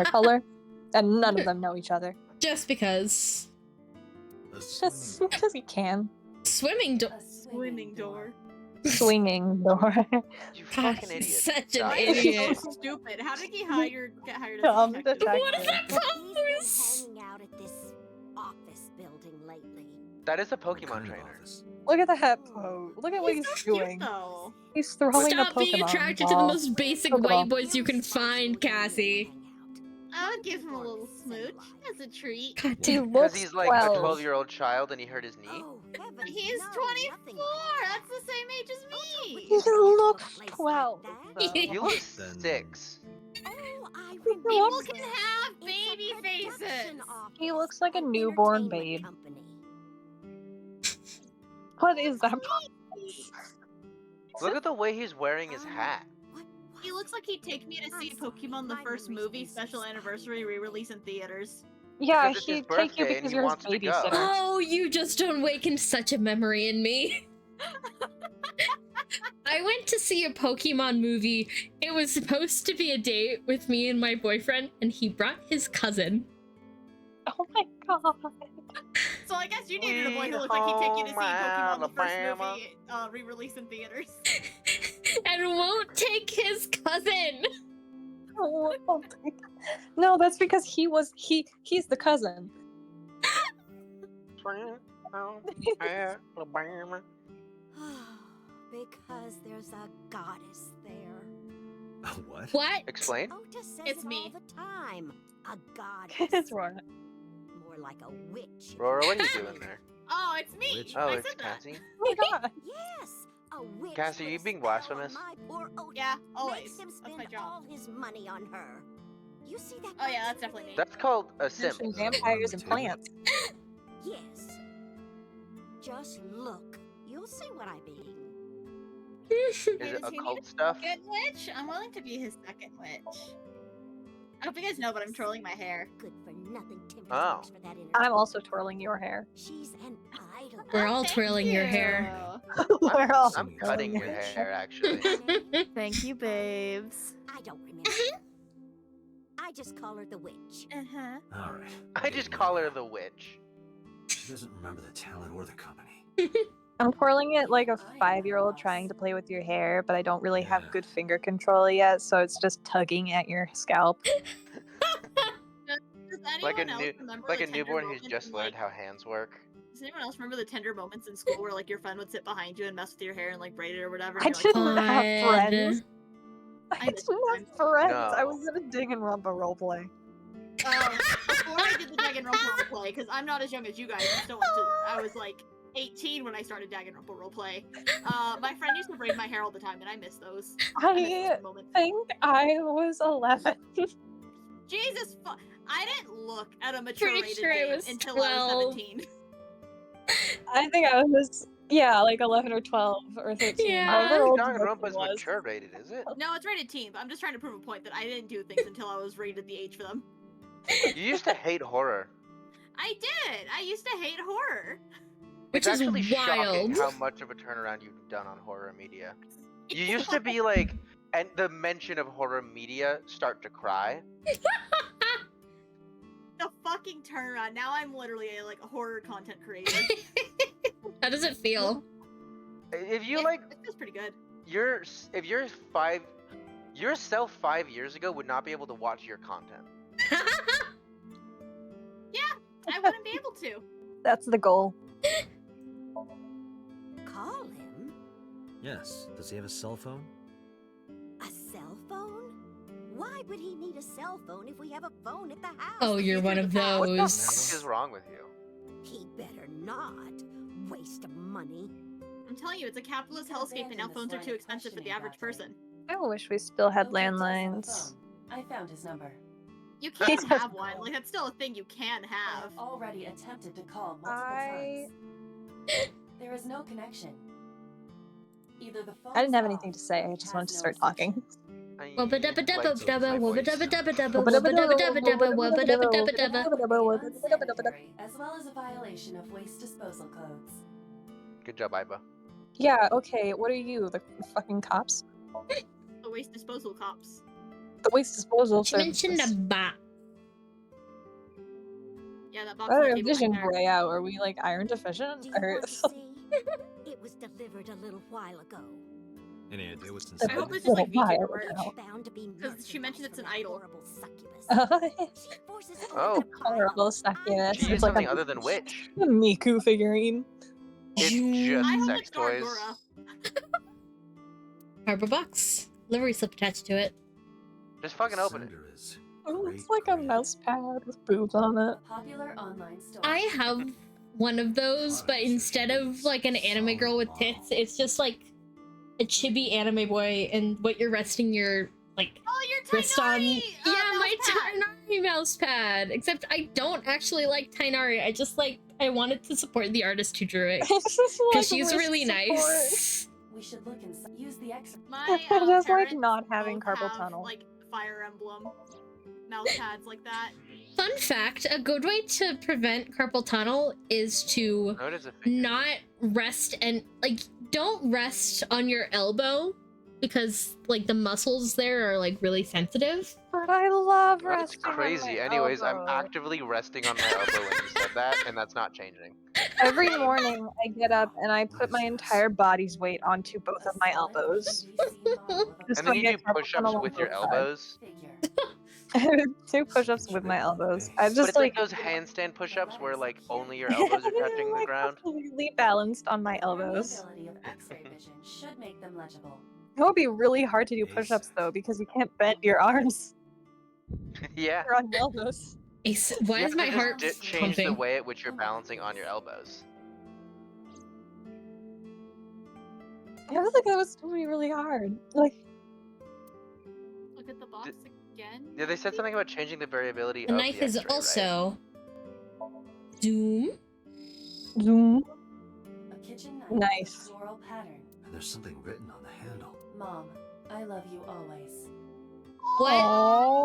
color, and none of them know each other? Just because. A Just swimming because he can. Swimming door. A Swimming door. Swinging door. You God, fucking he's idiot. such an Stop. idiot. So stupid. How did he get hired as Dumb a detective? detective. What is that He's been pose? hanging out at this office building lately. That is a I'm the Pokemon kind of trainer. office. Look at that pose. Look at what he's so cute, doing. though. He's throwing Stop a Pokemon being attracted to the ball. most basic Pokeball. white boys you can find, Cassie. I would give him a little smooch as a treat. God He damn. Because looks he's like a 12. 12-year-old child and he hurt his knee. Oh, heavens, He's no, 24. nothing like That's that. the same age as me. He looks 12. He looks Then- 6. Oh, I People remember. can have It's a baby faces. production office, He looks like a an newborn entertainment babe. company. What is that? Look at the way he's wearing his hat. He looks like he'd take me to see Pokemon the first movie special anniversary re-release in theaters. Yeah, Because it's his he'd take you birthday and because he you're his wants to go. babysitter. Oh, you just awakened such a memory in me. I went to see a Pokemon movie. It was supposed to be a date with me and my boyfriend, and he brought his cousin. Oh my god. So I guess you needed a boy who looked like he'd take you to see Pokemon the first movie re-release in theaters. And won't take his cousin. Oh, no, that's because he's the cousin. Because there's a goddess there. What? What? Explain. Otis says It's it me. all the time. A goddess. It's Rora. More like a witch. Rora, what are you doing there? Oh, it's me. Which- Oh, I it's said that. Cassie. Oh my god. Yes, a witch. Cassie, put you a being spell on blasphemous? my poor Otis, Yeah, always. Makes him That's my spend job. all his money on her. You see that? Oh, yeah, box that's over definitely me. That's called a simp. Mention vampires and plants. there? Yes. Just look. You'll see what I mean. Is Hey, it does he need occult a stuff? second witch? I'm willing to be his second witch. I hope you guys know, but I'm twirling my hair. Good for nothing. Timber Oh. works for that I'm also twirling your hair. She's an idol. We're all Thank twirling your you. hair. We're all I'm cutting your hair, actually. Thank you, babes. I don't remember. I just call her the witch. Uh-huh. All right. I just call her the witch. She doesn't remember the talent or the company. I'm twirling it like a 5-year-old trying to play with your hair, but I don't really have Yeah. good finger control yet, so it's just tugging at your scalp. Does Like a anyone else remember like the a tender newborn who's moments just in, learned like- how hands work. Does anyone else remember the tender moments in school where like your friend would sit behind you and mess with your hair and like braid it or whatever? I And you're didn't like, have God. friends. I I didn't miss have friends. I No. was in a danganronpa roleplay. before I did the Danganronpa roleplay, because I'm not as young as you guys. I still went to. I was like 18 when I started Danganronpa roleplay. My friend used to braid my hair all the time, and I miss those. I miss I those moments. think I was 11. Jesus, I didn't look at a mature Pretty rated sure I game was until 12. I was 17. I think I was, yeah, like 11 or 12 or 13. Yeah. However old the Danganronpa movie is was. mature rated, is it? No, it's rated teen, but I'm just trying to prove a point that I didn't do things until I was rated the age for them. You used to hate horror. I did. I used to hate horror. Which It's is actually shocking wild. how much of a turnaround you've done on horror media. You used to be like, and the mention of horror media, start to cry. The fucking turnaround. Now I'm literally a horror content creator. How does it feel? If you It- like, it feels pretty good. if yourself 5 years ago would not be able to watch your content. I wouldn't be able to. That's the goal. Call him? Yes. Does he have a cell phone? A cell phone? Why would he need a cell phone if we have a phone at the house? Oh, you're one of What the those. fuck is wrong with you? He better not. Waste of money. I'm telling you, it's a capitalist hellscape, and now phones are too expensive for the average person. I wish we still had landlines. I found his number. You can't have one. Like, that's still a thing you can I have. have already attempted to call multiple I times. There is no connection. Either the phone I didn't have is anything off to say. I or it just wanted to has start no talking. Wubba dubba dubba Like, dubba, wubba dubba dubba dubba, Wubba wubba dubba dubba dubba, wubba dubba dubba dubba. Unsanitary, as well as a violation of waste disposal codes. Good job, Iba. Yeah, okay, what are you? The fucking cops? The waste disposal cops. The waste disposal She mentioned a services. bot. Yeah, that box Why on did the our table vision right there. gray out? Are we like iron deficient? Do you Or want to see? It was delivered a little while ago. Any idea what's I inside? hope it's it? just like Little VTuber vial, merch. Bound to be Because she mentioned it's an idol. horrible succubus. She forces Oh. Horrible succubus. She It's used like something a other than witch. Miku figurine. It's Zoom. I just hope sex it's toys. Gargura. Cardboard box. Livery slip attached to it. Just fucking open it. Cinder is Oh, it's great like a green. mouse pad with boobs on it. A popular online store. I have one of those, but instead of like an anime girl with tits, it's just like a chibi anime boy, and what you're resting your like Oh, your wrist on. Tainari! Yeah, my mouse pad. Tainari mouse pad. Except I don't actually like Tainari. I just like I wanted to support the artist who drew it It's just because like she's wrist really support. nice. We should look inside. Use the X. My I just like parents not having both carpal have, tunnel. like Fire Emblem mouse pads like that. Fun fact: a good way to prevent carpal tunnel is to No, it is a figure. not rest and like don't rest on your elbow because like the muscles there are like really sensitive. But I love Well, that's resting on crazy. my Anyways, I'm elbow. actively resting on my elbow when you said that, and that's not changing. Every morning I get up and I put my entire body's weight onto both of my elbows. Just And then so you I do get carpal push-ups tunnel on with your both sides. elbows. Figure. 2 push-ups with my elbows. I But just it's like those handstand push-ups where like only your elbows are touching the like ground. completely balanced on my The elbows. permeability of X-ray vision should make them legible. It would be really hard to do push-ups though because you can't bend your arms. Yeah. You're on your elbows. Ace, why You is have my to just heart change the pumping? way at which you're balancing on your elbows. I feel like that was gonna be really hard. Like, Look at the box again. Yeah, they said something about changing the variability The of knife the is X-ray, right? also zoom. zoom. A kitchen knife Nice. with a floral pattern. And there's something written on the handle. Mom, I love you always. What a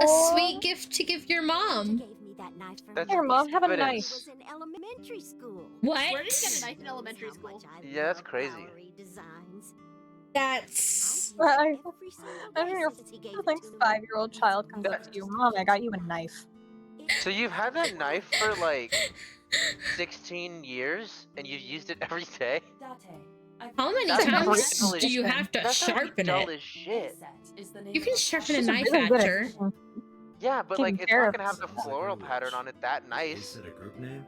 Aww. sweet gift to give your mom. Gave me that knife for That's Here, Mom, have a evidence. knife. was in elementary school. What? Where did you get a knife in elementary How school? much I Yeah, that's love crazy. flowery designs. That's I- Every single I don't day know, since he gave like it to me. 5-year-old child comes up to you, Mom, I got you a knife. So you've had that knife for like 16 years, and you've used it every day? Date. how many That's not times dull as do you shit. have to That's gotta be sharpen dull it? as shit. You can sharpen a She's knife really good at after. cooking. Yeah, but Taking like it's care not of gonna have the Sounds like floral a pattern witch. on it that Is nice. it a group name?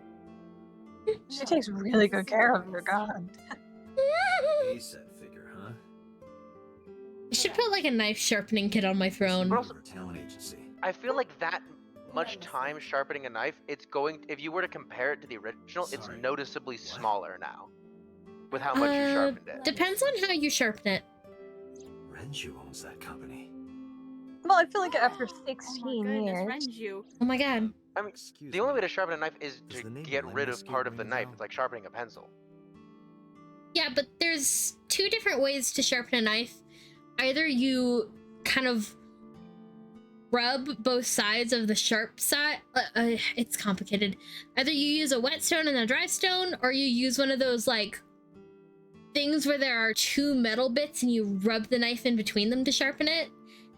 She takes really good care of her, God. ASAP figure, huh? I should put like a knife sharpening kit on my throne. But also- For talent agency. I feel like that much time sharpening a knife, it's going. If you were to compare it to the original, it's Sorry. noticeably smaller now, with how much you sharpened it. Depends on how you sharpen it. Renju owns that company. Well, I feel like after Oh 16 my goodness, years. Renju. Oh my god. I mean, Excuse the only me. way to sharpen a knife is Does to the name get rid of Lemniscate part of the ring a knife. bell? It's like sharpening a pencil. Yeah, but there's 2 different ways to sharpen a knife. Either you kind of rub both sides of the sharp side. It's complicated. Either you use a whetstone and a dry stone, or you use one of those like things where there are 2 metal bits and you rub the knife in between them to sharpen it.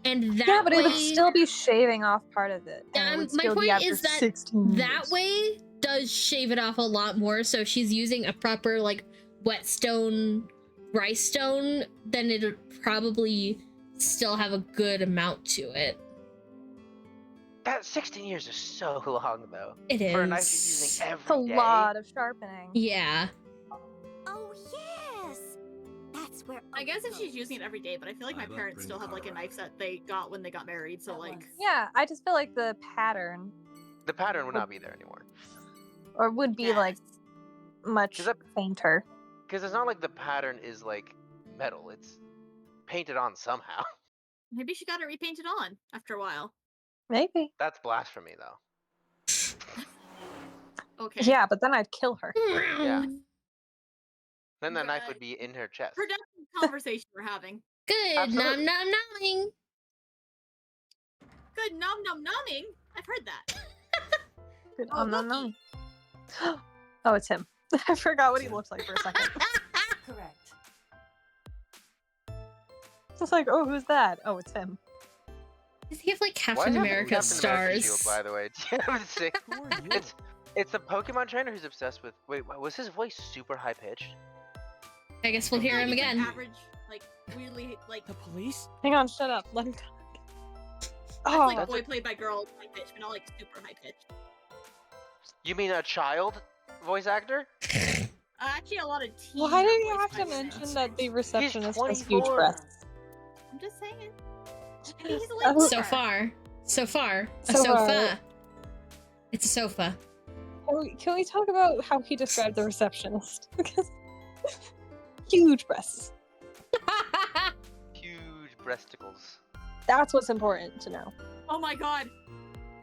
And that Yeah, but way, it would still be shaving off part of it. And it would my still be point after is that 16 that years. way does shave it off a lot more. So if she's using a proper like whetstone, dry stone, then it'll probably still have a good amount to it. That 16 years is so long, though. It is. For a knife you're using It's every a day. lot of sharpening. Yeah. Oh yes, that's where. I guess if Uncle she's using it every day, but I feel like my I'm up, parents bring still the have like a car knife set they got when they got married, so At like once. Yeah, I just feel like the pattern The pattern would not be there anymore. or would be like yes. much Is that- fainter. Because it's not like the pattern is like metal. It's painted on somehow. Maybe she got it repainted on after a while. Maybe. That's blasphemy, though. Okay. Yeah, but then I'd kill her. Yeah. Then the But, knife would be in her chest. Productive conversation we're having. Good. Absolutely. Nom nom nomming. Good nom nom nomming. I've heard that. Good. Oh, No. Loki. Oh, it's him. I forgot what he looked like for a second. Correct. It's like, oh, who's that? Oh, it's him. Does he have like Why Captain does he have a America Captain America stars? shield, by the way? Do you have a sick- Who are you? It's the Pokemon trainer who's obsessed with. Wait, was his voice super high pitched? I guess we'll I hear feel him like it's, like, again. average, like weirdly like. The police? Hang on, shut up. Let him talk. That's Oh, like boy played by girl high pitch, but not like super high pitch. You mean a child voice actor? Actually, a lot of teen. why do you voice have to actors. mention that the receptionist has huge 24. breasts? I'm just saying. He's Oh. like So far. So far. A So far. sofa. It's a sofa. Can we talk about how he described the receptionist? Because huge breasts. Huge breasticles. That's what's important to know. Oh my god,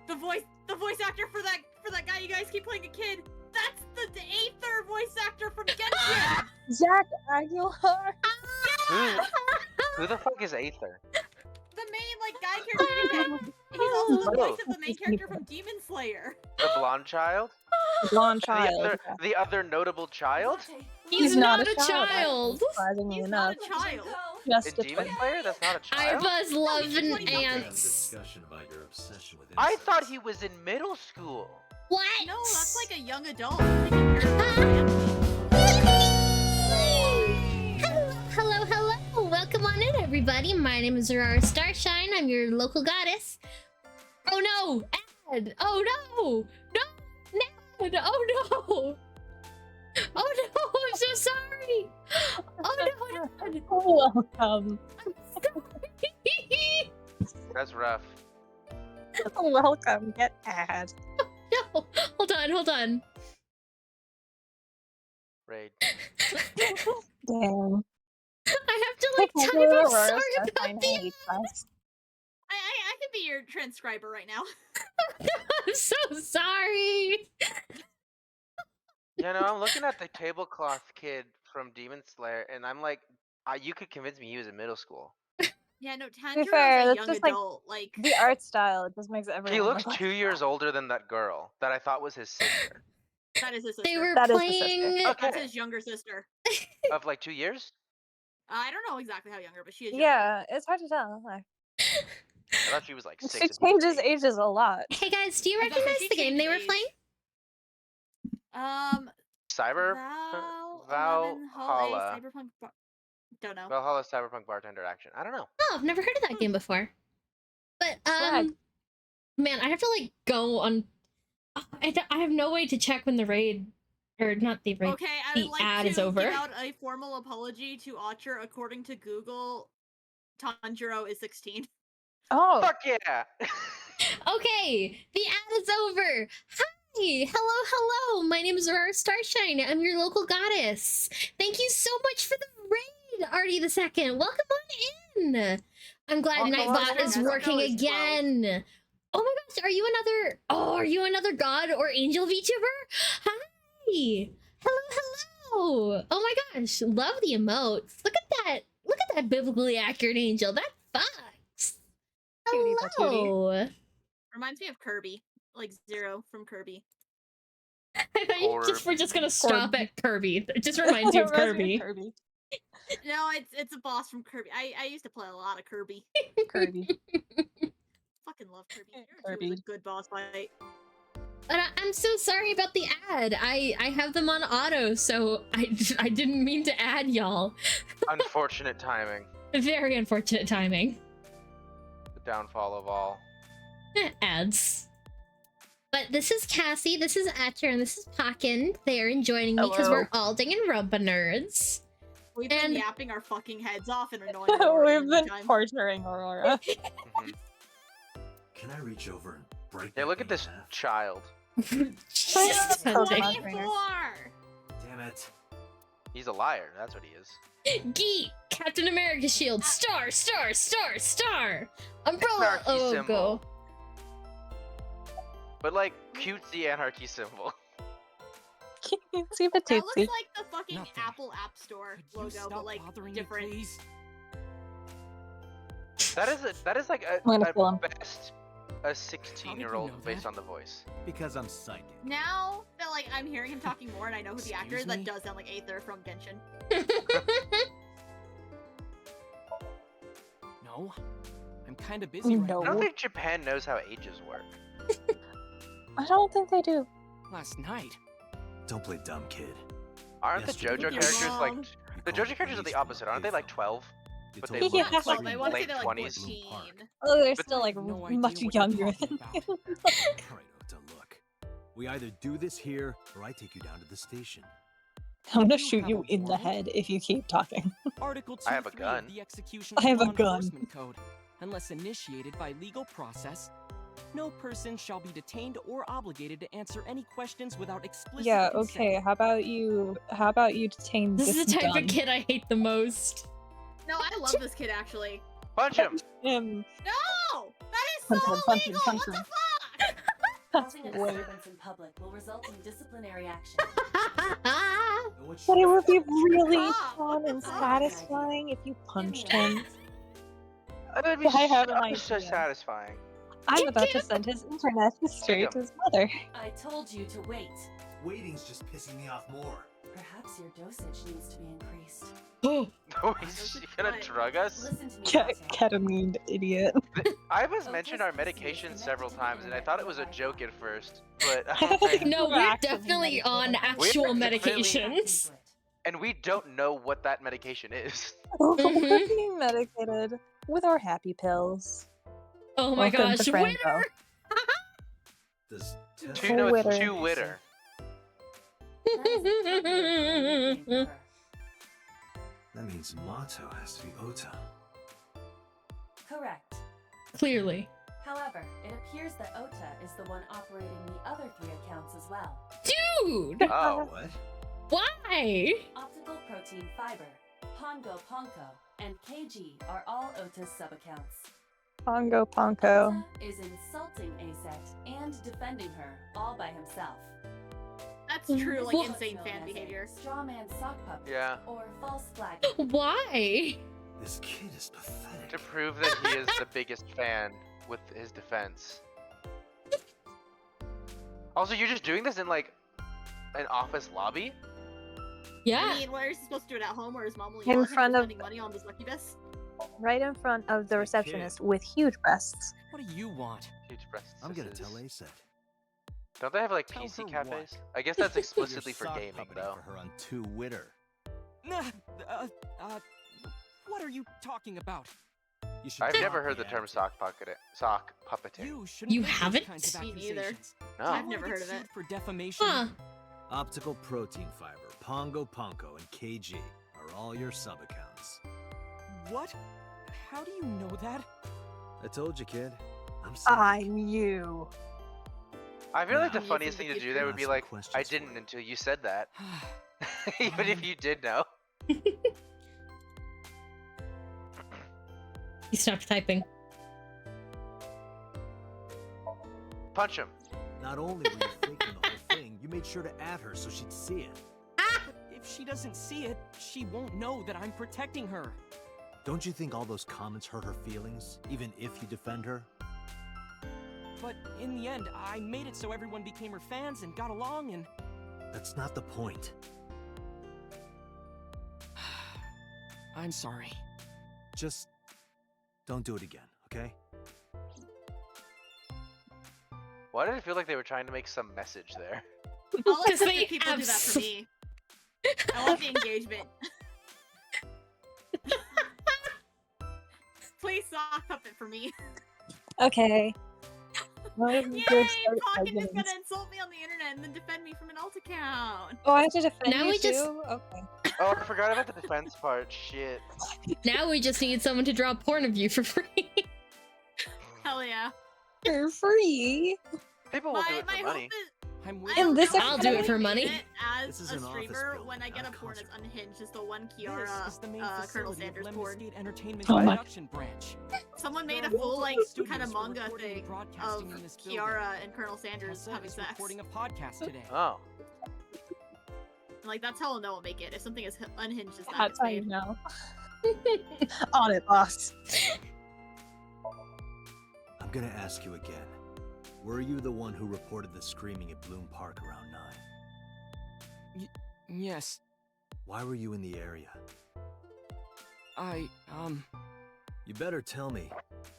the voice actor for that guy you guys keep playing a kid. That's the Aether voice actor from Genshin. Zach Aguilar. Who the fuck is Aether? The main like guy character. He's also the voice of the main character from Demon Slayer. The blonde child? Blonde The child. other, the other notable child? He's not a child. Surprisingly He's enough. not a child. In Just a Demon twin. Slayer? That's not a I child? was loving Have ants. Discussion about your obsession with I insects. thought he was in middle school. What? No, that's like a young adult. Hello, hello. Welcome on in, everybody. My name is Aurora Starshine. I'm your local goddess. Oh no! Ed! Oh no! No! Ned! Oh no! Oh no! I'm so sorry! Oh no, Ned! Welcome. That's rough. Welcome. Get ad. No! Hold on. Raid. Damn. I have to like type. I'm sorry about the. I could be your transcriber right now. I'm so sorry. You know, I'm looking at the tablecloth kid from Demon Slayer, and I'm like, you could convince me he was in middle school. Yeah, no, To be Tanjiro's fair, a that's young just like adult. Like the art style. It just makes everyone. He looks look 2 years older than that girl that I thought was his sister. that is his sister. They were That is the sister. playing. Okay. That's his younger sister. Of like 2 years? I don't know exactly how younger, but she is. Younger. Yeah, it's hard to tell. Like, I thought she was like 6. she and he was changes 8. ages a lot. Hey guys, do you I was gonna say recognize she the game they were changed playing? Cyber Valhalla. Valhalla. Cyberpunk. Don't know. Valhalla Cyberpunk Bartender Action. I don't know. Oh, I've never heard of that game before. But Swag. man, I have to like go on. I have no way to check when the raid, or not the raid. Okay, I the would like ad to is over. give out a formal apology to Archer. According to Google, Tanjiro is 16. Oh, Fuck yeah! Okay, the ad is over. Hi, hello. My name is Aurora Starshine. I'm your local goddess. Thank you so much for the raid, Artie the Second. Welcome on in. I'm glad Welcome on Nightbot in. is Nezuko is 12. working again. Oh my gosh, are you another god or angel VTuber? Hi. Hello. Oh my gosh, love the emotes. Look at that biblically accurate angel. That fucks. Cutie patootie. Hello. Reminds me of Kirby, like Zero from Kirby. I thought you were just gonna stop at Kirby. It just reminds you of Kirby. No, it's a boss from Kirby. I used to play a lot of Kirby. Kirby. Fucking love Kirby. Zero Kirby. Two was a good boss fight. But I'm so sorry about the ad. I have them on auto, so I didn't mean to add y'all. Unfortunate timing. Very unfortunate timing. The downfall of all. Ads. But this is Cassie, this is Atcher, and this is Pokken. They are joining me because Hello. we're all danganronpa nerds. We've been And- yapping our fucking heads off and annoying Aurora We've every been time. torturing Aurora. Mhm. Can I reach over and break Yeah, that look at thing this in half? child. Jesus, Pokemon Hunter. trainer. 24! Damn it. He's a liar, that's what he is. Geek, Captain America shield, star. Umbrella. Anarchy Oh, symbol. go. But like, cutesy anarchy symbol. Cutesy That looks patootsy. like the fucking Nothing. Apple App Store Could you logo, stop but like bothering different. me, please? That is like I'm gonna kill him. best a 16-year-old know based that? on the voice. Because I'm psychic. Now that like I'm hearing him talking more and I know who the actor is, Excuse that me? does sound like Aether from Genshin. No, I'm kind of busy right No. I now. don't think Japan knows how ages work. I don't think they do. Last night. Don't play dumb, kid. Aren't the Yesterday JoJo was- characters like... Wrong. You The called JoJo characters are police the opposite, from aren't they like payphone. 12? You But told they them look about like I streaming want to say late they're like 20s. 14. Oh, they're But still like no idea much what you're younger. talking about. Alright, Ota, look. We either do this here, or I take you down to the station. I'm gonna You shoot have you a in the warrant? head if you keep talking. Article 2 I have a gun. of the Execution I have a Law gun. Enforcement Code. Unless initiated by legal process, no person shall be detained or obligated to answer any questions without explicit Yeah, consent. okay. How about you detain This is the type gun? of kid I hate the most. No, I love this kid actually. Punch him! Him. No! That is so Punch him, illegal! punch What him. the fuck? Causing a Wait. disturbance in public will result in disciplinary action. But it would be really Stop. fun and Fuck. satisfying if you punched him. That'd be I have an so idea. satisfying. I'm about to send his internet history to his mother. I told you to wait. Waiting's just pissing me off more. Perhaps your dosage needs to be increased. Oh, is she gonna drug us? Listen to me, Ketamine, idiot. I was mentioned our medication several times, and I thought it was a joke at first, but I don't think- No, we're Actually definitely on medicated. actual We're definitely- medications. and we don't know what that medication is. We're Mhm. being medicated with our happy pills. Oh my Welcome to gosh, Franco. winner! Does Two, no, it's Twitter. two witter. that means motto has to be Ota. Correct. Clearly. However, it appears that Ota is the one operating the other 3 accounts as well. Dude! Oh, What? Why? Optical Protein Fiber, Pongo Ponko, and KG are all Ota's sub-accounts. Pongo Ponko. Ota is insulting Aset and defending her all by himself. That's true, like What's insane known fan as a behavior. Strawman sock puppet Yeah. or false flag. Why? This kid is pathetic. to prove that he is the biggest fan with his defense. Also, you're just doing this in like an office lobby? Yeah. I mean, what are you supposed to do it at home, or his mom will In yell at him front for of- spending money on the succubus? Right in front of the Hey, receptionist with huge breasts. What do you want? Huge breasts. I'm gonna Sisters. tell Aset. Don't they have like Tell PC her cafes? what? I guess that's You're explicitly for sock gaming puppeting though. for her on 2 Witter. What are you talking about? You should I've drop never heard the the term attitude. sock puppeting. You shouldn't You make those haven't? kinds of Me neither. accusations. No. I've I wanna never get heard of sued it. for defamation. Huh. Optical Protein Fiber, Pongo Ponko, and KG are all your sub-accounts. What? How do you know that? I told you, kid. I'm I knew. I feel like the Nah. funniest thing to do there would be Ask like, questions I for didn't you. until you said that. Even if you did know. He stopped typing. Punch him. Not only were you faking the whole thing, you made sure to add her so she'd see it. But if she doesn't see it, she won't know that I'm protecting her. Don't you think all those comments hurt her feelings, even if you defend her? But in the end, I made it so everyone became her fans and got along, and That's not the point. I'm sorry. Just don't do it again, okay? Why did it feel like they were trying to make some message there? I'll Because accept they if people do that for me. I want the engagement. Please sock puppet for me. Okay. What if Yay! you go start Pocket is arguments? gonna insult me on the internet and then defend me from an alt account. Oh, I have to defend Now you we just- too? Okay. Oh, I forgot about the defense part. Shit. Now we just need someone to draw porn of you for free. Hell yeah. For free. People will do My, it my for hope money. is I'm In waiting. this I'll do it for I'll money. make it This As is a an office streamer, building, when I not get a a porn that's concert. unhinged, is the one This Kiara, is the main Colonel facility of Sanders Lemon porn. State Entertainment's Oh my- production branch. Someone made a There are full, like, multiple kind of studios for manga recording and thing of broadcasting in this building. Kiara and Colonel Sanders Tessa having is sex. recording a podcast today. Oh. And, like, that's how I'll know I'll make it. If something is unhinged as that That's gets how you made. know. On it, boss. I'm gonna ask you again. Were you the one who reported the screaming at Bloom Park around 9? Yes, Why were you in the area? I, You better tell me,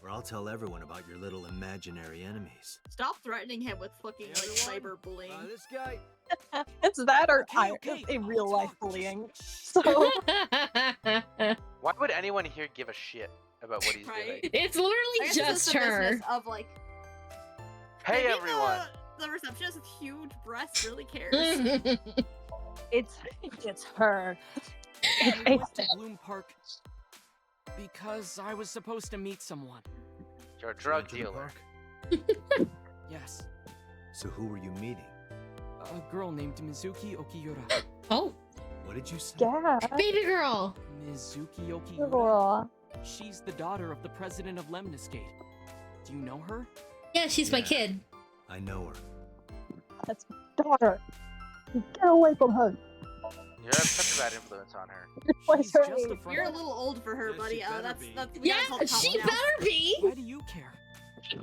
or I'll tell everyone about your little imaginary enemies. Stop threatening him with fucking like cyberbullying. This guy. It's that or Okay, in I'll real life talk. bullying. So Why would anyone here give a shit about what he's doing? It's I literally guess just it's the her. business of like. Hey maybe everyone! The receptionist with huge breasts really cares. it's her. I went to Bloom Park because I was supposed to meet someone. You're a drug Went to the dealer. park? Yes, So who were you meeting? a girl named Mizuki Okiura. Oh, What did you say? Yeah. baby girl. Mizuki Okiura? Cool. She's the daughter of the president of Lemniscate. Do you know her? Yeah, she's my Yeah. kid. I know her. That's my daughter. Get away from her. You have such a bad influence on her. She's just a friend. You're a little old for her, Yes, buddy. she better That's be. that's we Yeah, gotta call the cops she now. better be. Why do you care?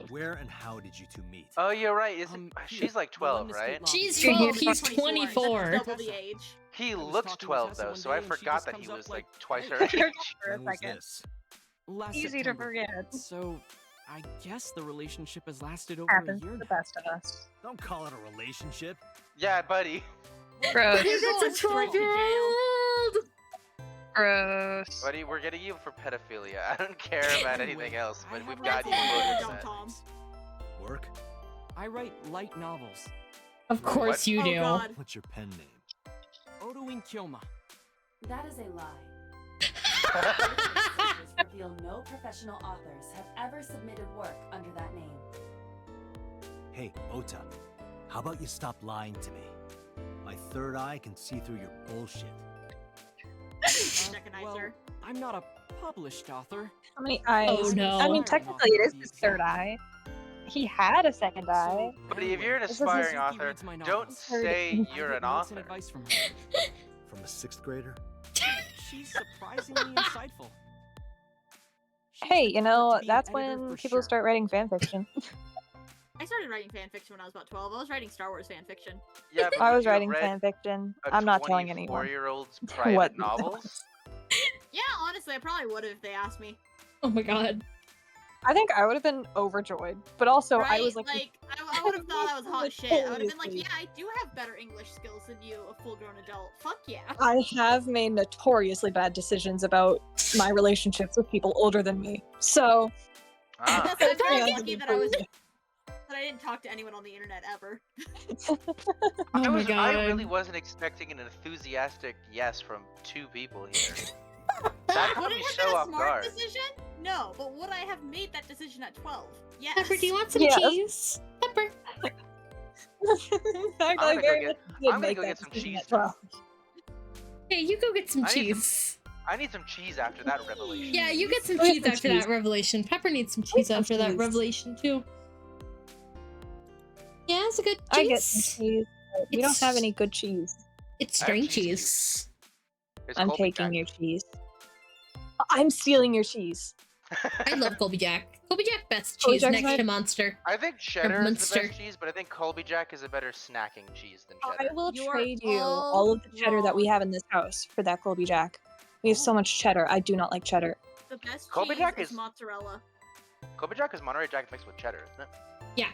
Where and how did you two meet? Oh, you're right. Isn't she's like 12, right? She's Dude, 12. he's He's 24. 24. Double the age. He I was looks talking to 12 Tessa though, one so day I and she forgot just that comes he up was like, like twice her "Hey." age. For a When was second. this? Last Easy to September. forget. So, I guess the relationship has lasted over Happens a to year the now. best of us. Don't call it a relationship. Yeah, buddy. Gross. Because going it's a straight to jail. 12-year-old. Gross. Buddy, we're getting you for pedophilia. I don't care about anything else, I but we've have got a you lot for of Don't, that. Tom. Work? I write light novels. Of course you Oh do. god. What's your pen name? Odoin Kyoma. That is a lie. Researchers reveal no professional authors have ever submitted work under that name. Hey, Ota. How about you stop lying to me? My third eye can see through your bullshit. Recognize Well, her. I'm not a published author. How many eyes? Oh, no. I mean, technically it is his third eye. He had a second eye. Buddy, if you're an This is aspiring Mizuki author, reads my don't novels. say I you're get an notes and author. advice from her. From a 6th grader? She's surprisingly insightful. She's Hey, the you cover know, to be an that's editor when for people sure. start writing fan fiction. I started writing fan fiction when I was about 12. I was writing Star Wars fan fiction. Yeah, but I would was you have writing read fan fiction. a I'm not telling anyone. 24-year-old's private What? novels? Yeah, honestly, I probably would have if they asked me. Oh my god. I think I would have been overjoyed, but also right? I was like, I would have thought I was hot shit. I would have been like, yeah, I do have better English skills than you, a full-grown adult. Fuck yeah. I have made notoriously bad decisions about my relationships with people older than me. So, Ah. I'm very Yeah. lucky that I didn't talk to anyone on the internet ever. Oh my I god. really wasn't expecting an enthusiastic yes from 2 people here. That caught Would me it have so been a off smart guard. decision? No, but would I have made that decision at 12? Yes. Pepper, do you want some Yes. cheese? Pepper. in fact, I'm I gonna very go much I'm did gonna make go that get some decision cheese at 12. Hey, you go get some I need some- cheese. I need some cheese after that revelation. Yeah, you get some Go get cheese some after cheese. that revelation. Pepper needs some Get cheese some after that cheese. revelation too. Yeah, it's a good cheese. I get some cheese. But we don't have It's- any good cheese. It's I have string cheese cheese. It's I'm Colby taking Jack. your cheese. I'm stealing your cheese. I love Colby Jack. Colby Jack, best Colby cheese Jack's next my- to Monster. I think cheddar is the Munster. best cheese, but I think Colby Jack is a better snacking cheese than I cheddar. will You're trade you all all of the cheddar that we wrong. have in this house for that Colby Jack. We have so much cheddar. I do not like cheddar. The best Colby cheese Jack is is- mozzarella. Colby Jack is Monterey Jack mixed with cheddar, isn't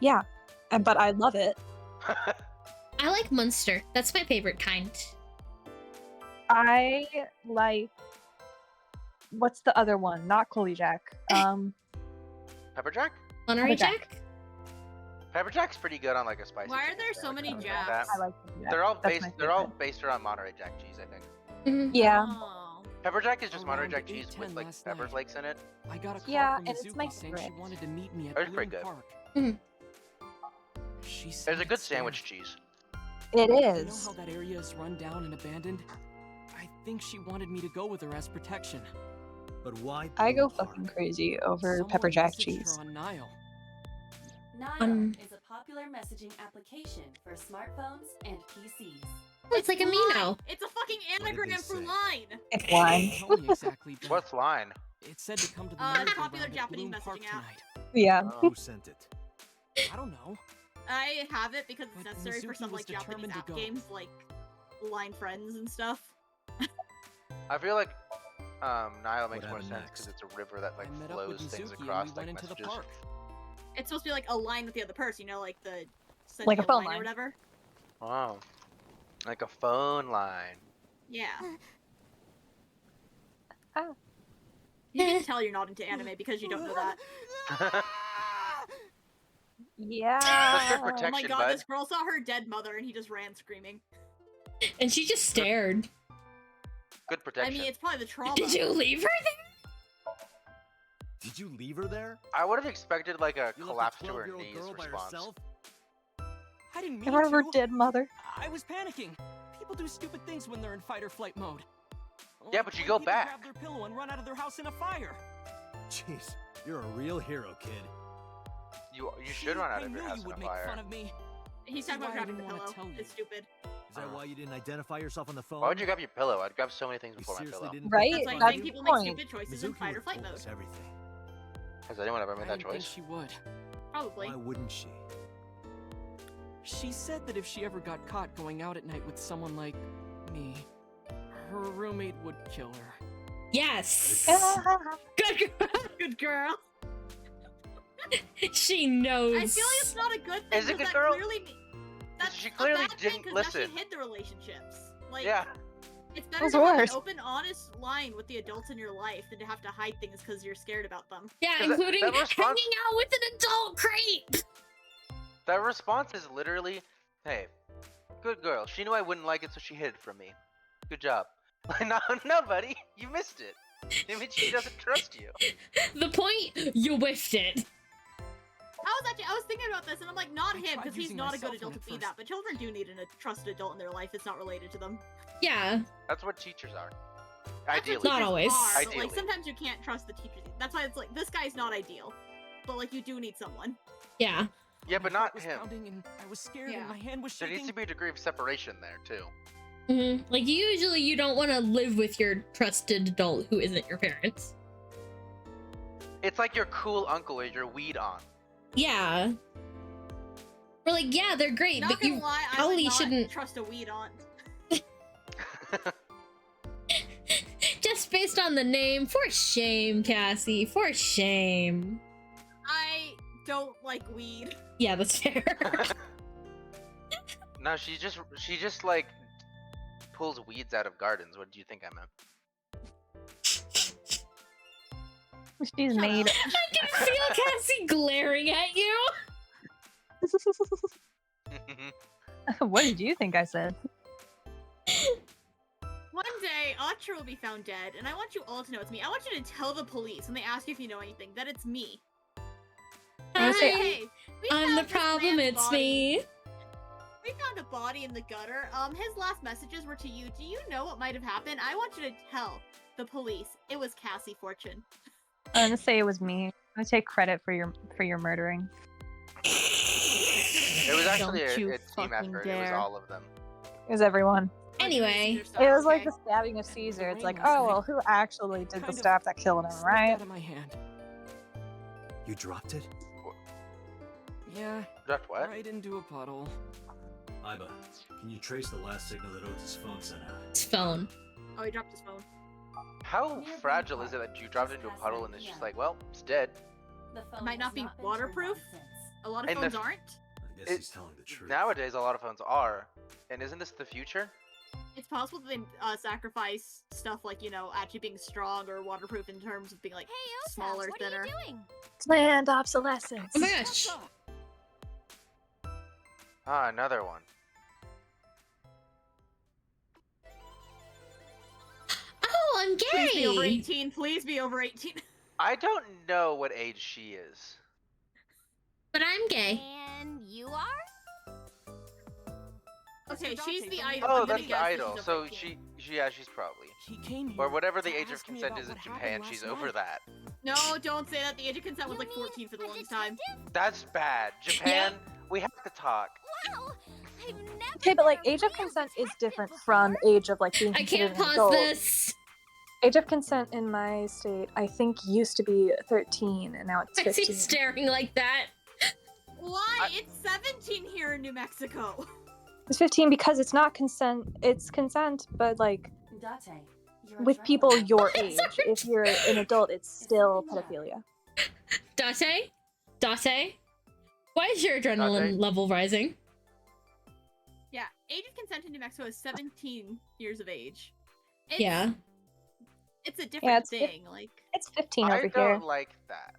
Yeah, but I love it. it? I like Munster. That's my favorite kind. I like. What's the other one? Not Colby Jack. Pepper Jack? Monterey Jack. Jack? Pepper Jack's pretty good on like a spicy. Why are chicken there so sandwich many or something Jacks? like that. I like Colby Jack. They're all That's based. my They're all favorite. based around Monterey Jack cheese, I think. Mhm. Yeah, Oh. Pepper Jack is just Monterey Around Jack cheese 8:10 with like last pepper night. flakes in it. I got a call Yeah, from and it's my Mizuki saying she favorite. wanted to meet me at It's Bloom pretty good. Park. Mhm. She said There's a good it's there. sandwich cheese. it You know is. how that area is run down and abandoned? I think she wanted me to go with her as protection. But why? I go Bloom Park? fucking crazy over Someone pepper jack messaged cheese. her on Nile. Nile is a popular messaging application for smartphones and PCs. It's like a Mino. Line. It's a fucking did they anagram for say? line. It's It wine. didn't tell me exactly, but What's line? it said to come to the It's merry-go-round popular at Japanese Bloom Park messaging app. tonight. Yeah. Who sent it? I don't know. I have it because it's But necessary for Mizuki some was like Japanese determined to app go. games like Line Friends and stuff. I feel like Nile makes What more happened sense next? because it's a river that like I met up with flows things Mizuki and across we like went into the messages. park. It's supposed to be like aligned with the other person, you know, like the Like a Sentinel phone line line. or whatever. Wow, like a phone line. Yeah. Oh. You can tell you're not into anime because you don't know that. Yeah. That's good Oh my protection, god, bud. this girl saw her dead mother and he just ran screaming. And she just stared. Good I protection. mean, it's probably the trauma. Did you leave her there? Did you leave her there? I would have expected like a You collapse left a to her 12-year-old knees girl by response. herself? I didn't mean In front of her to. dead mother. I was panicking. People do stupid things when they're in fight or flight mode. Yeah, Like but you when go people back. grab their pillow and run out of their house in a fire. Jeez, you're a real hero, kid. You should run out I of knew your house you in would a make fire. fun of me. He's This is talking about why I grabbing the didn't wanna pillow. tell you. It's stupid. Is that why you didn't identify yourself on the phone? Why would you grab your pillow? I'd grab so many things You before my seriously pillow. didn't Right? think That's it why was I'm saying funny? people point. make stupid choices in Mizuki fight or would flight told mode. us everything. Has anyone ever I made that didn't think choice? she would. Probably. Why wouldn't she? She said that if she ever got caught going out at night with someone like me, her roommate would kill her. Yes. Ah. Good girl. Good girl. She knows. I feel like it's not a good thing. Is it 'cause good that girl? Clearly, that's She a clearly bad thing, didn't 'cause listen. Now she hid the relationships. Like, Yeah. it's better What's to have worse? an open, honest line with the adults in your life than to have to hide things because you're scared about them. Yeah, 'Cause that including response- hanging out with an adult creep. That response is literally, "Hey, good girl. She knew I wouldn't like it, so she hid it from me. Good job." No, buddy, you missed it. It means she doesn't trust you. The point, you whiffed it. I was thinking about this, and I'm like, not I him, tried because he's using not my a good cell adult phone to at be first. that. But children do need a trusted adult in their life that's not related to them. Yeah. That's what teachers are. That's Ideally. what Not teachers always. Are, but, Ideally. like, sometimes you can't trust the teachers. That's why it's like, this guy's not ideal. But, like, you do need someone. Yeah. Yeah, My but heart not was him. pounding and I was scared Yeah. and my hand was There shaking. needs to be a degree of separation there, too. Like, usually you don't want to live with your trusted adult who isn't your parents. It's like your cool uncle or your weed aunt. Yeah. We're like, yeah, they're great, Not but gonna you lie, I probably would not shouldn't. trust a weed aunt. Just based on the name. For shame, Cassie. For shame. I don't like weed. Yeah, that's fair. No, she just like pulls weeds out of gardens. What do you think I meant? She's made. I can feel Cassie glaring at you. What did you think I said? One day, Atra will be found dead, and I want you all to know it's me. I want you to tell the police when they ask you if you know anything that it's me. I'm gonna say- Hey, we I'm found the this problem, man's it's body. me. We found a body in the gutter. His last messages were to you. Do you know what might have happened? I want you to tell the police it was Cassie Fortune. I'm gonna say it was me. I'm gonna take credit for your murdering. It was actually Don't you a team fucking effort. It was dare. all of them. It was everyone. Anyway. It was like the stabbing of Caesar. It's like, oh well, who actually did the Kind of stab that killed him, Slipped right? out of my hand. You dropped it? Yeah, Dropped what? right into a puddle. Iba, can you trace the last signal that Otis' phone sent out? His phone. Oh, he dropped his phone. How Near fragile Green is it Park, that you dropped it just into a past puddle 9 and it's just PM. like, well, it's dead? The phone It might not has be been turned on waterproof. since. A lot of And phones the- aren't. I guess It- he's telling the truth. Nowadays, a lot of phones are. And isn't this the future? It's possible that they sacrifice stuff like, you know, actually being strong or waterproof in terms of being like smaller, thinner. Planned obsolescence. Oh my gosh. Ah, another one. Oh, I'm Please be over gay. 18. Please be over 18. I don't know what age she is. But I'm gay. And you are? Okay, Mr. she's Dante the from idol. Oh, I'm gonna that's the guess that idol. she's So over 18. she's probably. He came here. Or whatever the to age of ask me consent about is in what Japan, happened she's last over night. that. No, don't say that. The age of consent was like 14 for the longest time. That's bad. Japan, we have to talk. Wow! I've never Okay, but like heard age of of consent is this different before. from age of like being I considered can't an pause adult. this. Age of consent in my state, I think, used to be 13, and now it's I see 15. staring like that. Why? It's 17 here in New Mexico. It's 15 because it's not consent. It's consent, but like Date, with people your age. If you're an adult, it's still pedophilia. Date, why is your adrenaline level rising? Yeah, age of consent in New Mexico is 17 years of age. It's a different thing. Like it's 15 over here. I don't like that.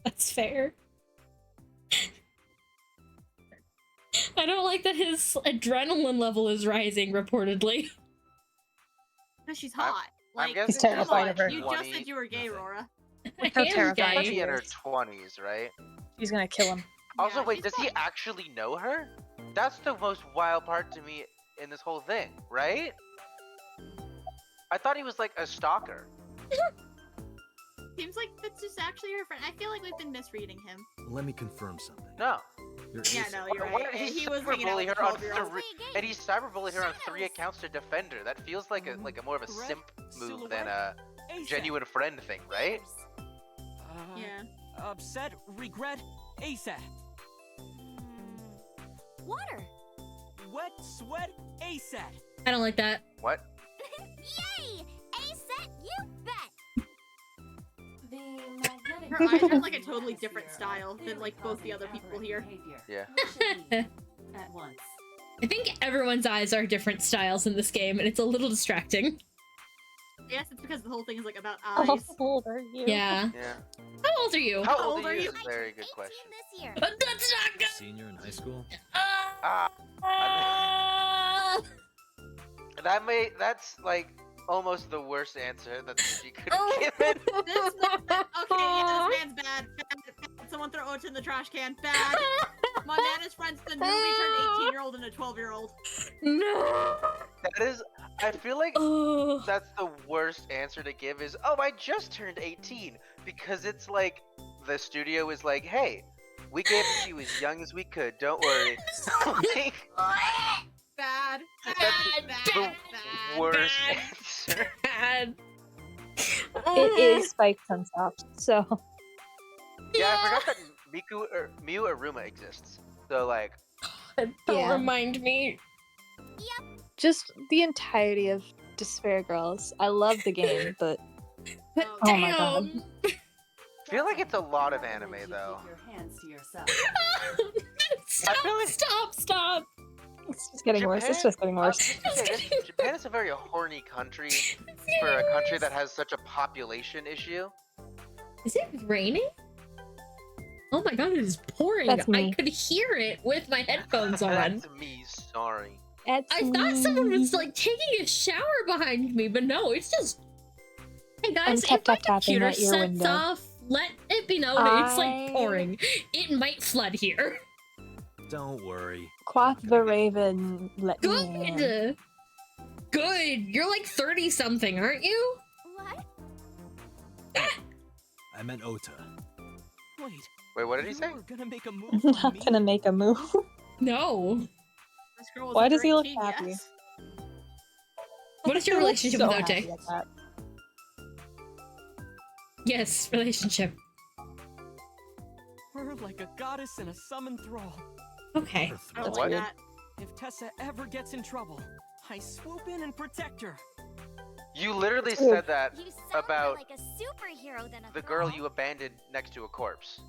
That's fair. I don't like that his adrenaline level is rising reportedly. Because she's hot. He's terrified of her. You just said you were gay, Rora. How terrifying She's in her 20s, right? She's gonna kill him. Also, wait, does he actually know her? That's the most wild part to me in this whole thing, right? I thought he was like a stalker. Seems like that's just actually her friend. I feel like we've been misreading him. Let me confirm something. No. Yeah, no, you're Why right. did He was hanging out with cyberbully her on 12-year-olds. and he cyberbullied her on 3 accounts to defend her. That feels like a more of a simp move than a genuine friend thing, right? Yeah. Upset, regret, ASAP. Water. Wet, sweat, ASAP. I don't like that. What? Yay! ASAP, you bet! Her eyes have like a totally different style than like both the other people here. Yeah. At once. I think everyone's eyes are different styles in this game, and it's a little distracting. Yes, it's because the whole thing is like about eyes. How old are you? Yeah. Yeah. How old are you? How old are you? Very good question. This year. That's not good. Senior in high school? That's like almost the worst answer that she could have given. This man, this man's bad. Someone throw Ocha in the trash can. Bad. My man is friends with a newly turned 18-year-old and a 12-year-old. No. That is, I feel like that's the worst answer to give is, oh, I just turned 18. Because it's like, the studio is like, hey, we gave it to you as young as we could, don't worry. Like, Bad. the worst answer. Bad. It is Spike Chunsoft, so. Yeah, I forgot that Miu Aruma exists. So, like. Don't remind me. Just the entirety of Despair Girls. I love the game, but. Oh my god. I feel like it's a lot of anime, though. Your hands to yourself. Stop. It's just getting worse. It's just getting worse. Japan is a very horny country for a country that has such a population issue. Is it raining? Oh my god, it is pouring. That's me. I could hear it with my headphones on. That's me, sorry. I thought someone was like taking a shower behind me, but no, it's just. Hey guys, if my computer sets off, let it be known it's like pouring. It might flood here. Don't worry. Quaff the Raven, let me in. Good. Good. You're like 30 something, aren't you? What? I meant Ota. Wait, what did he say? Gonna make a move I'm not gonna make a move. No. This girl was Why a does he great look teen, happy? yes. What is your He looks relationship so with happy Ote? at that. Yes, relationship. Her like a goddess in a summoned thrall. Okay. I don't What? like that. If Tessa ever gets in trouble, I swoop in and protect her. You literally said that You sound about more like a superhero than a the girl thrall. you abandoned next to a corpse.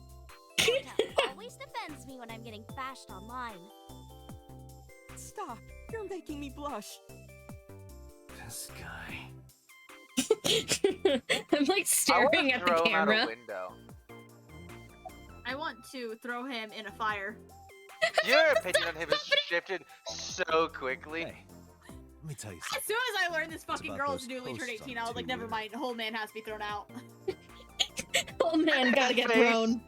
Ota always defends me when I'm getting bashed online. Stop! You're making me blush. This guy. I'm like staring at the Throw him out a camera. window. I want to throw him in a fire. Your opinion on him has shifted so quickly. Hey, let me tell you As Ah, something. soon as I learned this fucking about girl is those newly turned posts 18, on I was like, never Twitter. mind, the whole man has to be thrown out. Oh man, gotta get Face. thrown.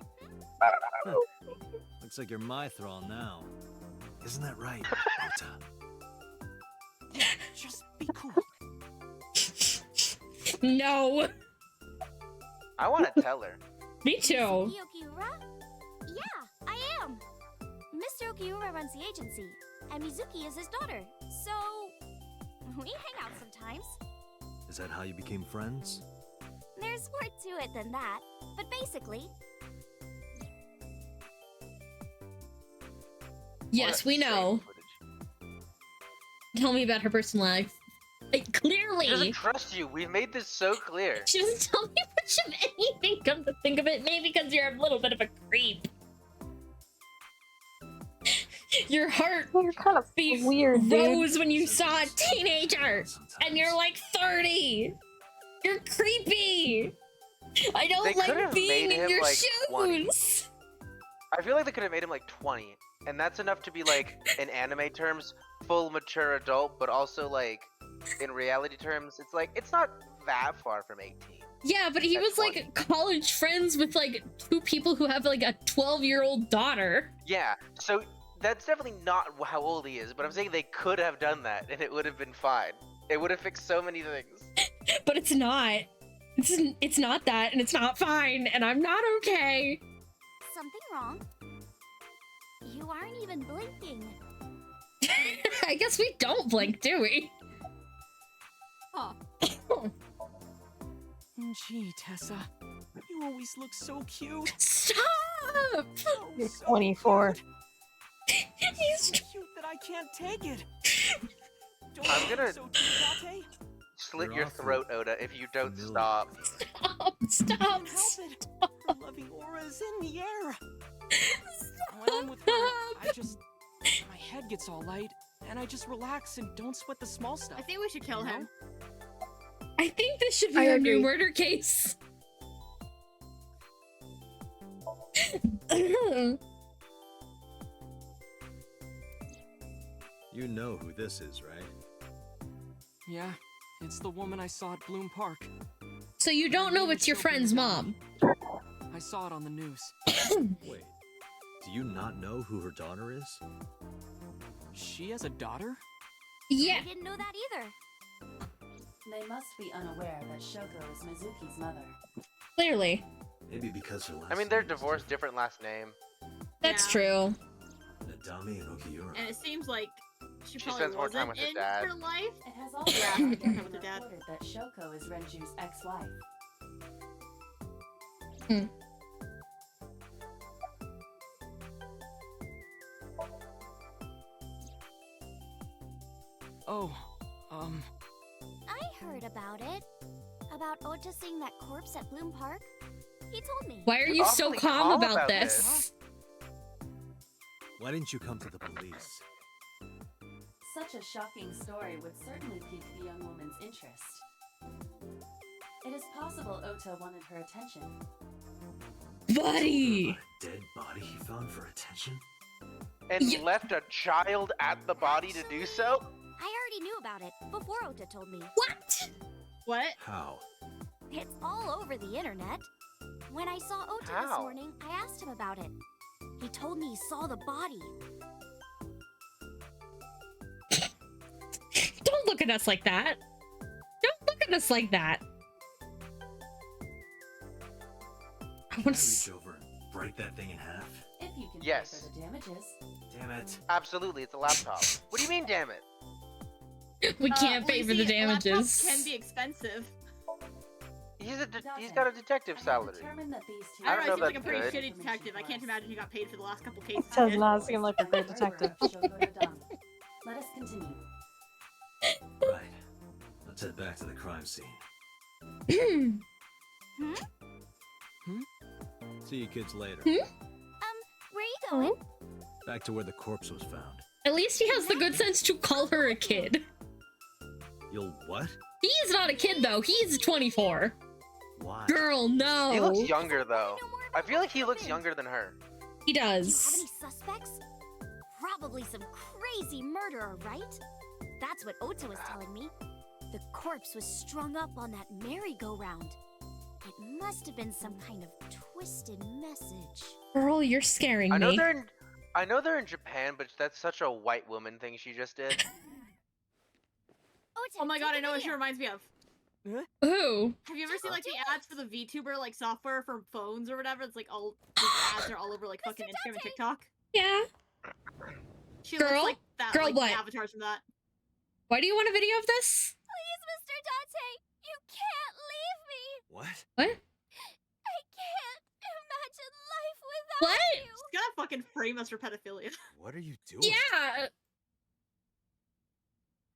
Looks like you're my thrall now. Isn't that right, Ota? Just be cool. No. I want to tell her. Me too. Okiura? Yeah, I am. Mr. Okiura runs the agency, and Mizuki is his daughter, so we hang out sometimes. Is that how you became friends? There's more to it than that, but basically, Yes, we know. Tell me about her personal life. Clearly She doesn't Clearly. trust you. We've made this so clear. She doesn't tell me much of anything, come to think of it. Maybe because you're a little bit of a creep. Your heart You're kind of weird, rose dude. when you saw a teenager, and you're like 30. You're creepy. I don't They like could've being made in him, your like, 20. shoes. I feel like they could have made him like 20, and that's enough to be like, in anime terms, full mature adult, but also like, in reality terms, it's like, it's not that far from 18. Yeah, but he At was 20. like college friends with like 2 people who have like a 12-year-old daughter. Yeah, so that's definitely not how old he is, but I'm saying they could have done that, and it would have been fine. It would have fixed so many things. But it's not. It's not that, and it's not fine, and I'm not okay. Something wrong? You aren't even blinking. I guess we don't blink, do we? Huh. Gee, Tessa, you always look so cute. Stop! Oh, You're so 24. He's so cute that I can't take it. Don't I'm you gonna- think so too, Date? Slit You're your awful throat, Oda, if you don't familiar. stop. Stop! Can't help it. Her loving aura is in the air. When I'm with her, I just my head gets all light, and I just relax and don't sweat the small stuff. I think we should kill you know? him. I think this should be I our new agree. murder case. You know who this is, right? Yeah, it's the woman I saw at Bloom Park. So you don't know it's your friend's mom. I saw it on the news. Wait, do you not know who her daughter is? She has a daughter? Yeah. I didn't know that either. They must be unaware that Shoko is Mizuki's mother. Clearly. Maybe because her last I mean, they're name is divorced, different last name. That's Yeah. true. Nadami and Okiura. And it seems like she She probably spends more time wasn't with her in dad. her life. It has also Yeah, been with her dad. reported that Shoko is Renju's ex-wife. Oh, I heard about it. About Ota seeing that corpse at Bloom Park. He told me. Why are you so Awfully calm calm about about this? Why didn't you come to the police? Such a shocking story would certainly pique the young woman's interest. It is possible Ota wanted her attention. Buddy! About a dead body he found for attention? And left a child at the body to do so? I already knew about it before Ota told me. What? What? How? It's all over the internet. When I saw Ota this How? morning, I asked him about it. He told me he saw the body. Don't look at us like that. Don't look at us like that. I Can I want reach to. over and break that thing in half? If you can Yes. pay for the damages. Damn it. Absolutely, it's a laptop. What do you mean, damn it? We can't well, pay you for the see, laptops damages. can be expensive. He's got a detective salary. Determine that these two I don't know He seems like a that's pretty good. shitty detective. I can't imagine he got paid for the last couple cases. he Does did. not seem like a great detective. Let us continue. Right. Let's head back to the crime scene. See you kids later. Where are you going? Back to where the corpse was found. At least he has the good sense to call her a kid. You'll what? He's not a kid though. He's 24. Why? Girl, no. He looks younger, though. I feel like he looks younger than her. He Do you have does. any suspects? Probably some crazy murderer, right? That's what Ota was telling me. The corpse was strung up on that merry-go-round. It must have been some kind of twisted message. Girl, you're scaring I know me. they're in Japan, but that's such a white woman thing she just did. Oh my god, I know what she reminds me of. Who? Have you ever seen like the ads for the VTuber like software for phones or whatever? It's like all the ads are all over like fucking Instagram and TikTok. Yeah. She Girl? looks like that. Girl, like, what? avatars from that. Why do you want a video of this? Please, Mr. Date, you can't leave me. What? What? I can't imagine life without What? you. She's gonna fucking frame us for pedophilia. What are you doing? Yeah.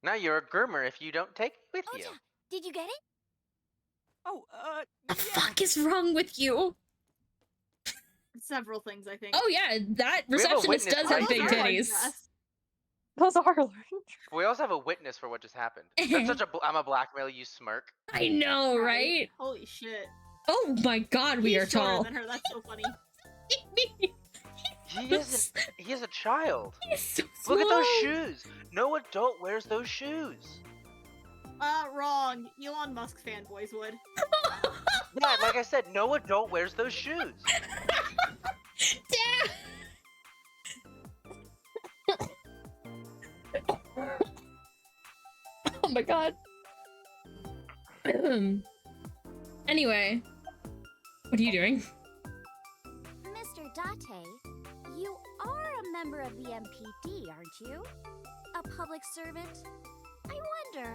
Now you're a groomer if you don't take me with you. Ota, did you get it? Oh, The fuck is wrong with you? Several things, I think. Oh yeah, that We have a receptionist witness does right have big here. titties. Those are large. We also have a witness for what just happened. That's such a I'm a blackmail, you smirk. I know, right? Holy shit. Oh my god, we He's are shorter tall. than her. That's so funny. He isn't. He is a child. He's so Look at those small. shoes. No adult wears those shoes. Wrong. Elon Musk fanboys would. Yeah, like I said, no adult wears those shoes. Damn. Oh my god. Anyway, what are you doing? Mr. Date, you are a member of the MPD, aren't you? A public servant? I wonder,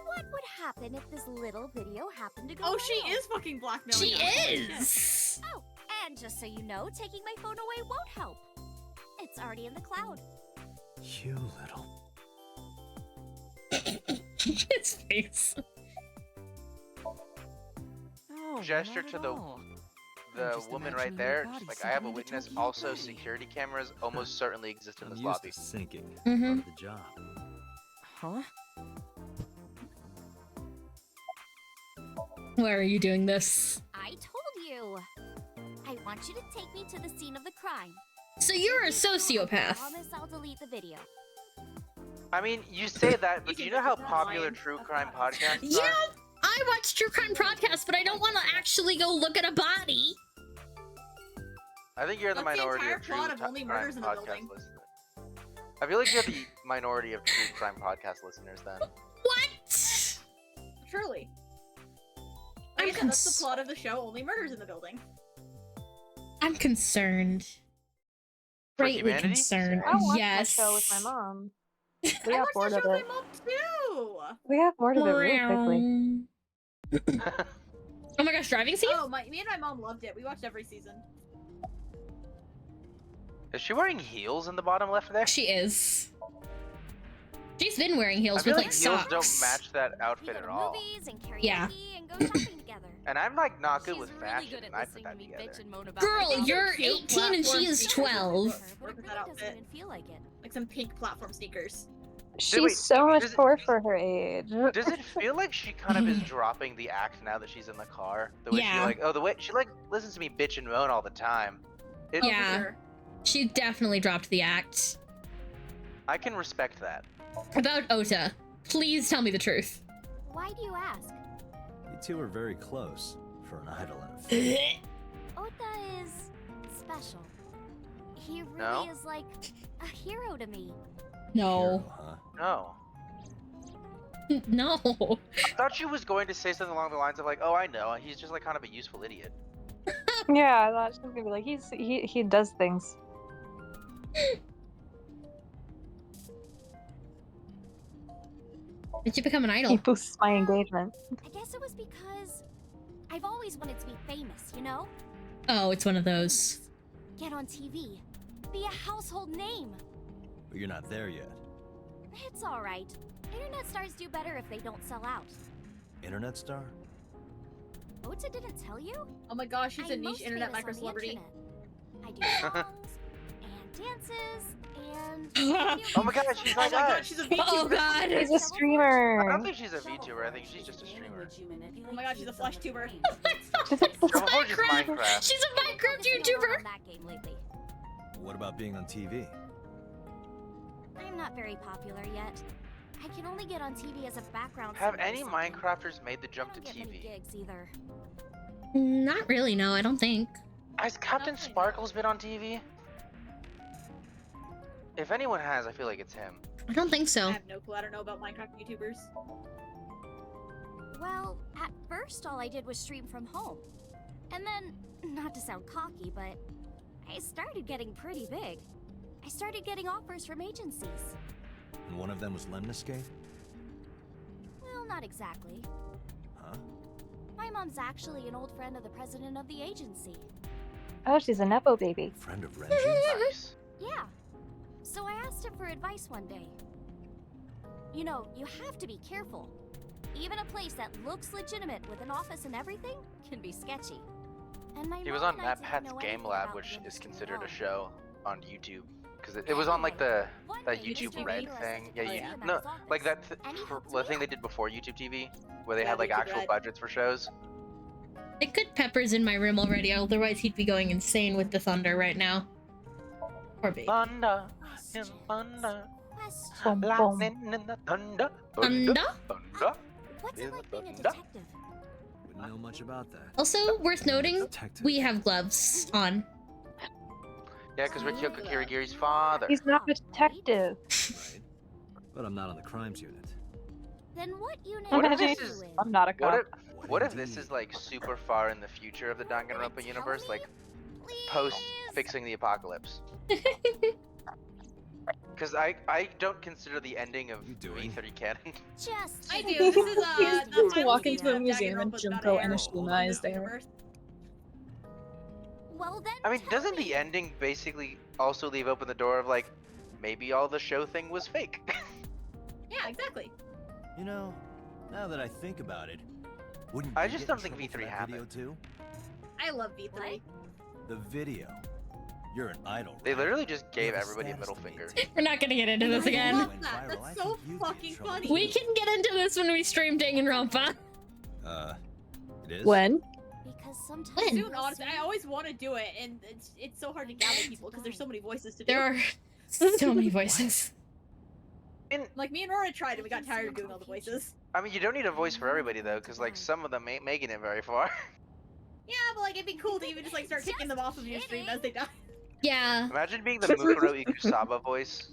what would happen if this little video happened to go Oh, she viral? is fucking blackmailing She us. is. Oh, and just so you know, taking my phone away won't help. It's already in the cloud. You little. His face. No, Gesture not to at the all. I'm the just woman imagining right your there. body She's like, I have a sinking into witness. Tokyo Also, Bay. security cameras almost certainly exist in I'm this used lobby. to sinking. Mhm. Part of the job. Huh? Why are you doing this? I told you. I want you to take me to the scene of the crime. So you're a I sociopath. promise I'll delete the video. I mean, you say that, but do You you can know how look at that popular line. true crime podcasts Yeah, are? I watch true crime podcasts, but I don't want to actually go look at a body. I think you're in the That's the minority entire of true plot of Only crime Murders in the podcast Building. listeners. I feel like you're the minority of true crime podcast listeners then. What? Truly. I'm Like I said, that's the plot of the show Only Murders in the Building. I'm concerned. For Greatly humanity? concerned. I watched Yes. that show with my mom. We I got watched bored that of show with it. my mom too. We got bored of it really quickly. Oh my gosh, driving scene? Oh, me and my mom loved it. We watched every season. Is she wearing heels in the bottom left there? She is. She's been wearing I heels feel with like like heels socks. don't match that We outfit go at to all. movies and karaoke Yeah. and go shopping together. And I'm like not good She's with really fashion, good and at I put listening to that me together. bitch and moan about Girl, my you're Cute 18 and she platform is sneakers. 12. But Work it with really that doesn't outfit. even feel like it. Like some pink platform sneakers. She's wait, so much does it- poor for her age. Does it feel like she kind of is dropping the act now that she's in the car? The way she Yeah. like, the way she like listens to me bitch and moan all the time. It, Oh, for Yeah. sure. She definitely dropped the act. I can respect that. About Ota, please tell me the truth. Why do you ask? You two are very close for an idol and a friend. Ota is special. He really No? is like a hero to me. No. Hero, huh? No. No. I thought she was going to say something along the lines of like, oh, I know, he's just like kind of a useful idiot. Yeah, I thought she was gonna be like, he does things. Did you become an He idol? boosts my engagement. I guess it was because I've always wanted to be famous, you know? Oh, it's one of those. Get on TV. Be a household name. But you're not there yet. It's alright. Internet stars do better if they don't sell out. Internet star? Ota didn't tell you? Oh my gosh, she's I'm a niche most internet famous on micro the celebrity. internet. I do songs and dances and Oh my god, she's Oh like my god, us. she's a VTuber. Oh god. He's a I streamer. don't think she's a VTuber. I think she's just a streamer. Oh my god, she's a flash tuber. She's a Or just Minecraft. She's a Minecraft Focusing more YouTuber. on that game lately. What about being on TV? I'm not very popular yet. I can only get on TV as a background Have singer or any something. Minecrafters made the I jump to don't get many TV? gigs either. Not really, no, I don't think. Has Captain Sparkles been on TV? If anyone has, I feel like it's him. I don't think I so. have no clue. I don't know about Minecraft YouTubers. Well, at first all I did was stream from home. And then, not to sound cocky, but I started getting pretty big. I started getting offers from agencies. And one of them was Lemniscape? Well, not exactly. Huh? My mom's actually an old friend of the president of the agency. Oh, she's a Nepo baby. Friend of Renji? Nice. Yeah. So I asked him for advice one day. You know, you have to be careful. Even a place that looks legitimate with an office and everything can be sketchy. And my He was mom on and I Matt didn't Pat's know Game anything Lab, about which the is industry considered at a all. show on YouTube. Because it was on like that YouTube Mr. Red Reed thing. was Yeah, such a you, good no, friend of his like that office, and he helped the me thing they out. did before YouTube TV, where they Yeah, had like YouTube actual Red. budgets for shows. I could Pepper's in my room already, otherwise he'd be going insane with the thunder right now. Poor baby. Thunder, in thunder, Boom, boom. lightning in the thunder, Thunder? thunder. What's in it like the being a thunder. detective? Wouldn't know much about that. Also, worth noting, Detective. we have gloves on. Yeah, because we're Kyoko Kirigiri's father. He's not a detective. Right. But I'm not on the crimes unit. Then what unit What are if this you is- in? I'm not a What cop. if, what if this is like super far in the future of the Danganronpa universe, like post fixing the apocalypse? Because I don't consider the ending of V3 canon. Just I do. This is the To final walk into season a of museum and Danganronpa's about Junko a and hero Ashima on is this there. universe. well then. I mean, tell doesn't me. the ending basically also leave open the door of like, maybe all the show thing was fake? Yeah, exactly. You know, now that I think about it, wouldn't I you just get in don't think trouble for V3 that video happened. too? I love V3. The video. You're an idol. They right? literally just You gave have a everybody a status middle to finger. maintain. We're not gonna get into this I again. love Went that. viral, I That's so think you'd be in fucking trouble funny. too. We can get into this when we stream Danganronpa. It is? When? Because sometimes. When? Soon, honestly, I always want to do it, and it's so hard to gather people because there's so many voices to do. There are so many voices. And Like, me and Rora tried, and we got tired of doing all the voices. I mean, you don't need a voice for everybody though, because like some of them ain't making it very far. Yeah, but like, it'd be cool to even just like start kicking them off of your stream as they die. Yeah. Imagine being the Mukuro Ikusaba voice.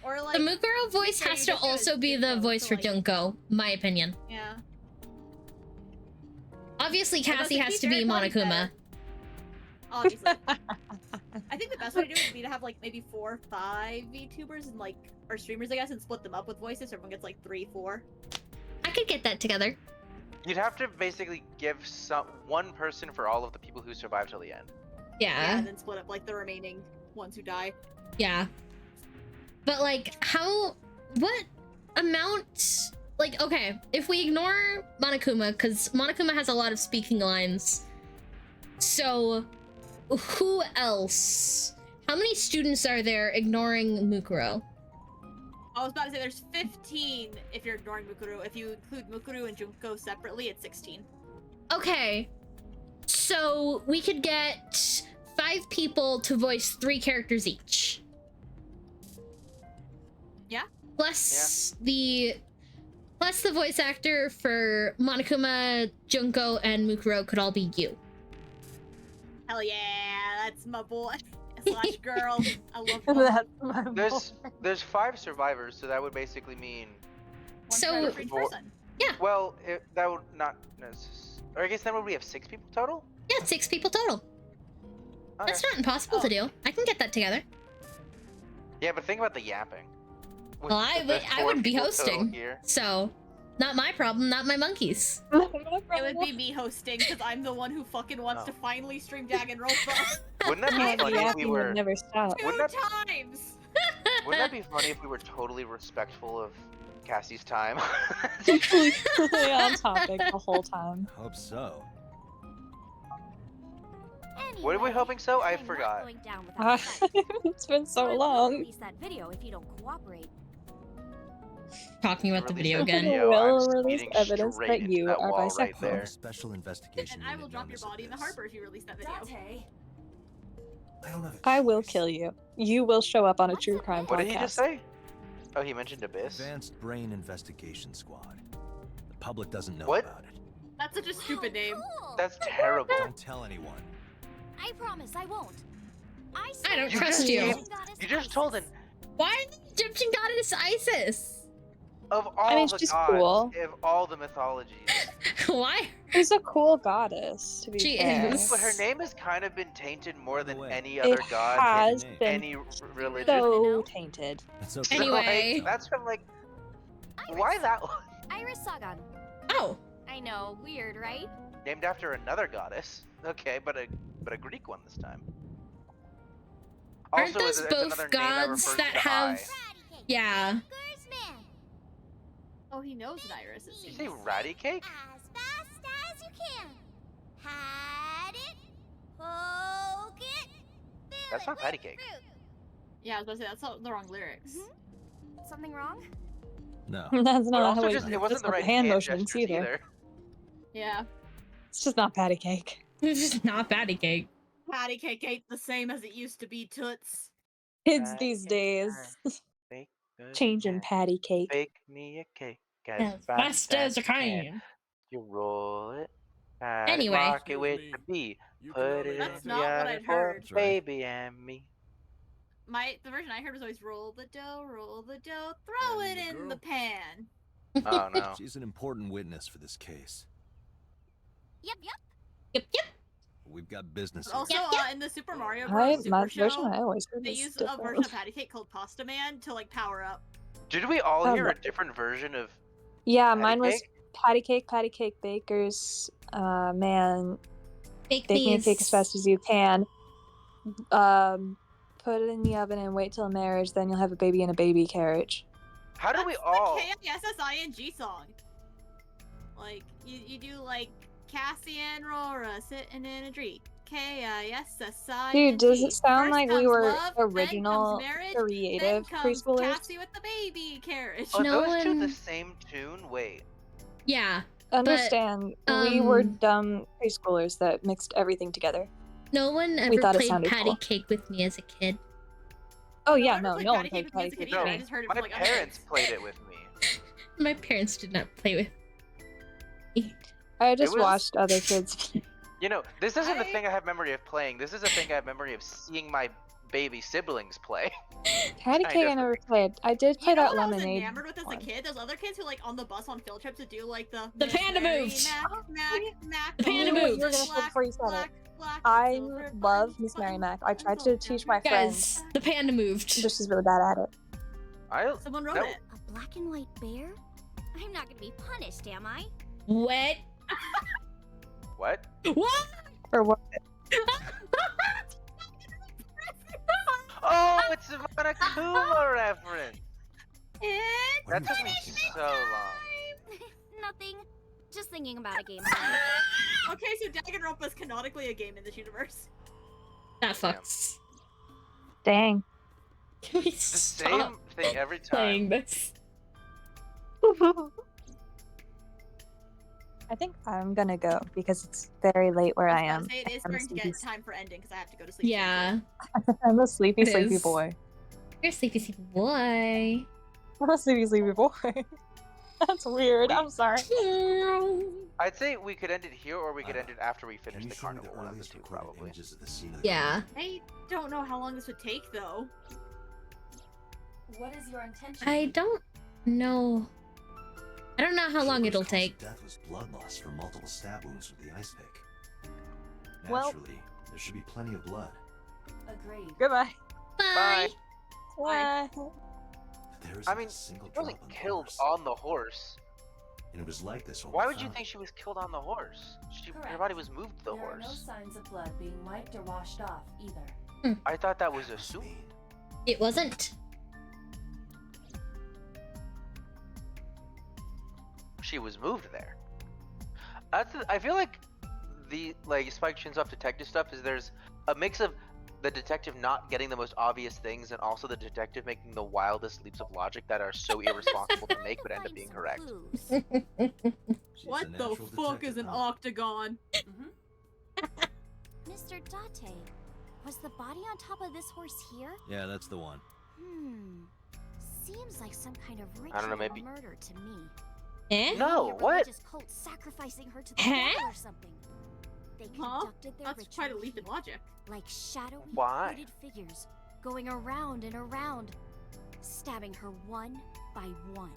Or The like, Mukuro voice Mukuro, has you to just gotta also be do the both, voice so, for like- Junko, my opinion. yeah. Obviously, But Cassie the has to feature be quality's Monokuma. better. Obviously. I think the best way to do it would be to have like maybe 4 or 5 VTubers and like, or streamers I guess, and split them up with voices so everyone gets like 3, 4. I could get that together. You'd have to basically give one person for all of the people who survive till the end. Yeah, Yeah. and then split up like the remaining ones who die. Yeah. But like, what amount, like, okay, if we ignore Monokuma, because Monokuma has a lot of speaking lines, so who else? How many students are there ignoring Mukuro? I was about to say there's 15 if you're ignoring Mukuru. If you include Mukuru and Junko separately, it's 16. Okay, so we could get 5 people to voice 3 characters each. Yeah. Plus the voice actor for Monokuma, Junko, and Mukuro could all be you. Hell yeah, that's my boy slash girl. I love That's my There's 5 survivors, so that would basically mean. one So- for each person. Well, that would not. Or I guess then would we have 6 people total? Yeah, 6 people total. That's not impossible to do. I can get that together. Yeah, but think about the yapping. Well, I would be hosting, Here. so not my problem, not my monkeys. It would be me hosting because I'm the one who fucking wants to finally stream Danganronpa. Wouldn't that be funny if we were? never stop. Two Wouldn't that- times. Wouldn't that be funny if we were totally respectful of Cassie's time? On topic the whole time. Hope so. What are we Anyway, hoping so? I I'm not forgot. going down without a fight. It's been so I will long. release that video if you don't cooperate. Talking about the video Release that again. video, Will I'm release speeding evidence straight that into you that are wall right bisexual. there. Special investigation And I will unit drop known your as body in the Abyss. harbor if you release that video. Date. I don't have a I will choice. kill you. You will show up on a What's true up, crime babe? What did he just podcast. say? Oh, he mentioned Abyss. Advanced Brain Investigation Squad. The public doesn't know What? about it. That's such a stupid name. Cool. That's terrible. Don't tell anyone. I promise I won't. I don't You trust just- you. You just told him Why the Egyptian goddess Isis? of all mean, the she's gods, cool. of all the mythologies. Why? She's a cool goddess, to be She fair. is. But her name has kind of been tainted more By the than way, any It other god, has name. been any religion. so tainted. It's okay. Anyway. Like, that's from like, Iris. why that one? Iris Sagan. Oh, I know, weird, right? Named after another goddess. Okay, but a Greek one this time. aren't Also, those it's another both name that gods refers that to have? I. Ratty cake. Yeah. Girls, man. Oh, he knows an iris, it Did you seems. say ratty cake? As fast as you can. Had it, poke it, fill That's it not with patty cake. fruit. Yeah, I was about to say, that's the wrong lyrics. Something wrong? No. That's But not also how just, it wasn't that's the not right hand hand motions gestures either. Yeah. It's just not patty cake. It's just not patty cake. Patty cake ain't the same as it used to be, toots. Kids Patty these cake days time. Bake good changing man. patty cake. Bake me a cake As fast as I can. You roll it, pat it, Anyway. mark it with the B. Put it That's in not the what oven I'd for heard. That's right. baby and me. The version I heard was always roll the dough, throw it in the pan. Oh no. She's an important witness for this case. Yep. Yep, yep. We've got business But here. also, in the Super Mario Bros. My Super version I Show, always heard they was use a version different. of Patty Cake called Pasta Man to like power up. Did we all Oh, hear no. a different version of Yeah, patty mine was cake? patty cake bakers. Man, Bake bake me a these. cake as fast as you can. Put it in the oven and wait till marriage. Then you'll have a baby in a baby carriage. How do That's we the all? KISSING song. Like you do like Cassie and Rora sitting in a tree. KISSING. Dude, does it sound First like we comes were love, then original, comes marriage, creative then comes preschoolers? Cassie with the baby carriage. Are No those two the one- same tune? Wait. Yeah. Understand, we were dumb preschoolers that mixed everything together. No one We ever thought it played sounded patty cool. cake with me as a kid. Oh yeah, never no, played no one patty played cake with me patty as a cake kid with either. I me. just heard it My from like parents played it with me. My parents did not play with me. I just was- watched other kids. You know, this isn't a thing I have memory of playing. This is a thing I have memory of seeing my baby siblings play. Patty Kind cake I of. never played. I did play You know that what I was lemonade. enamored with as a one. kid? Those other kids who like on the bus on field trips would do like the The panda Mary moves. Mac, The panda You were moves. gonna say black, before you said black, it. black, I silver, love button, Miss Mary button, Mac. I tried button, to teach my Guys, friends, the panda moved. but she's really bad at it. Someone wrote no. it. A black and white bear? I'm not gonna be punished, am I? What? What? What? Or what? Oh, it's a Monokuma reference. What are That you took me talking so about? long. Nothing. Just thinking about a game. Okay, so Danganronpa is canonically a game in this universe. That fucks. Dang. Can we The stop same thing every playing time. this? I think I'm gonna go because it's very late where I was am. gonna say, it is I'm a starting to get sleepy- time for ending because I have to go to sleep. Yeah. I'm a sleepy, It sleepy is. boy. You're a sleepy, sleepy boy. I'm a sleepy, sleepy boy. That's weird. I'm sorry. I'd say we could end it here, or we could end it after we Can finish you the show me the carnival one of the earliest two, recorded probably. images of the scene of the Yeah. I don't know how long this would take though. What is your intention? I don't know. I don't know how long Killer's it'll cause of take. Death was blood loss from multiple stab wounds with the ice pick. Well- Naturally, there should be plenty of blood. Agreed. Goodbye. Bye. Bye. But there isn't I mean, a single she drop wasn't on the killed horse. on the horse. And it was like this when Why we would you found think it. she was killed on the horse? Her Correct. body was moved to the There are no horse. signs of blood being wiped or washed off either. I thought that was Must assumed. be. It wasn't. She was moved there. I feel like the Spike Chunsoft detective stuff is there's a mix of the detective not getting the most obvious things and also the detective making the wildest leaps of logic that are so irresponsible to make but end up Find being some correct. clues. She's a What the natural fuck detective, is an huh? octagon? Mr. Date, was the body on top of this horse here? Yeah, that's the one. Seems like some kind of ritual I don't know, maybe- murder to me. Eh? No, Maybe a what? religious cult sacrificing her to the Huh? devil or something. They Huh? conducted their That's ritual quite a leap in logic. like shadowy, Why? hooded figures going around and around, stabbing her one by one.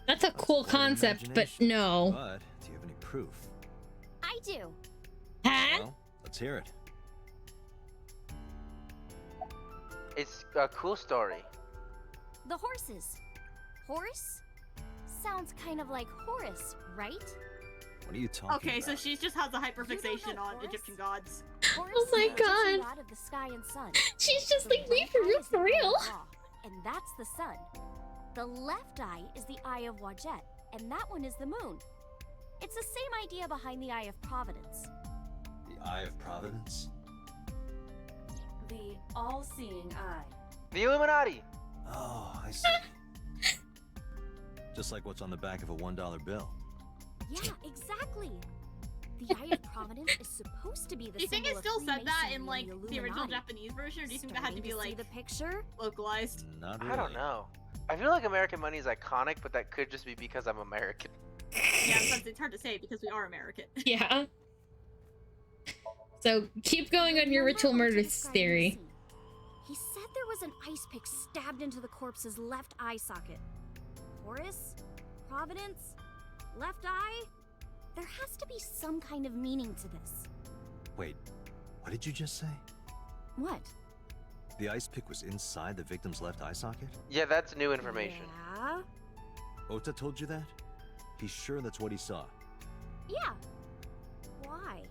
That's a cool quite an concept, but imagination. no. But do you have any proof? I do. Huh? Well, let's hear it. It's a cool story. The horses. Horse? Sounds kind of like Horus, right? What are you talking Okay, about? so she just has a hyperfixation You don't know on Horus? Egyptian gods. Horus Oh my is the Egyptian God. god of the sky and sun. She's just The like me right for eye real, is the for eye of real. Ra, and that's the sun. The left eye is the eye of Wajet, and that one is the moon. It's the same idea behind the Eye of Providence. The Eye of Providence? The all-seeing eye. The Illuminati! Oh, I see. Just like what's on the back of a $1 bill. Yeah, exactly. The Eye of Providence is supposed to be the Do you think it symbol of still said that Freemasonry in like and the original Illuminati. Japanese version, or do you think that had to Starting be see like the picture? localized? Not really. I don't know. I feel like American money is iconic, but that could just be because I'm American. Yeah, it's hard to say because we are American. Yeah. So keep going on your ritual Remember murder Ota describing the theory. scene? He said there was an ice pick stabbed into the corpse's left eye socket. Horus? Providence? Left eye? There has to be some kind of meaning to this. Wait, what did you just say? What? The ice pick was inside the victim's left eye socket? Yeah, that's new information. Yeah? Ota told you that? He's sure that's what he saw. Yeah. Why?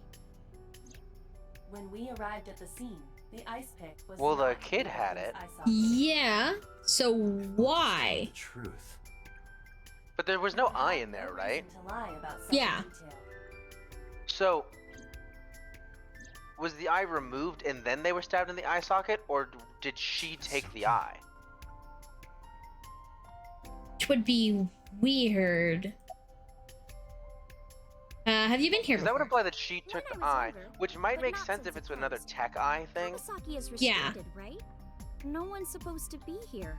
When we arrived at the scene, the ice pick was Well, the not kid in the had victim's it. eye socket. Yeah. So why? The truth. But there was no We eye had in there, no right? reason to lie about such Yeah. a detail. So, was the eye removed and then they were stabbed in the eye socket, or did she take the eye? Which would be weird. Have you been here Because that would before? imply that she took When the I was eye, younger, which might but make not sense since if it's it's another closed. tech eye thing. Kawasaki is Yeah. restricted, right? No one's supposed to be here.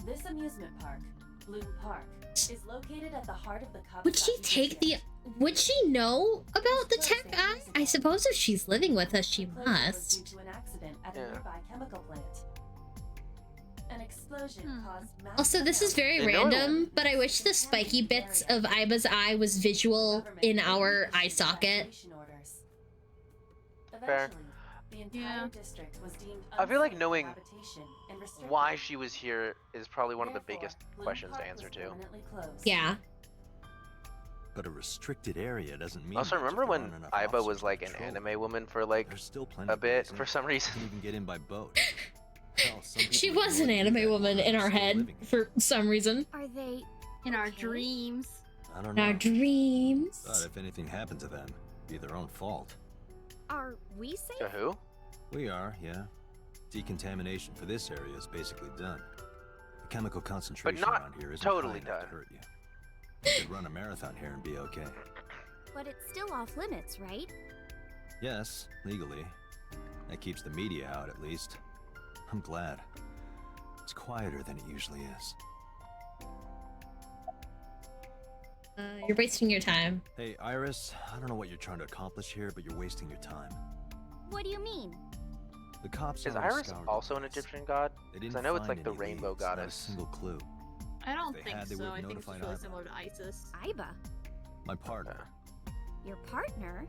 This amusement park, Bloom Park, is located at the heart of the Kawasaki Would she take the... district. Would she know about the tech eye? I suppose if she's living with us, she The closure was must. due to an accident at Yeah. a nearby chemical plant. An explosion caused massive Also, this is very You know it random, but I wish the spiky bits of Aiba's eye was visual in our eye socket. Fair. Eventually, the entire Yeah. district was deemed I feel like unsafe for knowing habitation and restricted. Why she was here is probably one of the Therefore, biggest Bloom questions to Park answer was to. permanently closed. Yeah. But a restricted area doesn't mean Also, much if remember there when aren't enough Aiba officers was to like an patrol. anime woman for like There's still plenty a of bit reason for some reason? you can even get in by boat. Hell, some She people was ignore an it due to anime that woman in water our still head living in it. for some reason. Are they In our okay? dreams. I don't In know. our dreams. But if anything happened to them, it'd be their own fault. Are we safe? To who? We are, yeah. Decontamination for this area is basically done. The chemical concentration not around here isn't totally high enough done. to hurt you. You could run a marathon here and be okay. But it's still off limits, right? Yes, legally. That keeps the media out at least. I'm glad. It's quieter than it usually is. You're wasting your time. Hey, Iris, I don't know what you're trying to accomplish here, but you're wasting your time. What do you mean? The cops Is already Iris scoured the also an place. Egyptian god? They 'Cause didn't I know it's find like the any rainbow leads, not a goddess. single clue. I don't If they think had, they so. would've I think it's notified really Aiba. similar to ISIS. Aiba? My partner. Your partner?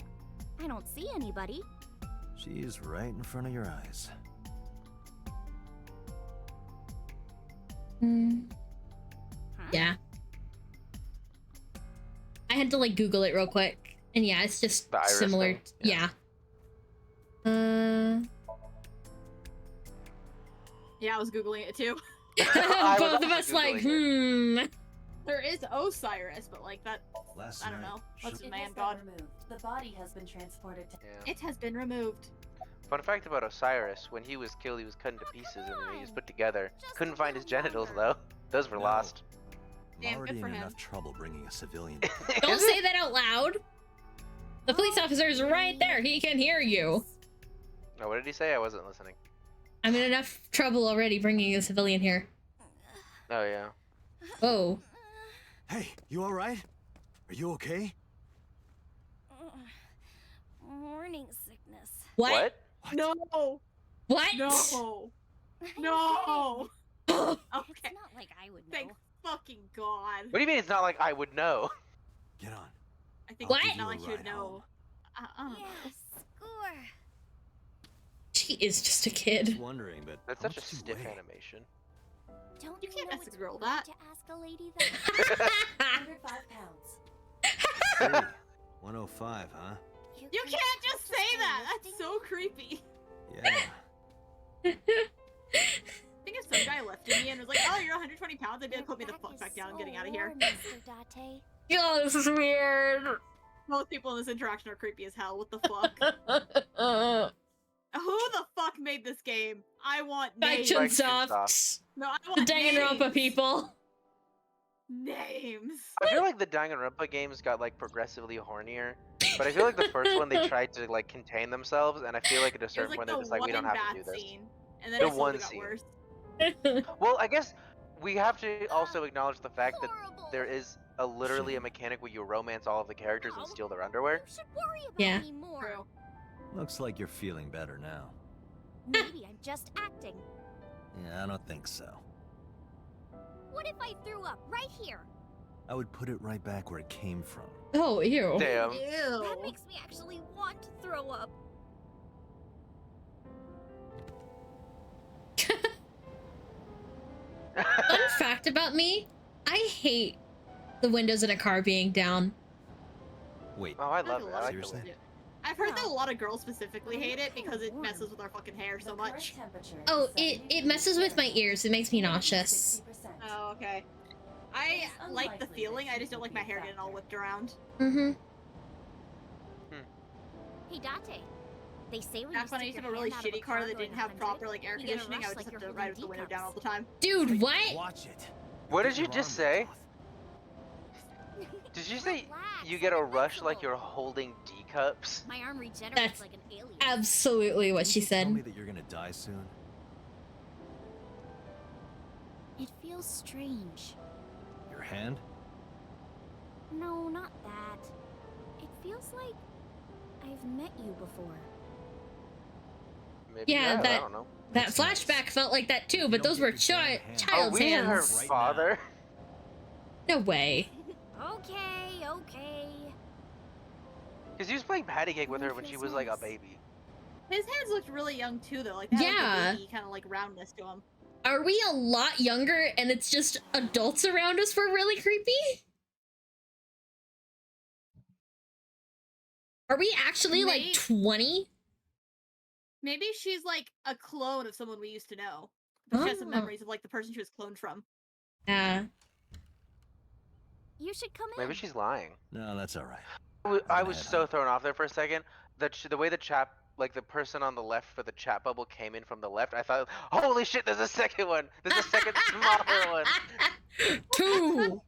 I don't see anybody. She's right in front of your eyes. Huh? Yeah. I had to like Google it real quick. And yeah, it's just The iris similar. thing? Yeah. Yeah, I was googling it too. I was Both of also us like, Googling There is Osiris, but like that, Last I don't night, know. What's she- a It man has god? been removed. The body has been transported to. Yeah. It has been removed. Fun fact about Osiris: when he was killed, he was cut into pieces and then he was put together. Just Couldn't a find his little genitals longer. though; those were No. lost. I'm Damn, already good for in him. enough trouble bringing a civilian. Don't Is it? say that out loud. The police officer's right there. He can hear you. No, what did he say? I wasn't listening. I'm in enough trouble already bringing a civilian here. Oh yeah. Oh. Hey, you alright? Are you okay? Morning sickness. What? No. What? No. No. It's Okay. not like I would know. Thank fucking God. What do you mean? It's not like I would know. Get on. I think I'll What? give it's you not a like you would ride know. home. I don't know. Yes, score. She is just a I was kid. wondering, but That's how such a much do you stiff weigh? animation. Don't You can't know ask a it's girl rude that. to ask a lady that? 105 pounds. Hey, 105, huh? You can't just say that. That's so creepy. Yeah. I think if some guy lifted me and was like, "Oh, oh, you're 120 pounds. I'd be like, put me the fuck back down. I'm getting out of here. Oh, this is weird. Most people in this interaction are creepy as hell. What the fuck? Who the fuck made this game? I want names. chunsoft. No, I The want danganronpa names. people. Names. I feel like the Danganronpa games got like progressively hornier, but I feel like the first one they tried to like contain themselves, and I feel like at a certain point they're just like, we don't have to do this. Scene, and then The it slowly one got scene. worse. Well, I guess we have to also acknowledge the fact that there is literally a mechanic where you romance all of the characters and steal their underwear. Yeah. Looks like you're feeling better now. Maybe I'm just acting. Yeah, I don't think so. What if I threw up right here? I would put it right back where it came from. Oh, ew. Damn. Ew. That makes me actually want to throw up. Fun fact about me, I hate the windows in a car being down. Wait. Oh, I love it. I like the Seriously? way. I've heard that a lot of girls specifically hate it because it messes with our fucking hair so much. Oh, it messes with my ears. It makes me nauseous. Oh, okay. I like the feeling, I just don't like my hair getting all whipped around. Mm-hmm. Hey, Date. They say when Back when I used to have a really shitty car that didn't have proper like air you get a conditioning, rush I would like just have you're to ride with the holding window down all the time. Dude, what? Watch it. What did you just say? Did you say you get a rush like you're holding D cups? My arm regenerates That's like an alien. absolutely what she Tell me said. that you're gonna die soon. It feels strange. Your hand? No, not that. It feels like I've met you before. Maybe Yeah, not, I that don't know. that flashback felt like that too, but those were child's Are we her hands. father? No way. Okay, okay. Because he was playing patty cake with her when she was like a baby. His hands looked really young too, though. Like, they had, Yeah. like, the baby kind of like roundness to them. Are we a lot younger and it's just adults around us were really creepy? Are we actually like Maybe- 20? Maybe she's like a clone of someone we used to know. But she has some Oh. memories of like the person she was cloned from. Yeah. You should come in. Maybe she's lying. No, that's all right. I was so thrown off there for a second. The way the chat, like the person on the left for the chat bubble came in from the left, I thought, holy shit, there's a second one. There's a second smaller one. Two.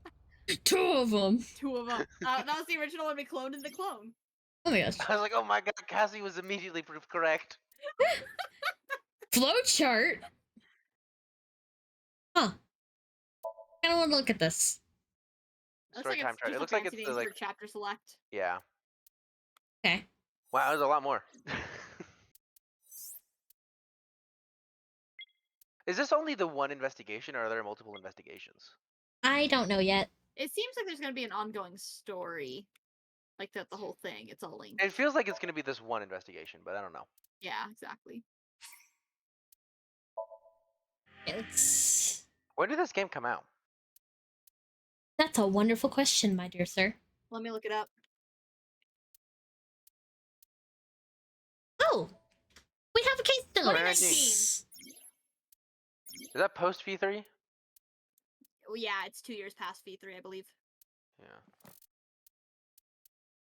Two of them. Two of them. That was the original one we cloned in the clone. Oh my gosh. I was like, oh my god, Cassie was immediately proved correct. Flowchart. Huh. I don't want to look at this. Looks Story like time it's chart. too It looks like fancy it's names the, like, for chapter select. yeah. Okay. Wow, there's a lot more. Is this only the one investigation, or are there multiple investigations? I don't know yet. It seems like there's gonna be an ongoing story. Like the whole thing. It's all linked. It feels like it's going to be this one investigation, but I don't know. Yeah, exactly. It's... When did this game come out? That's a wonderful question, my dear sir. Let me look it up. Oh! We have a case study. 2019. Is that post V3? Oh, yeah, it's 2 years past V3, I believe. Yeah.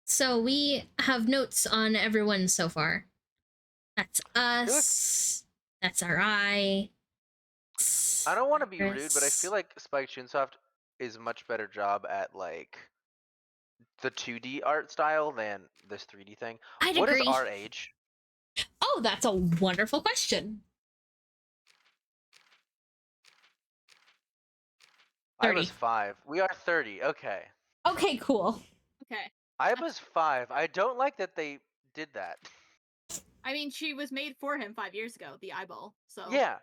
So we have notes on everyone so far. That's us. That's our eye. I don't want to be rude, but I feel like Spike Chunsoft is a much better job at like the 2D art style than this 3D thing. I'd What agree. is our age? Oh, that's a wonderful question. I was 5. We are 30. Okay. Okay, cool. Okay. I was 5. I don't like that they did that. I mean, she was made for him 5 years ago, the eyeball. So Yeah.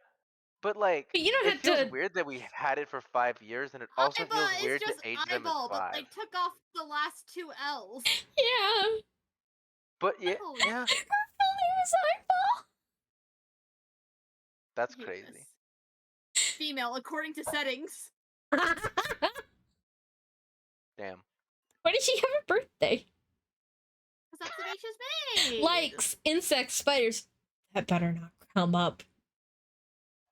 But like, But you don't it have feels to- weird that we had it for 5 years, and it also eyeball feels weird is to just age them as eyeball, but 5. they took off the last 2 L's. Yeah. But yeah, Oh, yeah, Her full name is Eyeball. that's Yes. crazy. Female, according to settings. Damn. Why did she have a birthday? Because that's what H is made. Likes, insects, spiders. That better not come up.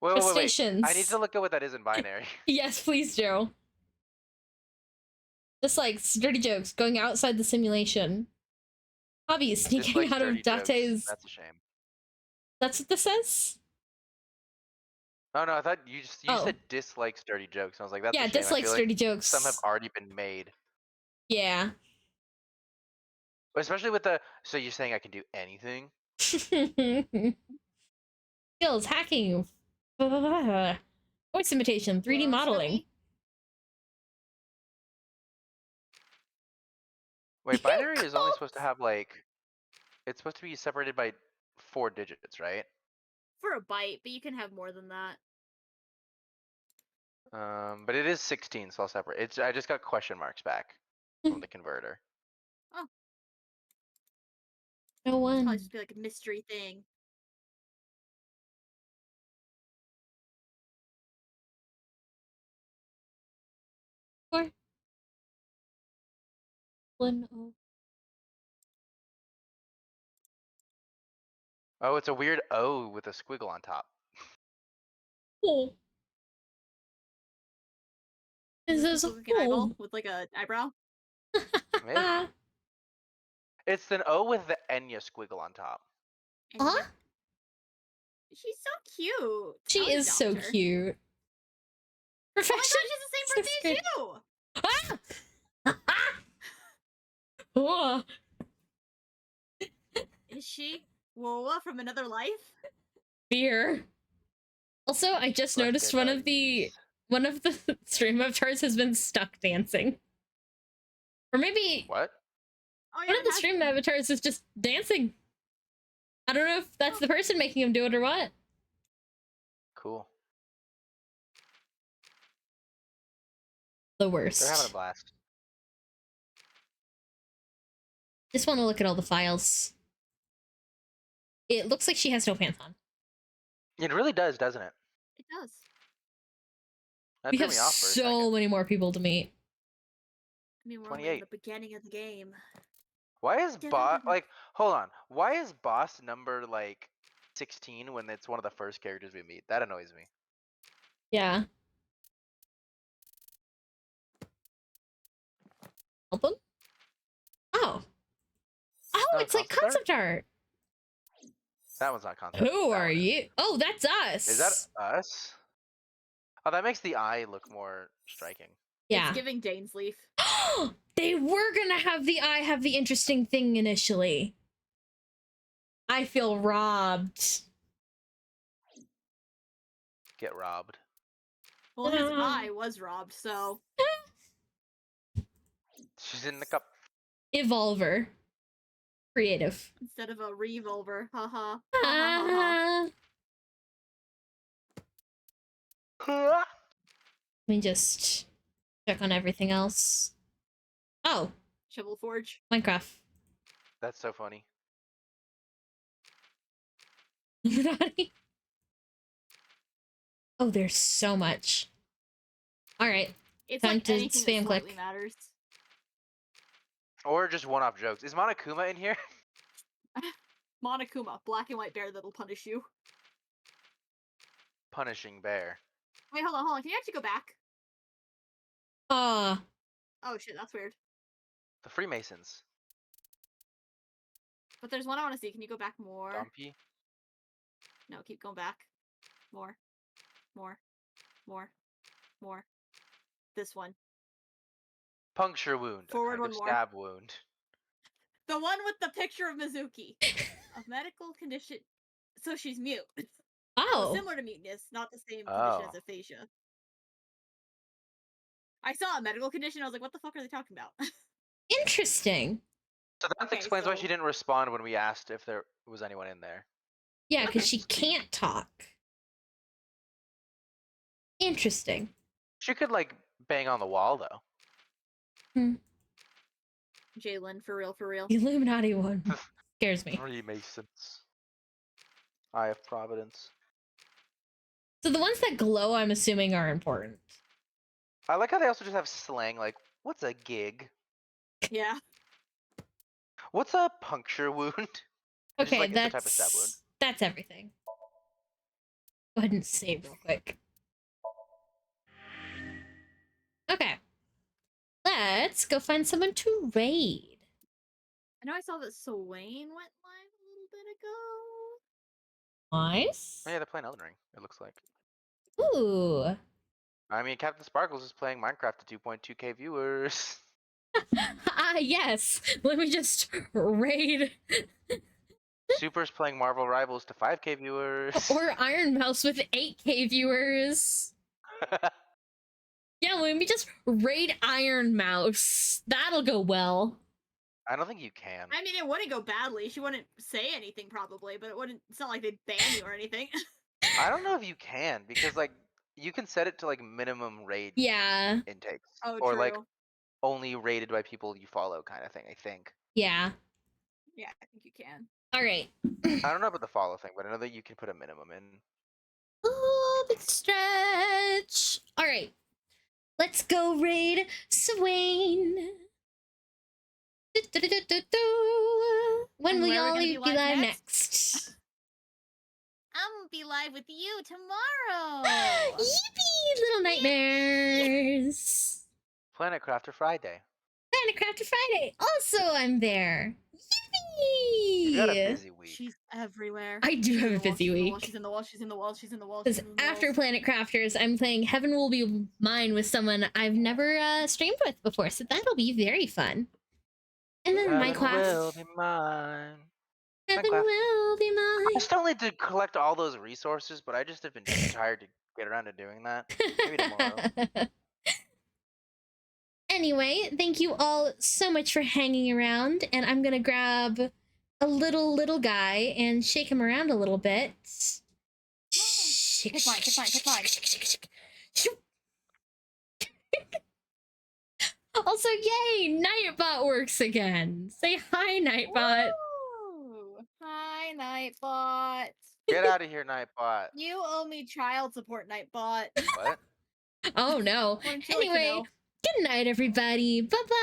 Wait. Crustaceans. I need to look at what that is in binary. Yes, please do. Just like dirty jokes, going outside the simulation. Hobby is sneaking Dislike out of dirty jokes. Date's. That's a shame. That's what this says? Oh no, I thought you Oh. said dislikes dirty jokes. I was like, that's Yeah, a shame. I dislikes feel like dirty jokes. some have already been made. Yeah. But especially with the. So you're saying I can do anything? Skills, hacking, voice imitation, 3D modeling. Wait, binary is only supposed to have like. It's supposed to be separated by 4 digits, right? For a byte, but you can have more than that. But it is 16, so I'll separate. I just got question marks back from the converter. Oh. No one. Probably just be like a mystery thing. Four. 1 0. Oh, it's a weird O with a squiggle on top. Oh. Is this a looking eyeball with like a eyebrow? Maybe. It's an O with the Enya squiggle on top. Huh? She's so cute. She is so cute. Perfection. Oh my god, she's the same birthday as you! Oh. Is she? Whoa, from another life? Fear. Also, I just noticed one of the stream avatars has been stuck dancing. Or maybe what? Oh, one of the stream avatars is just dancing. I don't know if that's the person making him do it or what. Cool. The worst. They're having a blast. Just want to look at all the files. It looks like she has no pants on. It really does, doesn't it? It does. That We threw have me off for a so many more people to meet. I mean, we're only in 28. the beginning of the game. Why is boss like? Hold on. Why is boss number like 16 when it's one of the first characters we meet? That annoys me. Yeah. Album? Oh. Oh, it's like concept art. That one's not concept. Who are you? Oh, that's us. Is that us? Oh, that makes the eye look more striking. Yeah. It's giving Dane's Leaf. They were gonna have the eye have the interesting thing initially. I feel robbed. Get robbed. Well, his eye was robbed, so. She's in the cup. Evolver. Creative. Instead of a revolver. Haha. Let me just check on everything else. Oh. Shovel Forge. Minecraft. That's so funny. Oh, there's so much. Alright. It's Time like to anything spam that click. slightly matters. Or just one-off jokes. Is Monokuma in here? Monokuma, black and white bear that'll punish you. Punishing bear. Wait, hold on. Can you actually go back? Oh shit, that's weird. The Freemasons. But there's one I want to see. Can you go back more? Dumpy. No, keep going back. More. More. More. More. This one. Puncture wound. Forward a kind one of more. stab wound. The one with the picture of Mizuki. A medical condition. So she's mute. Oh. So similar to muteness, not the same condition as aphasia. I saw a medical condition. I was like, what the fuck are they talking about? Interesting. So that explains why she didn't respond when we asked if there was anyone in there. Yeah, because she can't talk. Interesting. She could, like, bang on the wall, though. Jalen, for real, for real. The Illuminati one scares me. Freemasons. Eye of Providence. So the ones that glow, I'm assuming, are important. I like how they also just have slang, like, what's a gig? Yeah. What's a puncture wound? Okay, like, it's a type of stab wound. that's everything. Go ahead and save real quick. Okay. Let's go find someone to raid. I know I saw that Swain went live a little bit ago. Nice. Oh, yeah, they're playing Elden Ring, it looks like. Ooh. I mean, Captain Sparkles is playing Minecraft to 2.2k viewers. Yes. Let me just raid. Super's playing Marvel Rivals to 5k viewers. Or Iron Mouse with 8k viewers. Yeah, let me just raid Iron Mouse. That'll go well. I don't think you can. I mean, it wouldn't go badly. She wouldn't say anything probably, but it wouldn't. It's not like they'd ban you or anything. I don't know if you can, because like you can set it to like minimum raid intakes. Oh, or true. like only rated by people you follow kind of thing, I think. Yeah. Yeah, I think you can. All right. I don't know about the follow thing, but I know that you can put a minimum in. Oh, big stretch. All right. Let's go raid Swain. When And will where are y'all we be gonna be live live next? I'm gonna be live with you tomorrow. Yippee, little nightmares. Planet Crafter Friday. Planet Crafter Friday. Also, I'm there. You got a Yippee. busy week. She's everywhere. I do have a busy week. She's in the wall. She's in the wall. She's in the wall. Because after Planet Crafters, I'm playing Heaven Will Be Mine with someone I've never streamed with before, so that'll be very fun. And then my class. Will be mine. Heaven will be mine. I still need to collect all those resources, but I just have been too tired to get around to doing that. Maybe tomorrow. Anyway, thank you all so much for hanging around, and I'm gonna grab a little guy and shake him around a little bit. Pick mine. Pick mine. Pick mine. Also, yay! Nightbot works again. Say hi, Nightbot. Woo! Hi, Nightbot. Get out of here, Nightbot. You owe me child support, Nightbot. What? Oh no. Wouldn't you like to Anyway, know? good night, everybody. Bye bye.